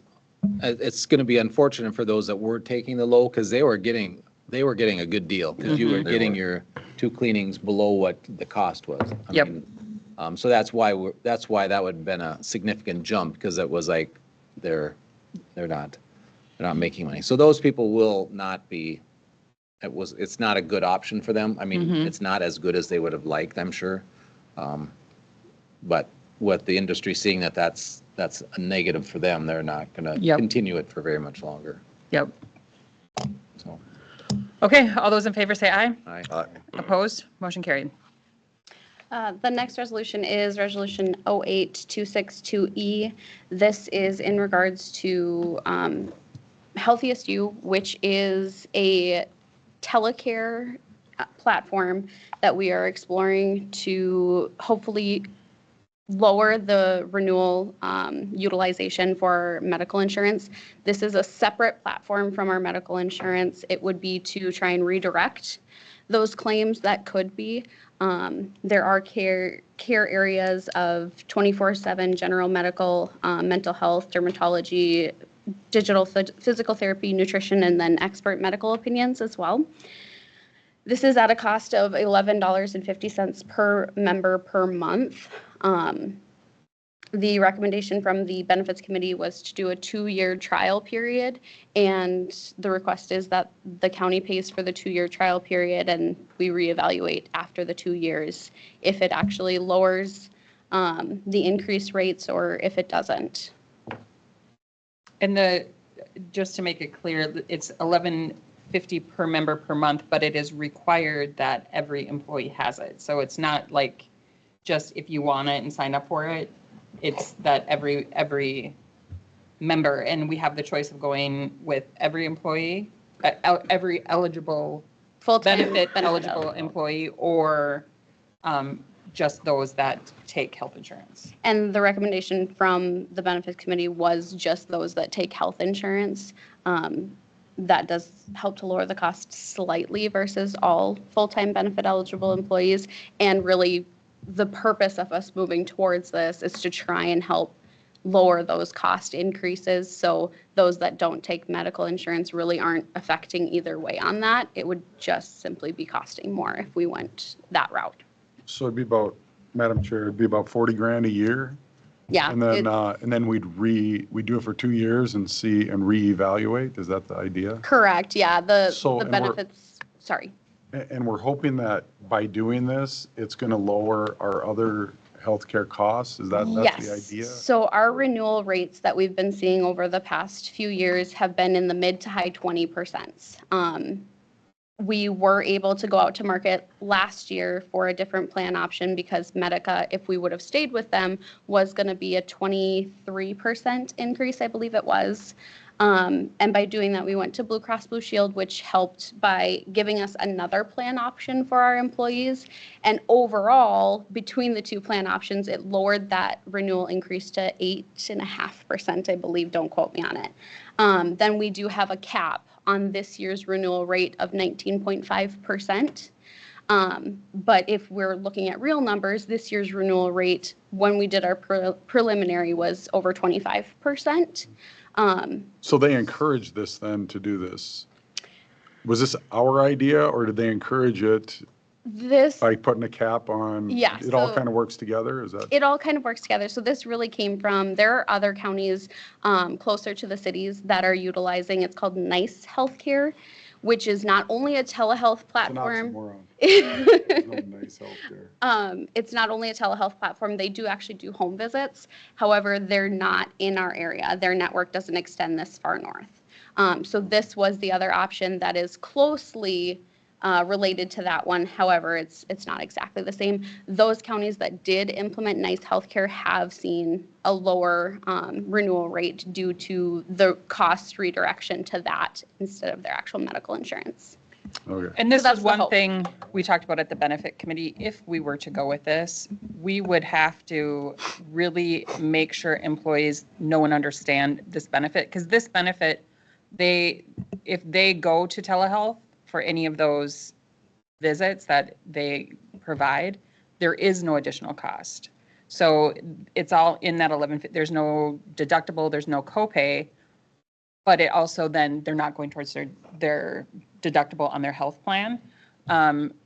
it's going to be unfortunate for those that were taking the low, because they were getting a good deal, because you were They getting were. your 2 cleanings below what the cost was. I Yep. mean, so that's why that would have been a significant jump, because it was like they're not making money. So those people will not be, it's not a good option for them. I mean, it's not as good as they would have liked, I'm sure. But with the industry seeing that's a negative for them, they're not going to Yep. continue it for very much longer. Yep. So, Okay, all those in favor say aye. aye. Opposed? Motion carried. The next resolution is Resolution 08262E. This is in regards to Healthiest You, which is a telecare platform that we are exploring to hopefully lower the renewal utilization for medical insurance. This is a separate platform from our medical insurance. It would be to try and redirect those claims that could be. There are care areas of 24/7 general medical, mental health, dermatology, digital physical therapy, nutrition, and then expert medical opinions as well. This is at a cost of $11.50 per member per month. The recommendation from the benefits committee was to do a 2-year trial period, and the request is that the county pays for the 2-year trial period and we reevaluate after the 2 years if it actually lowers the increased rates or if it doesn't. And just to make it clear, it's $11.50 per member per month, but it is required that every employee has it. So it's not like just if you want it and sign up for it, it's that every member, and we have the choice of going with every employee, every eligible benefit eligible employee, or just those that take health insurance. And the recommendation from the benefits committee was just those that take health insurance. That does help to lower the cost slightly versus all full-time benefit eligible employees. And really, the purpose of us moving towards this is to try and help lower those cost increases. So those that don't take medical insurance really aren't affecting either way on that. It would just simply be costing more if we went that route. So it'd be about, Madam Chair, it'd be about 40 grand a year? Yeah. And then we'd do it for 2 years and see and reevaluate? Is that the idea? Correct, yeah. The And benefits, sorry. And we're hoping that by doing this, it's going to lower our other healthcare costs? That's the idea? So our renewal rates that we've been seeing over the past few years have been in the mid to high 20%. We were able to go out to market last year for a different plan option because Medica, if we would have stayed with them, was going to be a 23% increase, I believe it was. And by doing that, we went to Blue Cross Blue Shield, which helped by giving us another plan option for our employees. And overall, between the two plan options, it lowered that renewal increase to 8.5%, I believe. Don't quote me on it. Then we do have a cap on this year's renewal rate of 19.5%. But if we're looking at real numbers, this year's renewal rate, when we did our preliminary, was over 25%. So they encouraged this then to do this? Was this our idea, or did they encourage it by putting a cap on? Yeah. It all kind of works together? Is that? It all kind of works together. So this really came from, there are other counties closer to the cities that are utilizing, it's called NICE Healthcare, which is not only a telehealth platform. It's not only a telehealth platform, they do actually do home visits. However, they're not in our area. Their network doesn't extend this far north. So this was the other option that is closely related to that one. However, it's not exactly the same. Those counties that did implement NICE Healthcare have seen a lower renewal rate due to the cost redirection to that instead of their actual medical insurance. Okay. And this is one thing we talked about at the benefit committee. If we were to go with this, we would have to really make sure employees know and understand this benefit, because this benefit, if they go to telehealth for any of those visits that they provide, there is no additional cost. So it's all in that 11. There's no deductible, there's no copay, but it also then they're not going towards their deductible on their health plan.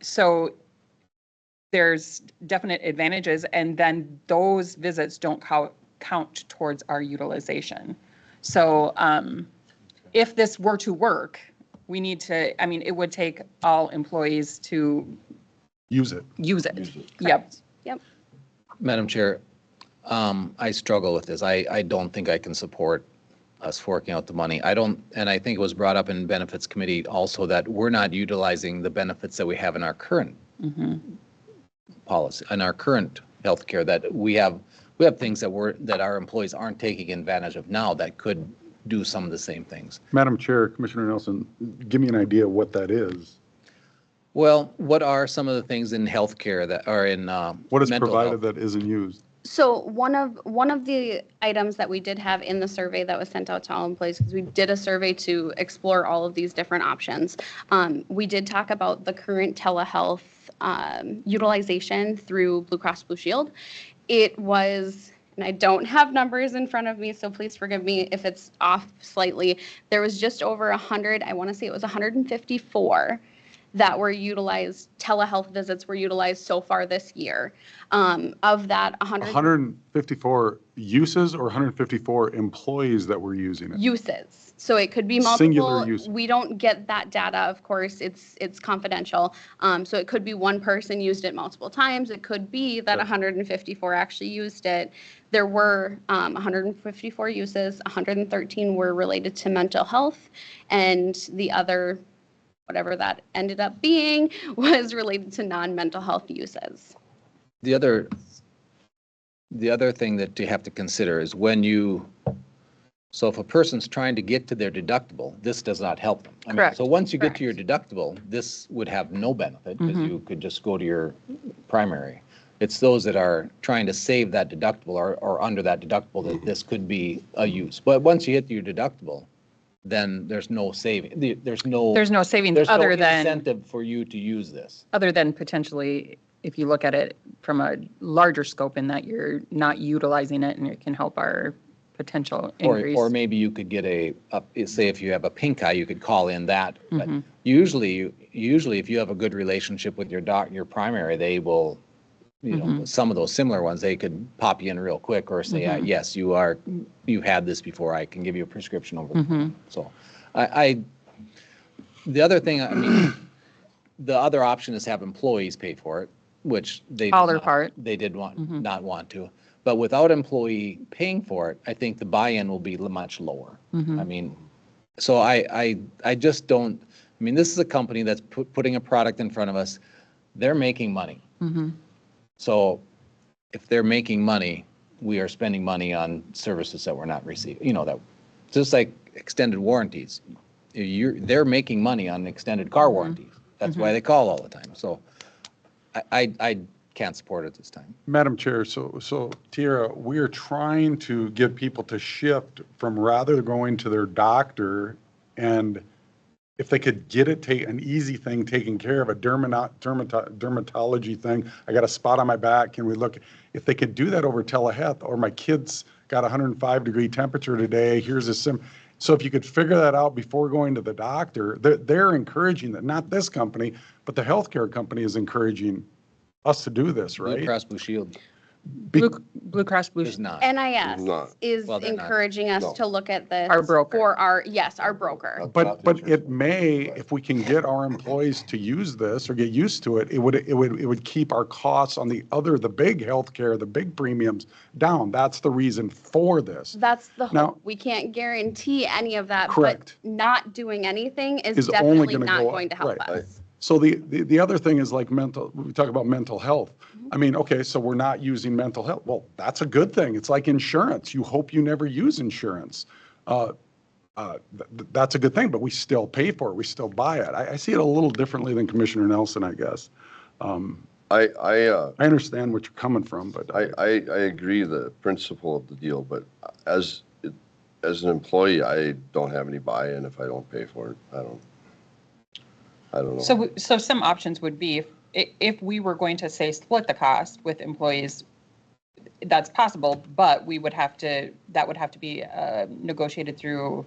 So there's definite advantages, and then those visits don't count towards our utilization. So if this were to work, we need to, it would take all employees to use it. Yep. Madam Chair, I struggle with this. I don't think I can support us forking out the money. And I think it was brought up in Benefits Committee also that we're not utilizing the benefits that we have in our current policy, in our current healthcare, that we have things that our employees aren't taking advantage of now that could do some of the same things. Madam Chair, Commissioner Nelson, give me an idea of what that is. Well, what are some of the things in healthcare that are in what is mental provided health? that isn't used? So one of the items that we did have in the survey that was sent out to all employees, because we did a survey to explore all of these different options, we did talk about the current telehealth utilization through Blue Cross Blue Shield. It was, and I don't have numbers in front of me, so please forgive me if it's off slightly. There was just over 100, I want to say it was 154 that were utilized, telehealth visits were utilized so far this year. Of that, 154 uses or 154 employees that were using it? uses. So it could be multiple. Singular use. We don't get that data, of course, it's confidential. So it could be one person used it multiple times. It could be that 154 actually used it. There were 154 uses, 113 were related to mental health, and the other, whatever that ended up being, was related to non-mental health uses. The other thing that you have to consider is so if a person's trying to get to their deductible, this does not help them. Correct. So once you get to your deductible, this would have no benefit because you could just go to your primary. It's those that are trying to save that deductible or under that deductible that this could be a use. But once you hit your deductible, then there's no saving. There's no savings other than incentive for you to use this. Other than potentially, if you look at it from a larger scope, in that you're not utilizing it and it can help our potential increase. Or maybe you could get say if you have a pink eye, you could call in that. But usually if you have a good relationship with your primary, they will, some of those similar ones, they could pop you in real quick or say, yes, you've had this before. I can give you a prescription over the phone. So the other thing, the other option is have employees pay for it, which they did not want to. But without employee paying for it, I think the buy-in will be much lower. So I just don't, this is a company that's putting a product in front of us. They're making money. So if they're making money, we are spending money on services that we're not receiving. That just like extended warranties. They're making money on extended car warranties. That's why they call all the time. So I can't support it this time. Madam Chair, so Tira, we're trying to get people to shift from rather going to their doctor, and if they could get an easy thing taken care of, a dermatology thing, I got a spot on my back, can we look, if they could do that over telehealth, or my kid's got 105-degree temperature today, here's a so if you could figure that out before going to the doctor, they're encouraging that, not this company, but the healthcare company is encouraging us to do this, right? Blue Cross Blue Shield. Blue Cross Blue is not. NIS is encouraging us to look at this. Our broker. For our broker. But it may, if we can get our employees to use this or get used to it, it would keep our costs on the big healthcare, the big premiums down. That's the reason for this. That's the hope. Now, We can't guarantee any of that. Correct. But not doing anything is only definitely gonna not go up. going to help Right. us. So the other thing is like we talk about mental health. Okay, so we're not using mental health. Well, that's a good thing. It's like insurance. You hope you never use insurance. That's a good thing, but we still pay for it. We still buy it. I see it a little differently than Commissioner Nelson, I guess. I understand what you're coming from, but I agree the principle of the deal, but as an employee, I don't have any buy-in if I don't pay for it. I don't know. So some options would be if we were going to say split the cost with employees, that's possible, but that would have to be negotiated through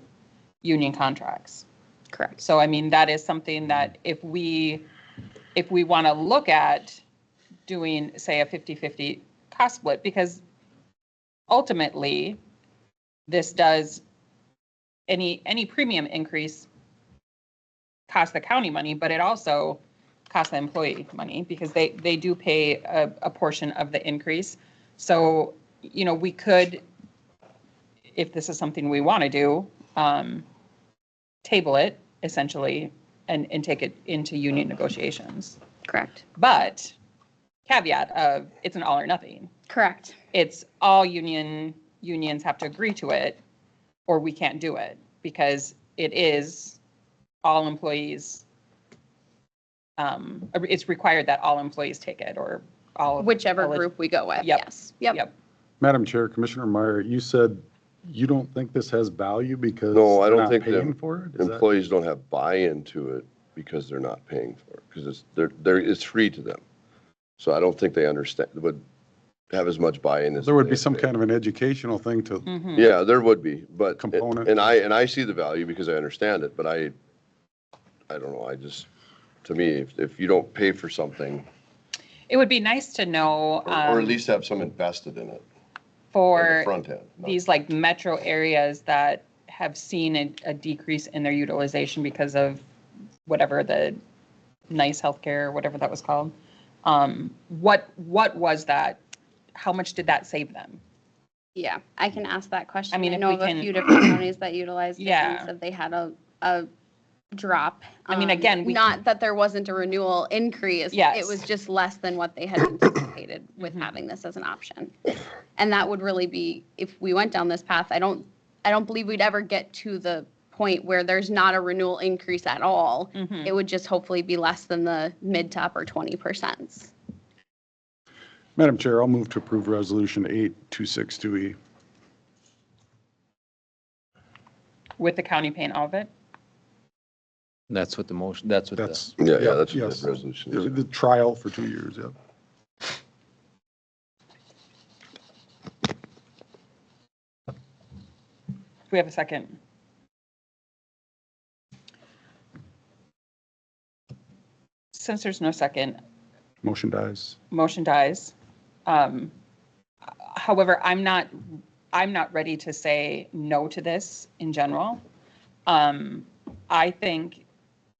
union contracts. Correct. So that is something that if we want to look at doing, say, a 50-50 cost split, because ultimately this does any premium increase cost the county money, but it also costs the employee money because they do pay a portion of the increase. So, we could, if this is something we want to do, table it essentially and take it into union negotiations. Correct. But caveat of it's an all or nothing. Correct. It's all unions have to agree to it or we can't do it because it is all employees. It's required that all employees take it or all. Whichever group we go with. Yep. Yes. Yep. Madam Chair, Commissioner Meyer, you said you don't think this has value because No, I they're don't not think paying the for it? Is that- employees don't have buy-in to it because they're not paying for it, because it's free to them. So I don't think they understand, would have as much buy-in as. There would be some kind of an educational thing to, Yeah, there would be, but. Component. And I see the value because I understand it, but I don't know, to me, if you don't pay for something, It would be nice to know. or at least have some invested in it. For on the front end, these like metro areas that have seen a decrease in their utilization because of whatever the nice healthcare, or whatever that was called. What was that? How much did that save them? Yeah, I can ask that question. I mean, I if know we of a can- few different counties that utilized it Yeah. and said they had a drop. I mean, again, we- Not that there wasn't a renewal increase. Yes. It was just less than what they had anticipated with having this as an option. And that would really be, if we went down this path, I don't believe we'd ever get to the point where there's not a renewal increase at all. It would just hopefully be less than the mid to upper 20%. Madam Chair, I'll move to approve Resolution 8262E. With the county paying all of it? That's what the motion, that's what the. That's. Yeah, that's what yes. the resolution is. The trial for 2 years, yeah. Do we have a second? Since there's no second, Motion dies. motion dies. However, I'm not ready to say no to this in general. I think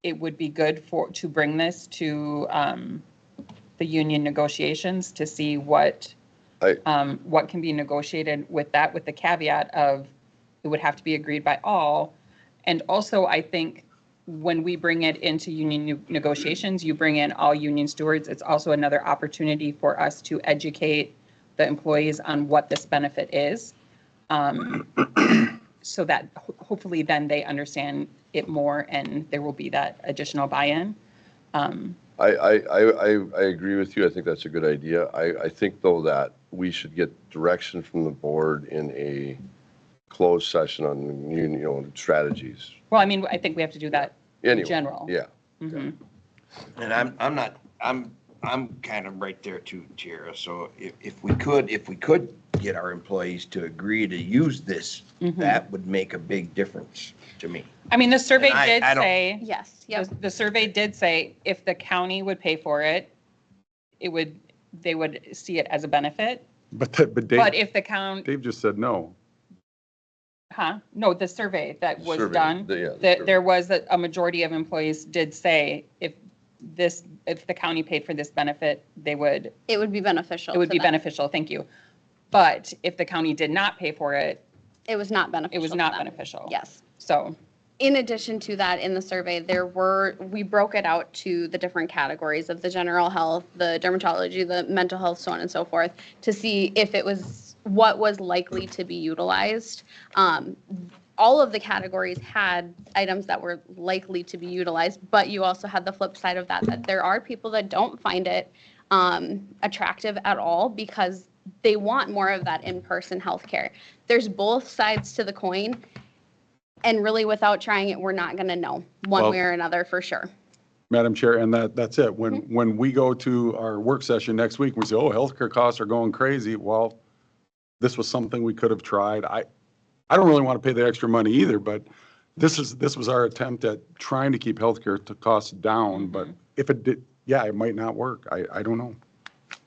it would be good to bring this to the union negotiations to see what can be negotiated with that, with the caveat of it would have to be agreed by all. And also, I think when we bring it into union negotiations, you bring in all union stewards. It's also another opportunity for us to educate the employees on what this benefit is, so that hopefully then they understand it more and there will be that additional buy-in. I agree with you. I think that's a good idea. I think, though, that we should get direction from the board in a closed session on strategies. Well, I mean, I think we have to do that in Anyway, general. Yeah. Mhm. And I'm kind of right there too, Tara. So if we could get our employees to agree to use this, that would make a big difference to me. I mean, the survey And did I don't- say, Yes, yep. the survey did say if the county would pay for it, they would see it as a benefit. But But Dave, if the county, Dave just said no. No, the survey that was Survey, done, the that there was a majority of employees did say if the county paid for this benefit, It would be beneficial it would to be them. beneficial, thank you. But if the county did not pay for it, It was not beneficial. it was to not them. beneficial. Yes. So, In addition to that, in the survey, we broke it out to the different categories of the general health, the dermatology, the mental health, so on and so forth, to see if it was, what was likely to be utilized. All of the categories had items that were likely to be utilized, but you also had the flip side of that there are people that don't find it attractive at all because they want more of that in-person healthcare. There's both sides to the coin. And really, without trying it, we're not going to know one Well- way or another for sure. Madam Chair, and that's it. When we go to our work session next week, we say, oh, healthcare costs are going crazy. Well, this was something we could have tried. I don't really want to pay the extra money either, but this was our attempt at trying to keep healthcare costs down. But if it did, yeah, it might not work. I don't know.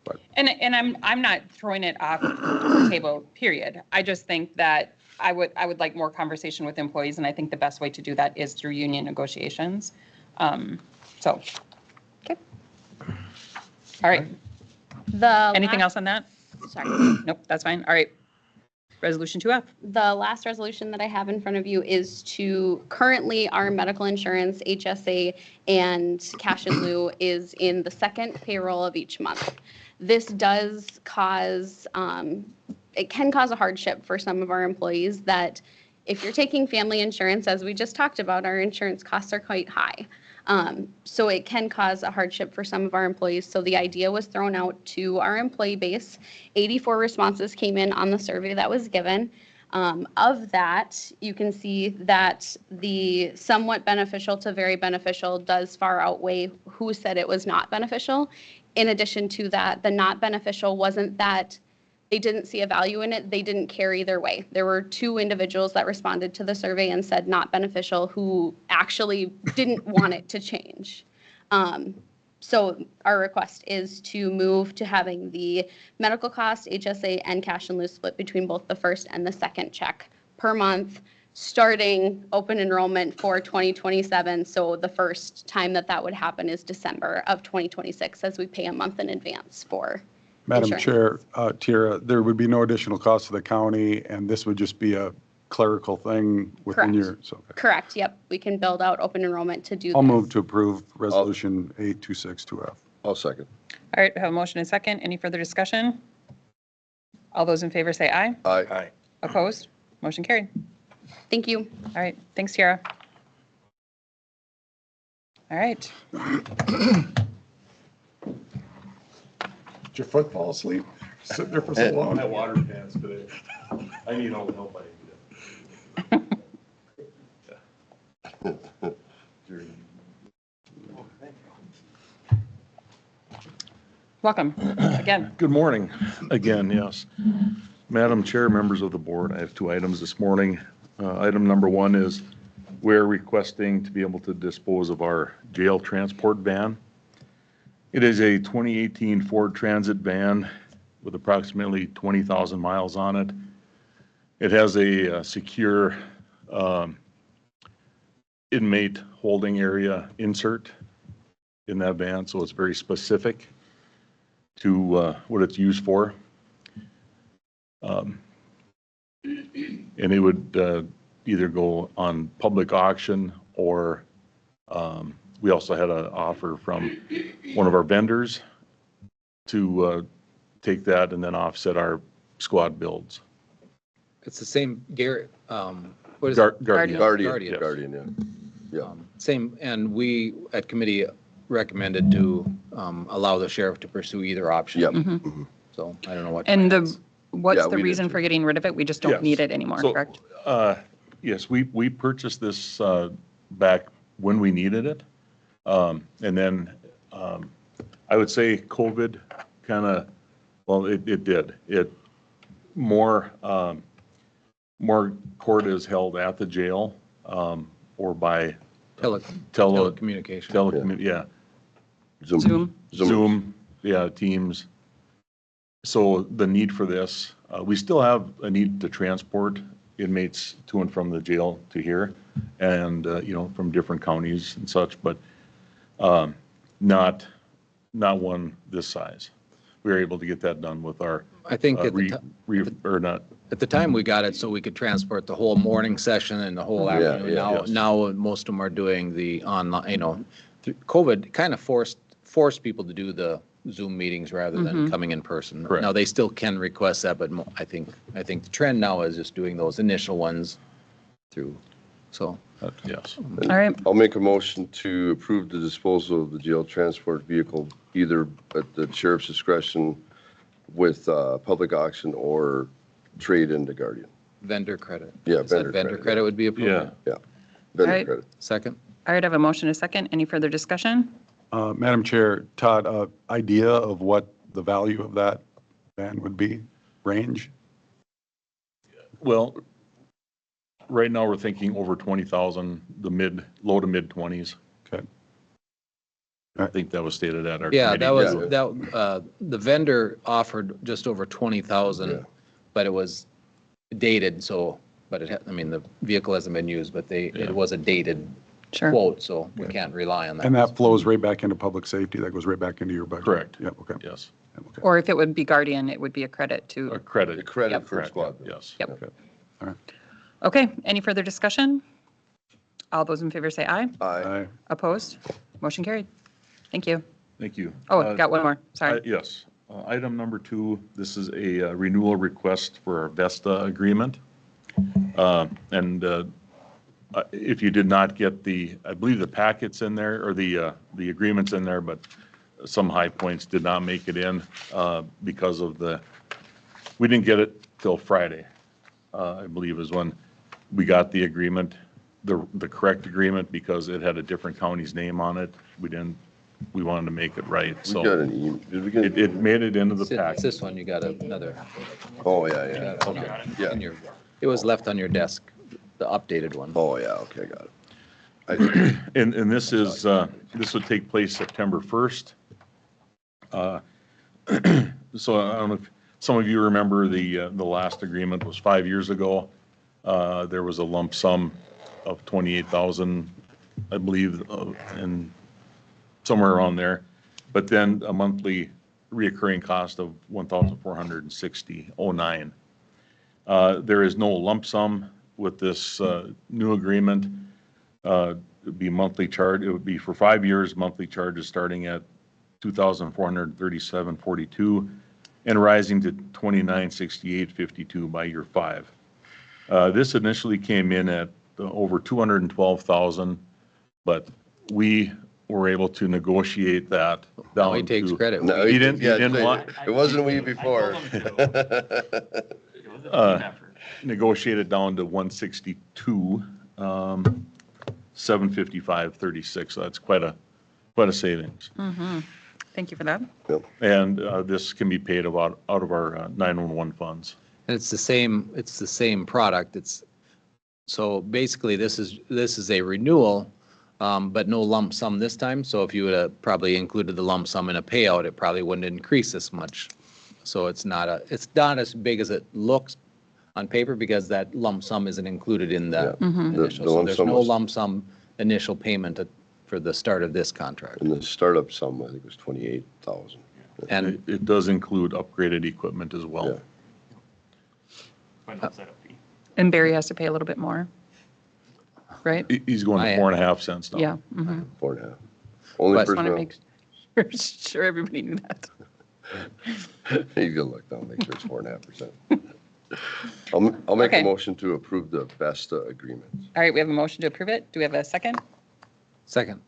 But and I'm not throwing it off the table, period. I just think that I would like more conversation with employees, and I think the best way to do that is through union negotiations. So. Okay. All right. Anything last- else on that? Sorry. Nope, that's fine. All right. Resolution 2F. The last resolution that I have in front of you is to, currently our medical insurance, HSA, and cash in lieu is in the second payroll of each month. This does cause, it can cause a hardship for some of our employees that If you're taking family insurance, as we just talked about, our insurance costs are quite high. So it can cause a hardship for some of our employees. So the idea was thrown out to our employee base. 84 responses came in on the survey that was given. Of that, you can see that the somewhat beneficial to very beneficial does far outweigh who said it was not beneficial. In addition to that, the not beneficial wasn't that they didn't see a value in it, they didn't care either way. There were 2 individuals that responded to the survey and said not beneficial who actually didn't want it to change. So our request is to move to having the medical cost, HSA, and cash and loose split between both the first and the second check per month, starting open enrollment for 2027. So the first time that would happen is December of 2026, as we pay a month in advance for Madam insurance. Chair, Tira, there would be no additional cost to the county, and this would just be a clerical thing within Correct. your, so. Okay. Correct, yep. We can build out open enrollment to do this. I'll move to approve Resolution 8262F. I'll second. All right, we have a motion and a second. Any further discussion? All those in favor say aye. Aye. Opposed? Motion carried. Thank you. All right, thanks, Tiara. All right, Did your foot fall asleep? Sitting there for so long. My water pants today. I need all the help I can get. welcome again. Good morning, again, yes. Madam Chair, members of the board, I have 2 items this morning. Item number 1 is we're requesting to be able to dispose of our jail transport van. It is a 2018 Ford Transit van with approximately 20,000 miles on it. It has a secure inmate holding area insert in that van, so it's very specific to what it's used for. And it would either go on public auction or we also had an offer from one of our vendors to take that and then offset our squad builds. It's the same, Garrett, what is it? Guardian. Guardian, Yes. yeah. Same, and we at committee recommended to allow the sheriff to pursue either option. Yep. So I don't know what. And Yeah, what's the we did reason too. for getting rid of it? We just don't Yes. need it anymore, So, correct? Yes, we purchased this back when we needed it. And then I would say COVID kind of, well, it did. More court is held at the jail or by Telecommunication. yeah. Zoom. Yeah, Teams. So the need for this, we still have a need to transport inmates to and from the jail to here and, from different counties and such, but not one this size. We were able to get that done with our, I think at the time we got it so we could transport the whole morning session and the whole Yeah, afternoon. yeah. Yes. Now most of them are doing the online, COVID kind of forced people to do the Zoom meetings rather than coming in person. Correct. Now, they still can request that, but I think the trend now is just doing those initial ones through, so. yes. All right. I'll make a motion to approve the disposal of the jail transport vehicle, either at the sheriff's discretion with public auction or trade into Guardian. Vendor credit. Yeah, Is that vendor Vendor credit. credit would be approved. Yeah. Vendor Alright. credit. Second? All right, I have a motion and a second. Any further discussion? Madam Chair, Todd, idea of what the value of that van would be, range? Well, right now we're thinking over 20,000, low to mid 20s. Okay. I think that was stated at our. Yeah, committee. the vendor offered just over 20,000, Yeah. but it was dated, so, but the vehicle hasn't been used, but it was a dated Sure. quote, so we can't rely on that. And that flows right back into public safety, that goes right back into your budget? Correct. Yep, okay. Yes, Yep, okay. Or if it would be Guardian, it would be a credit a to, credit. The credit Yep. for Correct, squad. yes. Yep. Okay. All right. okay, any further discussion? All those in favor say aye. Aye. Aye. Opposed? Motion carried. Thank you. Thank you. Oh, got one more, sorry. Yes. Item number 2, this is a renewal request for our Vesta agreement. And if you did not get I believe the packets in there, or the agreements in there, but some high points did not make it in because of we didn't get it till Friday, I believe is when we got the agreement, the correct agreement, because it had a different county's name on it. We wanted to make it right, We got so an email. Did we get? it made it into the It's packet. this one, you got another. Oh, yeah. Okay. Yeah. It was left on your desk, the updated one. Oh, yeah, okay, got it. And this would take place September 1st. So I don't know if some of you remember the last agreement was 5 years ago. There was a lump sum of 28,000, I believe, and somewhere around there. But then a monthly reoccurring cost of 1,460.09. There is no lump sum with this new agreement. It'd be monthly charge. It would be for 5 years, monthly charges starting at $2,437.42 and rising to $2,968.52 by year 5. This initially came in at over $212,000, but we were able to negotiate that down Now he takes to. credit. No, He didn't want. It wasn't we before. Negotiated down to 162, 755.36. So that's quite a savings. Thank you for that. And this can be paid out of our 911 funds. And it's the same product. So basically this is a renewal, but no lump sum this time. So if you would have probably included the lump sum in a payout, it probably wouldn't increase this much. So it's not as big as it looks on paper because that lump sum isn't included in the initial. So there's no lump sum initial payment for the start of this contract. And the startup sum, I think, was 28,000. And it does include upgraded equipment as well. And Barry has to pay a little bit more, right? He's going to 4.5 cents now. Yeah. 4.5. Only But- Just want to personnel. make sure everybody knew that. He's gonna look down, make sure it's 4.5%. I'll make Okay. a motion to approve the Vesta agreement. All right, we have a motion to approve it. Do we have a second? second,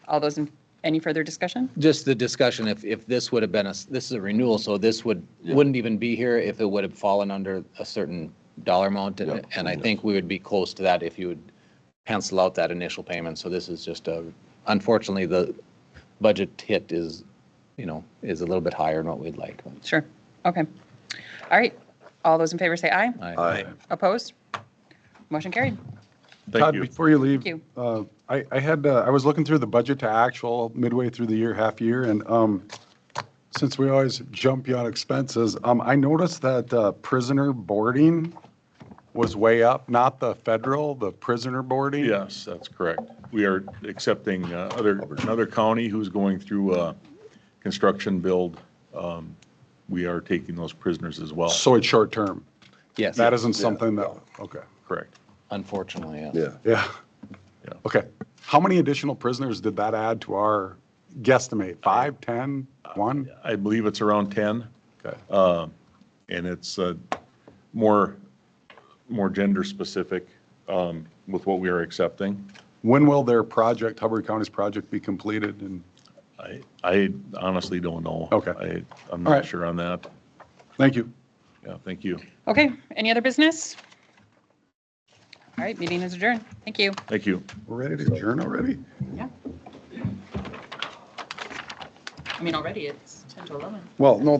All those any further discussion? just the discussion, if this would have been this is a renewal, so this wouldn't even be here if it would have fallen under a certain dollar amount. Yeah. And I think we would be close to that if you would cancel out that initial payment. So this is just unfortunately, the budget hit is a little bit higher than what we'd like. Sure. Okay. All right. All those in favor say aye. Aye. Opposed? Motion carried. Thank Todd, you. before you leave, Thank I was looking through the budget to actual midway through the year, half year, and since we always jump you on expenses, I noticed that prisoner boarding was way up, not the federal, the prisoner boarding. Yes, that's correct. We are accepting another county who's going through a construction build. We are taking those prisoners as well. So it's short term. Yes, That isn't something that, okay, Correct. unfortunately, yes. Yeah. yeah. Yeah. Okay. How many additional prisoners did that add to our guesstimate? 5, 10, 1? I believe it's around 10. Okay. And it's more gender specific with what we are accepting. When will their project, Hubbard County's project, be completed? And I honestly don't know. Okay. I'm All not right. sure on that. thank you. Yeah, thank you. Okay. Any other business? All right. Meeting is adjourned. Thank you. Thank you. We're ready to adjourn already? Yeah. I mean, already it's 10 to 11. Well, no,